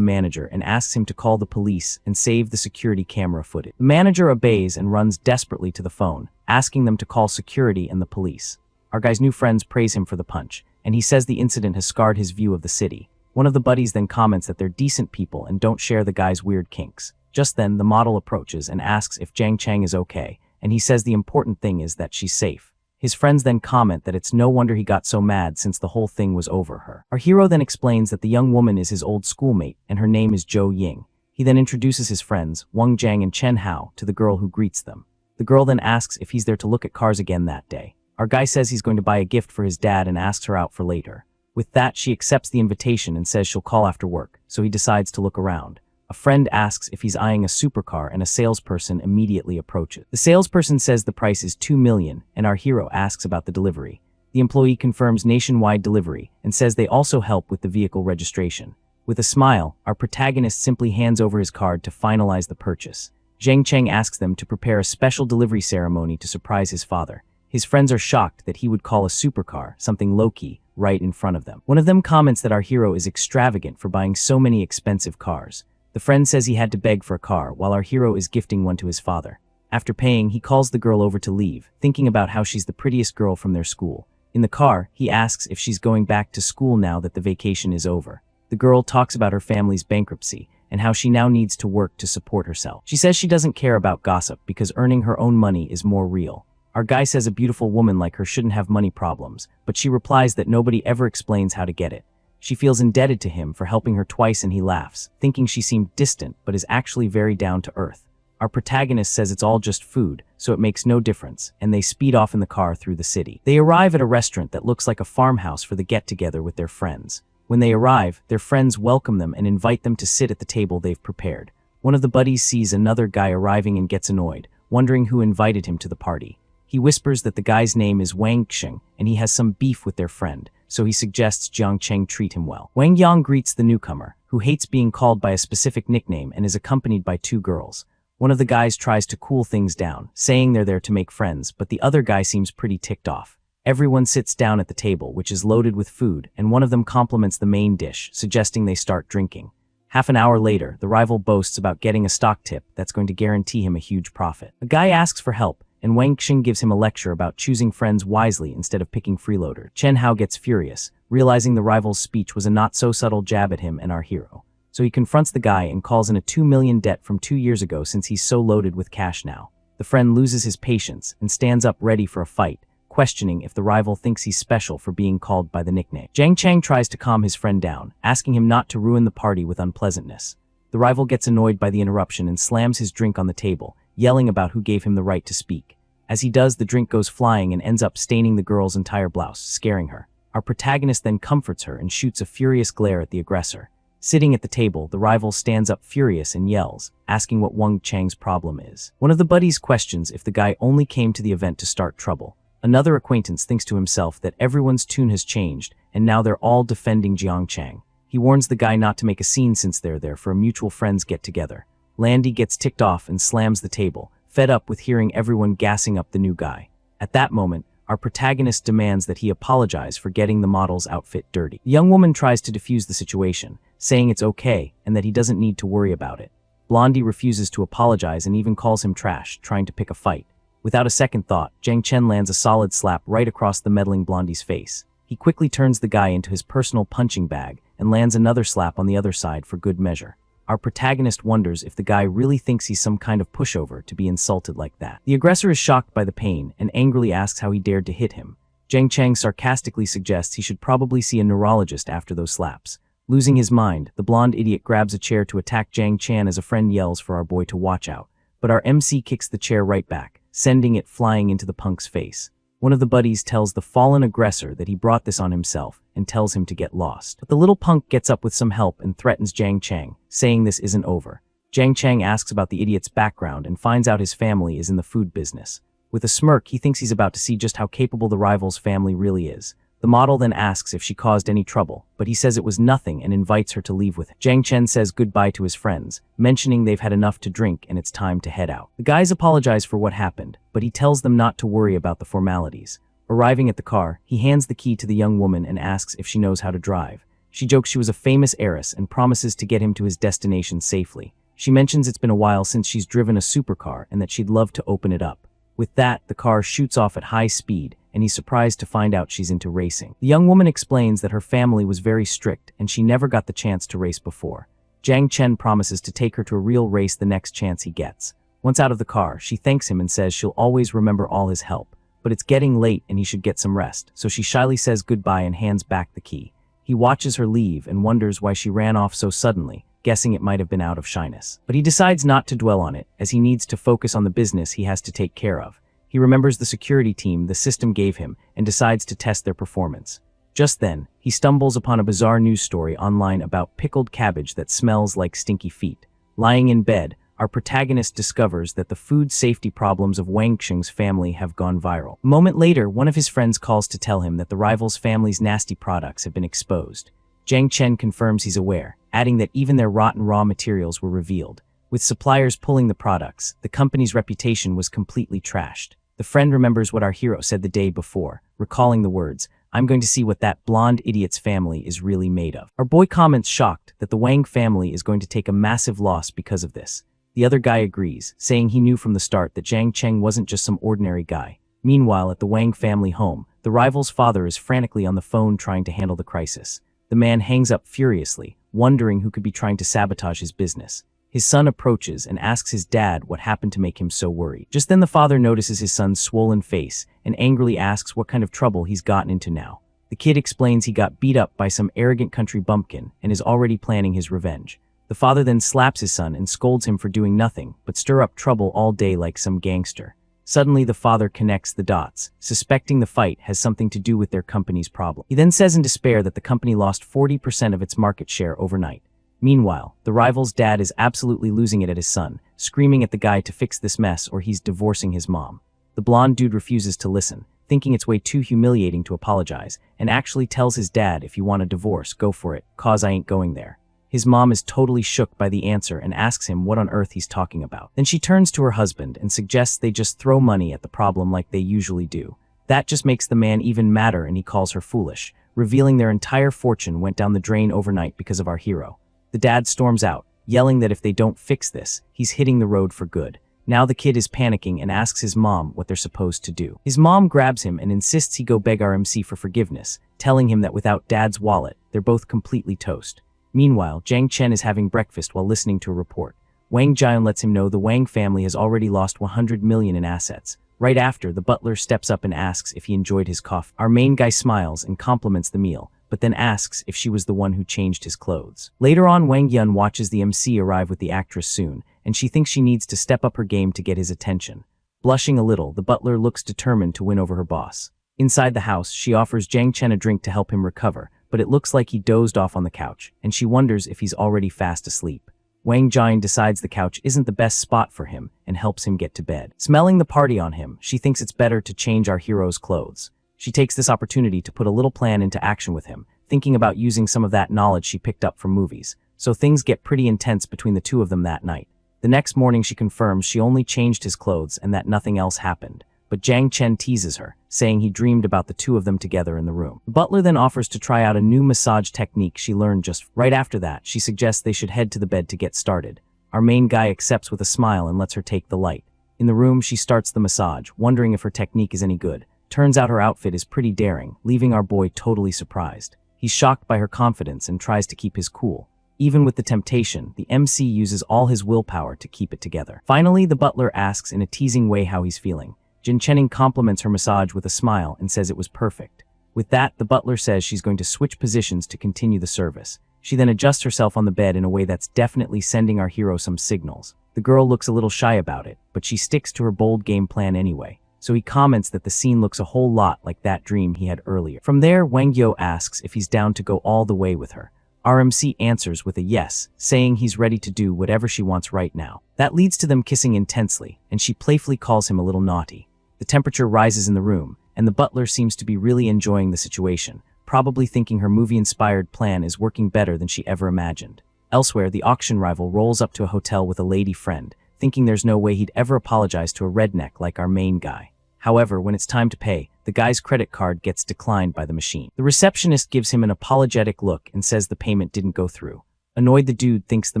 manager and asks him to call the police and save the security camera footage. The manager obeys and runs desperately to the phone, asking them to call security and the police. Our guy's new friends praise him for the punch, and he says the incident has scarred his view of the city. One of the buddies then comments that they're decent people and don't share the guy's weird kinks. Just then, the model approaches and asks if Jiang Chang is okay, and he says the important thing is that she's safe. His friends then comment that it's no wonder he got so mad since the whole thing was over her. Our hero then explains that the young woman is his old schoolmate and her name is Jo Ying. He then introduces his friends, Wang Jiang and Chen Hao, to the girl who greets them. The girl then asks if he's there to look at cars again that day. Our guy says he's going to buy a gift for his dad and asks her out for later. With that, she accepts the invitation and says she'll call after work, so he decides to look around. A friend asks if he's eyeing a supercar and a salesperson immediately approaches. The salesperson says the price is $2 million and our hero asks about the delivery. The employee confirms nationwide delivery and says they also help with the vehicle registration. With a smile, our protagonist simply hands over his card to finalize the purchase. Jiang Chang asks them to prepare a special delivery ceremony to surprise his father. His friends are shocked that he would call a supercar something low-key right in front of them. One of them comments that our hero is extravagant for buying so many expensive cars. The friend says he had to beg for a car while our hero is gifting one to his father. After paying, he calls the girl over to leave, thinking about how she's the prettiest girl from their school. In the car, he asks if she's going back to school now that the vacation is over. The girl talks about her family's bankruptcy and how she now needs to work to support herself. She says she doesn't care about gossip because earning her own money is more real. Our guy says a beautiful woman like her shouldn't have money problems, but she replies that nobody ever explains how to get it. She feels indebted to him for helping her twice and he laughs, thinking she seemed distant but is actually very down to earth. Our protagonist says it's all just food, so it makes no difference, and they speed off in the car through the city. They arrive at a restaurant that looks like a farmhouse for the get-together with their friends. When they arrive, their friends welcome them and invite them to sit at the table they've prepared. One of the buddies sees another guy arriving and gets annoyed, wondering who invited him to the party. He whispers that the guy's name is Wang Xing and he has some beef with their friend, so he suggests Jiang Cheng treat him well. Wang Yang greets the newcomer, who hates being called by a specific nickname and is accompanied by two girls. One of the guys tries to cool things down, saying they're there to make friends, but the other guy seems pretty ticked off. Everyone sits down at the table, which is loaded with food, and one of them compliments the main dish, suggesting they start drinking. Half an hour later, the rival boasts about getting a stock tip that's going to guarantee him a huge profit. A guy asks for help, and Wang Xing gives him a lecture about choosing friends wisely instead of picking freeloader. Chen Hao gets furious, realizing the rival's speech was a not-so-subtle jab at him and our hero. So he confronts the guy and calls in a $2 million debt from 2 years ago since he's so loaded with cash now. The friend loses his patience and stands up ready for a fight, questioning if the rival thinks he's special for being called by the nickname. Jiang Chang tries to calm his friend down, asking him not to ruin the party with unpleasantness. The rival gets annoyed by the interruption and slams his drink on the table, yelling about who gave him the right to speak. As he does, the drink goes flying and ends up staining the girl's entire blouse, scaring her. Our protagonist then comforts her and shoots a furious glare at the aggressor. Sitting at the table, the rival stands up furious and yells, asking what Wang Chang's problem is. One of the buddies questions if the guy only came to the event to start trouble. Another acquaintance thinks to himself that everyone's tune has changed, and now they're all defending Jiang Chang. He warns the guy not to make a scene since they're there for a mutual friends get-together. Landy gets ticked off and slams the table, fed up with hearing everyone gassing up the new guy. At that moment, our protagonist demands that he apologize for getting the model's outfit dirty. The young woman tries to defuse the situation, saying it's okay and that he doesn't need to worry about it. Blondie refuses to apologize and even calls him trash, trying to pick a fight. Without a second thought, Jiang Chen lands a solid slap right across the meddling Blondie's face. He quickly turns the guy into his personal punching bag and lands another slap on the other side for good measure. Our protagonist wonders if the guy really thinks he's some kind of pushover to be insulted like that. The aggressor is shocked by the pain and angrily asks how he dared to hit him. Jiang Chang sarcastically suggests he should probably see a neurologist after those slaps. Losing his mind, the blonde idiot grabs a chair to attack Jiang Chan as a friend yells for our boy to watch out. But our MC kicks the chair right back, sending it flying into the punk's face. One of the buddies tells the fallen aggressor that he brought this on himself and tells him to get lost. But the little punk gets up with some help and threatens Jiang Chang, saying this isn't over. Jiang Chang asks about the idiot's background and finds out his family is in the food business. With a smirk, he thinks he's about to see just how capable the rival's family really is. The model then asks if she caused any trouble, but he says it was nothing and invites her to leave with him. Jiang Chen says goodbye to his friends, mentioning they've had enough to drink and it's time to head out. The guys apologize for what happened, but he tells them not to worry about the formalities. Arriving at the car, he hands the key to the young woman and asks if she knows how to drive. She jokes she was a famous heiress and promises to get him to his destination safely. She mentions it's been a while since she's driven a supercar and that she'd love to open it up. With that, the car shoots off at high speed, and he's surprised to find out she's into racing. The young woman explains that her family was very strict and she never got the chance to race before. Jiang Chen promises to take her to a real race the next chance he gets. Once out of the car, she thanks him and says she'll always remember all his help. But it's getting late and he should get some rest, so she shyly says goodbye and hands back the key. He watches her leave and wonders why she ran off so suddenly, guessing it might have been out of shyness. But he decides not to dwell on it, as he needs to focus on the business he has to take care of. He remembers the security team the system gave him and decides to test their performance. Just then, he stumbles upon a bizarre news story online about pickled cabbage that smells like stinky feet. Lying in bed, our protagonist discovers that the food safety problems of Wang Xing's family have gone viral. A moment later, one of his friends calls to tell him that the rival's family's nasty products have been exposed. Jiang Chen confirms he's aware, adding that even their rotten raw materials were revealed. With suppliers pulling the products, the company's reputation was completely trashed. The friend remembers what our hero said the day before, recalling the words, "I'm going to see what that blonde idiot's family is really made of." Our boy comments shocked that the Wang family is going to take a massive loss because of this. The other guy agrees, saying he knew from the start that Jiang Cheng wasn't just some ordinary guy. Meanwhile, at the Wang family home, the rival's father is frantically on the phone trying to handle the crisis. The man hangs up furiously, wondering who could be trying to sabotage his business. His son approaches and asks his dad what happened to make him so worried. Just then the father notices his son's swollen face and angrily asks what kind of trouble he's gotten into now. The kid explains he got beat up by some arrogant country bumpkin and is already planning his revenge. The father then slaps his son and scolds him for doing nothing but stir up trouble all day like some gangster. Suddenly the father connects the dots, suspecting the fight has something to do with their company's problem. He then says in despair that the company lost 40% of its market share overnight. Meanwhile, the rival's dad is absolutely losing it at his son, screaming at the guy to fix this mess or he's divorcing his mom. The blonde dude refuses to listen, thinking it's way too humiliating to apologize, and actually tells his dad if you want a divorce, go for it, cause I ain't going there. His mom is totally shook by the answer and asks him what on earth he's talking about. Then she turns to her husband and suggests they just throw money at the problem like they usually do. That just makes the man even madder and he calls her foolish, revealing their entire fortune went down the drain overnight because of our hero. The dad storms out, yelling that if they don't fix this, he's hitting the road for good. Now the kid is panicking and asks his mom what they're supposed to do. His mom grabs him and insists he go beg our MC for forgiveness, telling him that without dad's wallet, they're both completely toast. Meanwhile, Jiang Chen is having breakfast while listening to a report. Wang Jian lets him know the Wang family has already lost 100 million in assets. Right after, the butler steps up and asks if he enjoyed his coffee. Our main guy smiles and compliments the meal, but then asks if she was the one who changed his clothes. Later on, Wang Yun watches the MC arrive with the actress soon, and she thinks she needs to step up her game to get his attention. Blushing a little, the butler looks determined to win over her boss. Inside the house, she offers Jiang Chen a drink to help him recover, but it looks like he dozed off on the couch, and she wonders if he's already fast asleep. Wang Jian decides the couch isn't the best spot for him and helps him get to bed. Smelling the party on him, she thinks it's better to change our hero's clothes. She takes this opportunity to put a little plan into action with him, thinking about using some of that knowledge she picked up from movies. So things get pretty intense between the two of them that night. The next morning she confirms she only changed his clothes and that nothing else happened. But Jiang Chen teases her, saying he dreamed about the two of them together in the room. The butler then offers to try out a new massage technique she learned just right after that. She suggests they should head to the bed to get started. Our main guy accepts with a smile and lets her take the light. In the room, she starts the massage, wondering if her technique is any good. Turns out her outfit is pretty daring, leaving our boy totally surprised. He's shocked by her confidence and tries to keep his cool. Even with the temptation, the MC uses all his willpower to keep it together. Finally, the butler asks in a teasing way how he's feeling. Jin Chening compliments her massage with a smile and says it was perfect. With that, the butler says she's going to switch positions to continue the service. She then adjusts herself on the bed in a way that's definitely sending our hero some signals. The girl looks a little shy about it, but she sticks to her bold game plan anyway. So he comments that the scene looks a whole lot like that dream he had earlier. From there, Wang Yo asks if he's down to go all the way with her. RMC answers with a yes, saying he's ready to do whatever she wants right now. That leads to them kissing intensely, and she playfully calls him a little naughty. The temperature rises in the room, and the butler seems to be really enjoying the situation, probably thinking her movie-inspired plan is working better than she ever imagined. Elsewhere, the auction rival rolls up to a hotel with a lady friend, thinking there's no way he'd ever apologize to a redneck like our main guy. However, when it's time to pay, the guy's credit card gets declined by the machine. The receptionist gives him an apologetic look and says the payment didn't go through. Annoyed, the dude thinks the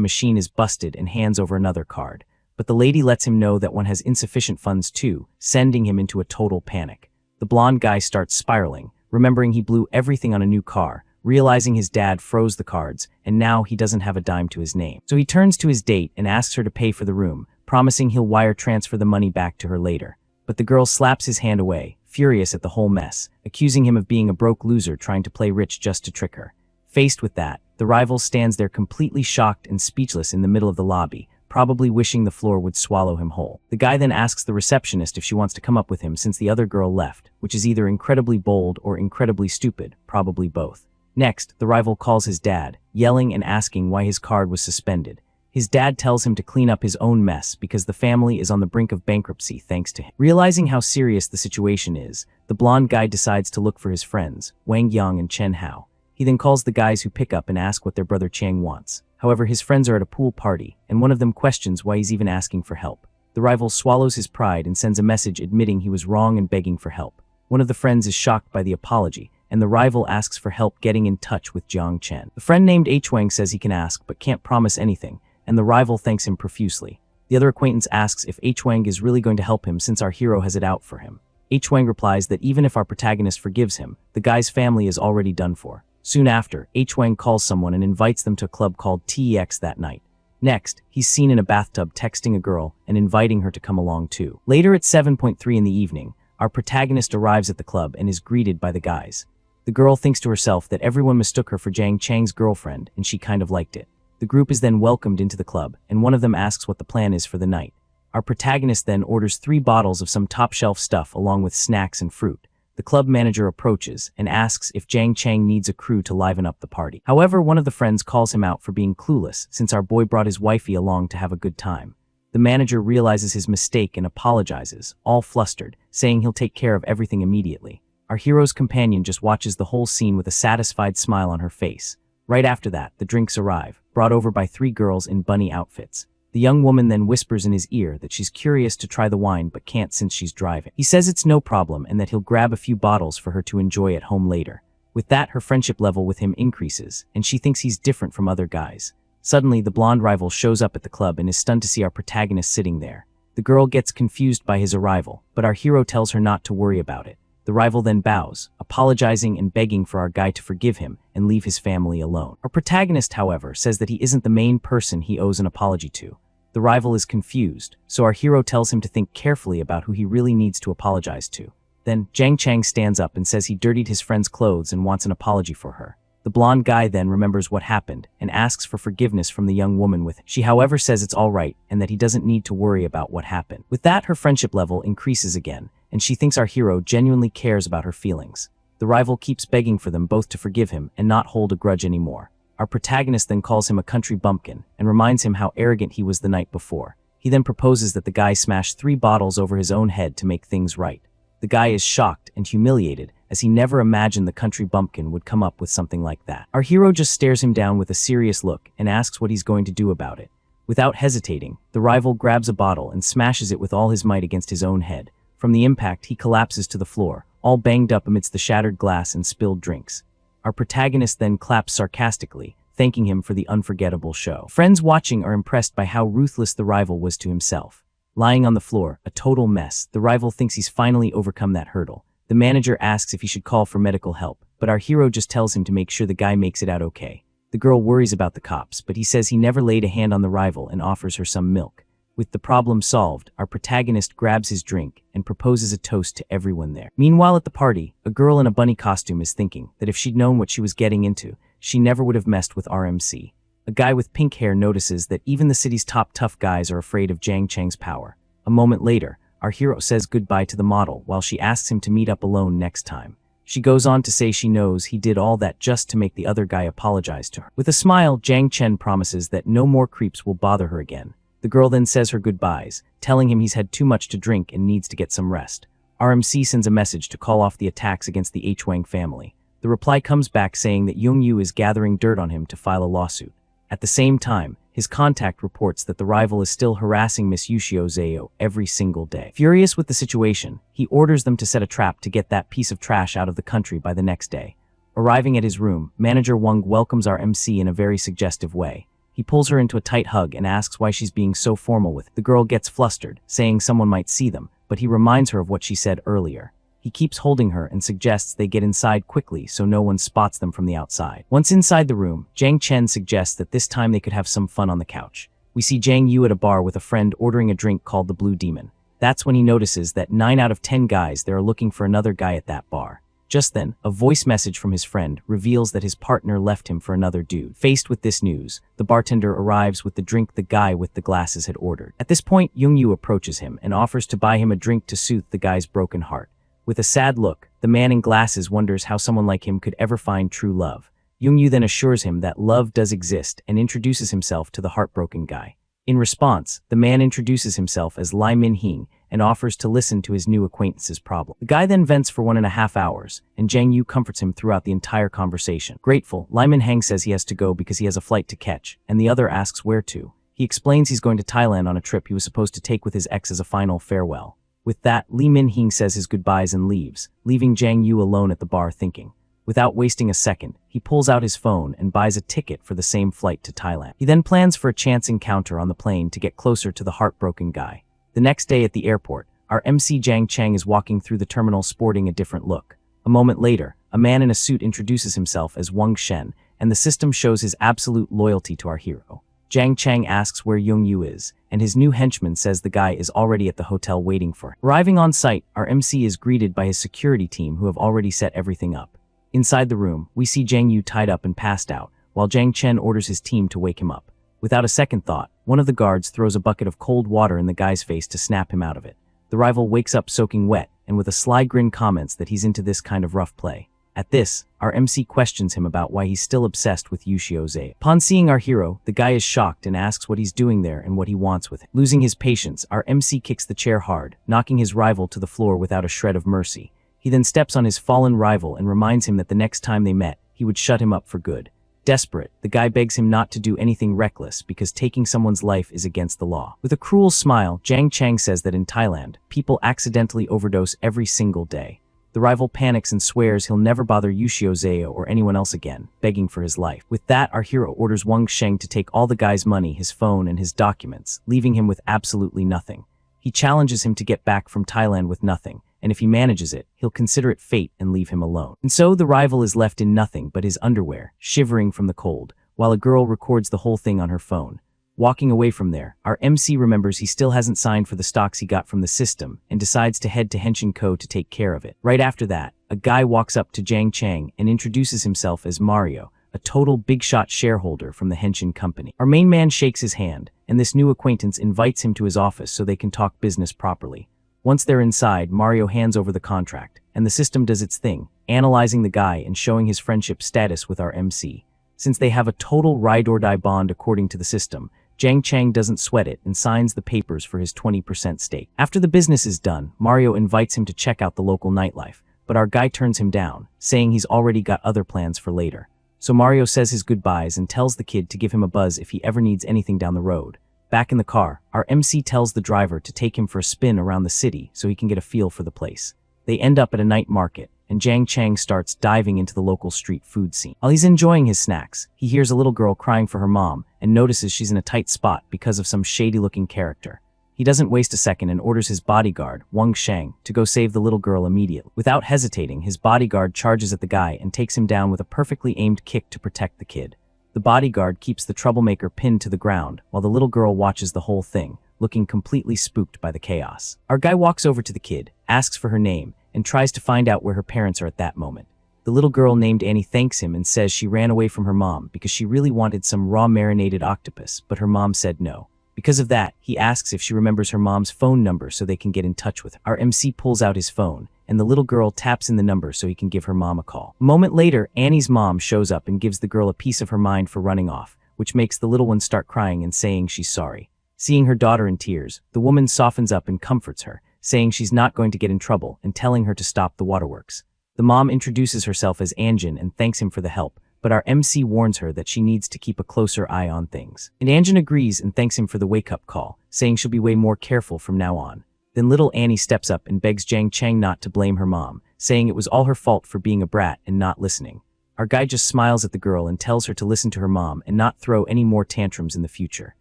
machine is busted and hands over another card. But the lady lets him know that one has insufficient funds too, sending him into a total panic. The blonde guy starts spiraling, remembering he blew everything on a new car, realizing his dad froze the cards, and now he doesn't have a dime to his name. So he turns to his date and asks her to pay for the room, promising he'll wire transfer the money back to her later. But the girl slaps his hand away, furious at the whole mess, accusing him of being a broke loser trying to play rich just to trick her. Faced with that, the rival stands there completely shocked and speechless in the middle of the lobby, probably wishing the floor would swallow him whole. The guy then asks the receptionist if she wants to come up with him since the other girl left, which is either incredibly bold or incredibly stupid, probably both. Next, the rival calls his dad, yelling and asking why his card was suspended. His dad tells him to clean up his own mess because the family is on the brink of bankruptcy thanks to him. Realizing how serious the situation is, the blonde guy decides to look for his friends, Wang Yang and Chen Hao. He then calls the guys who pick up and ask what their brother Chang wants. However, his friends are at a pool party, and one of them questions why he's even asking for help. The rival swallows his pride and sends a message admitting he was wrong and begging for help. One of the friends is shocked by the apology, and the rival asks for help getting in touch with Jiang Chen. The friend named H. Wang says he can ask but can't promise anything, and the rival thanks him profusely. The other acquaintance asks if H. Wang is really going to help him since our hero has it out for him. H. Wang replies that even if our protagonist forgives him, the guy's family is already done for. Soon after, H. Wang calls someone and invites them to a club called TEX that night. Next, he's seen in a bathtub texting a girl and inviting her to come along too. Later at 7:03 in the evening, our protagonist arrives at the club and is greeted by the guys. The girl thinks to herself that everyone mistook her for Jiang Chang's girlfriend and she kind of liked it. The group is then welcomed into the club, and one of them asks what the plan is for the night. Our protagonist then orders 3 bottles of some top-shelf stuff along with snacks and fruit. The club manager approaches and asks if Jiang Chang needs a crew to liven up the party. However, one of the friends calls him out for being clueless since our boy brought his wifey along to have a good time. The manager realizes his mistake and apologizes, all flustered, saying he'll take care of everything immediately. Our hero's companion just watches the whole scene with a satisfied smile on her face. Right after that, the drinks arrive, brought over by 3 girls in bunny outfits. The young woman then whispers in his ear that she's curious to try the wine but can't since she's driving. He says it's no problem and that he'll grab a few bottles for her to enjoy at home later. With that, her friendship level with him increases, and she thinks he's different from other guys. Suddenly, the blonde rival shows up at the club and is stunned to see our protagonist sitting there. The girl gets confused by his arrival, but our hero tells her not to worry about it. The rival then bows, apologizing and begging for our guy to forgive him and leave his family alone. Our protagonist, however, says that he isn't the main person he owes an apology to. The rival is confused, so our hero tells him to think carefully about who he really needs to apologize to. Then, Jiang Chang stands up and says he dirtied his friend's clothes and wants an apology for her. The blonde guy then remembers what happened and asks for forgiveness from the young woman with him. She, however, says it's all right and that he doesn't need to worry about what happened. With that, her friendship level increases again, and she thinks our hero genuinely cares about her feelings. The rival keeps begging for them both to forgive him and not hold a grudge anymore. Our protagonist then calls him a country bumpkin and reminds him how arrogant he was the night before. He then proposes that the guy smash 3 bottles over his own head to make things right. The guy is shocked and humiliated, as he never imagined the country bumpkin would come up with something like that. Our hero just stares him down with a serious look and asks what he's going to do about it. Without hesitating, the rival grabs a bottle and smashes it with all his might against his own head. From the impact, he collapses to the floor, all banged up amidst the shattered glass and spilled drinks. Our protagonist then claps sarcastically, thanking him for the unforgettable show. Friends watching are impressed by how ruthless the rival was to himself. Lying on the floor, a total mess, the rival thinks he's finally overcome that hurdle. The manager asks if he should call for medical help, but our hero just tells him to make sure the guy makes it out okay. The girl worries about the cops, but he says he never laid a hand on the rival and offers her some milk. With the problem solved, our protagonist grabs his drink and proposes a toast to everyone there. Meanwhile at the party, a girl in a bunny costume is thinking that if she'd known what she was getting into, she never would have messed with RMC. A guy with pink hair notices that even the city's top tough guys are afraid of Jiang Cheng's power. A moment later, our hero says goodbye to the model while she asks him to meet up alone next time. She goes on to say she knows he did all that just to make the other guy apologize to her. With a smile, Jiang Chen promises that no more creeps will bother her again. The girl then says her goodbyes, telling him he's had too much to drink and needs to get some rest. RMC sends a message to call off the attacks against the H. Wang family. The reply comes back saying that Yong Yu is gathering dirt on him to file a lawsuit. At the same time, his contact reports that the rival is still harassing Miss Yushio Zayo every single day. Furious with the situation, he orders them to set a trap to get that piece of trash out of the country by the next day. Arriving at his room, Manager Wang welcomes our MC in a very suggestive way. He pulls her into a tight hug and asks why she's being so formal with it. The girl gets flustered, saying someone might see them, but he reminds her of what she said earlier. He keeps holding her and suggests they get inside quickly so no one spots them from the outside. Once inside the room, Jiang Chen suggests that this time they could have some fun on the couch. We see Jiang Yu at a bar with a friend ordering a drink called the Blue Demon. That's when he notices that 9 out of 10 guys there are looking for another guy at that bar. Just then, a voice message from his friend reveals that his partner left him for another dude. Faced with this news, the bartender arrives with the drink the guy with the glasses had ordered. At this point, Yong Yu approaches him and offers to buy him a drink to soothe the guy's broken heart. With a sad look, the man in glasses wonders how someone like him could ever find true love. Yong Yu then assures him that love does exist and introduces himself to the heartbroken guy. In response, the man introduces himself as Lai Min-hing and offers to listen to his new acquaintance's problem. The guy then vents for 1.5 hours, and Jiang Yu comforts him throughout the entire conversation. Grateful, Lai Min-hing says he has to go because he has a flight to catch, and the other asks where to. He explains he's going to Thailand on a trip he was supposed to take with his ex as a final farewell. With that, Li Min-hing says his goodbyes and leaves, leaving Jiang Yu alone at the bar thinking. Without wasting a second, he pulls out his phone and buys a ticket for the same flight to Thailand. He then plans for a chance encounter on the plane to get closer to the heartbroken guy. The next day at the airport, our MC Jiang Cheng is walking through the terminal sporting a different look. A moment later, a man in a suit introduces himself as Wang Shen, and the system shows his absolute loyalty to our hero. Jiang Cheng asks where Yong Yu is, and his new henchman says the guy is already at the hotel waiting for him. Arriving on site, our MC is greeted by his security team who have already set everything up. Inside the room, we see Jiang Yu tied up and passed out, while Jiang Chen orders his team to wake him up. Without a second thought, one of the guards throws a bucket of cold water in the guy's face to snap him out of it. The rival wakes up soaking wet, and with a sly grin comments that he's into this kind of rough play. At this, our MC questions him about why he's still obsessed with Yushio Zayo. Upon seeing our hero, the guy is shocked and asks what he's doing there and what he wants with it. Losing his patience, our MC kicks the chair hard, knocking his rival to the floor without a shred of mercy. He then steps on his fallen rival and reminds him that the next time they met, he would shut him up for good. Desperate, the guy begs him not to do anything reckless because taking someone's life is against the law. With a cruel smile, Jiang Cheng says that in Thailand, people accidentally overdose every single day. The rival panics and swears he'll never bother Yushio Zayo or anyone else again, begging for his life. With that, our hero orders Wang Sheng to take all the guy's money, his phone, and his documents, leaving him with absolutely nothing. He challenges him to get back from Thailand with nothing, and if he manages it, he'll consider it fate and leave him alone. And so the rival is left in nothing but his underwear, shivering from the cold, while a girl records the whole thing on her phone. Walking away from there, our MC remembers he still hasn't signed for the stocks he got from the system and decides to head to Henshin Co. to take care of it. Right after that, a guy walks up to Jiang Cheng and introduces himself as Mario, a total big-shot shareholder from the Henshin Company. Our main man shakes his hand, and this new acquaintance invites him to his office so they can talk business properly. Once they're inside, Mario hands over the contract, and the system does its thing, analyzing the guy and showing his friendship status with our MC. Since they have a total ride-or-die bond according to the system, Jiang Chang doesn't sweat it and signs the papers for his 20% stake. After the business is done, Mario invites him to check out the local nightlife, but our guy turns him down, saying he's already got other plans for later. So Mario says his goodbyes and tells the kid to give him a buzz if he ever needs anything down the road. Back in the car, our MC tells the driver to take him for a spin around the city so he can get a feel for the place. They end up at a night market, and Jiang Chang starts diving into the local street food scene. While he's enjoying his snacks, he hears a little girl crying for her mom and notices she's in a tight spot because of some shady-looking character. He doesn't waste a second and orders his bodyguard, Wang Sheng, to go save the little girl immediately. Without hesitating, his bodyguard charges at the guy and takes him down with a perfectly aimed kick to protect the kid. The bodyguard keeps the troublemaker pinned to the ground, while the little girl watches the whole thing, looking completely spooked by the chaos. Our guy walks over to the kid, asks for her name, and tries to find out where her parents are at that moment. The little girl named Annie thanks him and says she ran away from her mom because she really wanted some raw marinated octopus, but her mom said no. Because of that, he asks if she remembers her mom's phone number so they can get in touch with her. Our MC pulls out his phone, and the little girl taps in the number so he can give her mom a call. A moment later, Annie's mom shows up and gives the girl a piece of her mind for running off, which makes the little one start crying and saying she's sorry. Seeing her daughter in tears, the woman softens up and comforts her, saying she's not going to get in trouble and telling her to stop the waterworks. The mom introduces herself as Anjin and thanks him for the help, but our MC warns her that she needs to keep a closer eye on things. And Anjin agrees and thanks him for the wake-up call, saying she'll be way more careful from now on. Then little Annie steps up and begs Jiang Chang not to blame her mom, saying it was all her fault for being a brat and not listening. Our guy just smiles at the girl and tells her to listen to her mom and not throw any more tantrums in the future.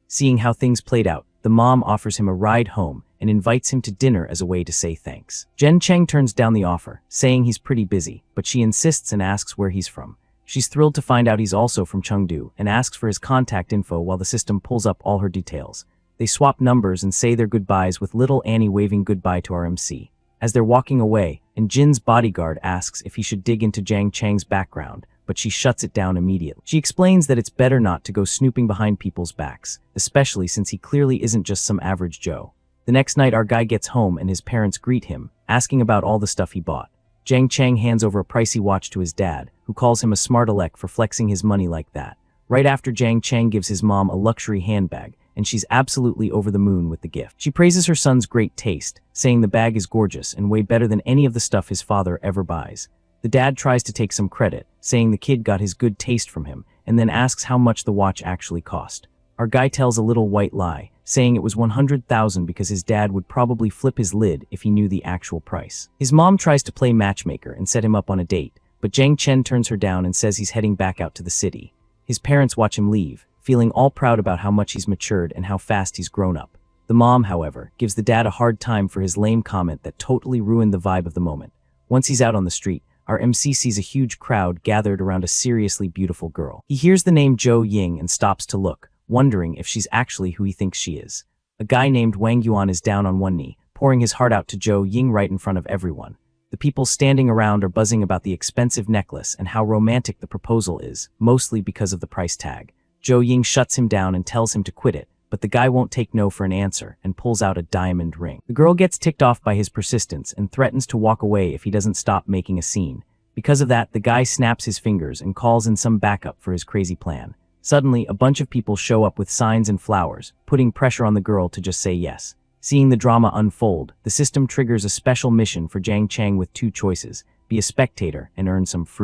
Seeing how things played out, the mom offers him a ride home and invites him to dinner as a way to say thanks. Jiang Chang turns down the offer, saying he's pretty busy, but she insists and asks where he's from. She's thrilled to find out he's also from Chengdu and asks for his contact info while the system pulls up all her details. They swap numbers and say their goodbyes with little Annie waving goodbye to our MC. As they're walking away, and Jin's bodyguard asks if he should dig into Jiang Chang's background, but she shuts it down immediately. She explains that it's better not to go snooping behind people's backs, especially since he clearly isn't just some average Joe. The next night our guy gets home and his parents greet him, asking about all the stuff he bought. Jiang Chang hands over a pricey watch to his dad, who calls him a smart aleck for flexing his money like that. Right after Jiang Chang gives his mom a luxury handbag, and she's absolutely over the moon with the gift. She praises her son's great taste, saying the bag is gorgeous and way better than any of the stuff his father ever buys. The dad tries to take some credit, saying the kid got his good taste from him, and then asks how much the watch actually cost. Our guy tells a little white lie, saying it was 100,000 because his dad would probably flip his lid if he knew the actual price. His mom tries to play matchmaker and set him up on a date, but Jiang Chen turns her down and says he's heading back out to the city. His parents watch him leave, feeling all proud about how much he's matured and how fast he's grown up. The mom, however, gives the dad a hard time for his lame comment that totally ruined the vibe of the moment. Once he's out on the street, our MC sees a huge crowd gathered around a seriously beautiful girl. He hears the name Zhou Ying and stops to look, wondering if she's actually who he thinks she is. A guy named Wang Yuan is down on one knee, pouring his heart out to Zhou Ying right in front of everyone. The people standing around are buzzing about the expensive necklace and how romantic the proposal is, mostly because of the price tag. Zhou Ying shuts him down and tells him to quit it, but the guy won't take no for an answer and pulls out a diamond ring. The girl gets ticked off by his persistence and threatens to walk away if he doesn't stop making a scene. Because of that, the guy snaps his fingers and calls in some backup for his crazy plan. Suddenly, a bunch of people show up with signs and flowers, putting pressure on the girl to just say yes. Seeing the drama unfold, the system triggers a special mission for Jiang Chang with two choices: be a spectator and earn some free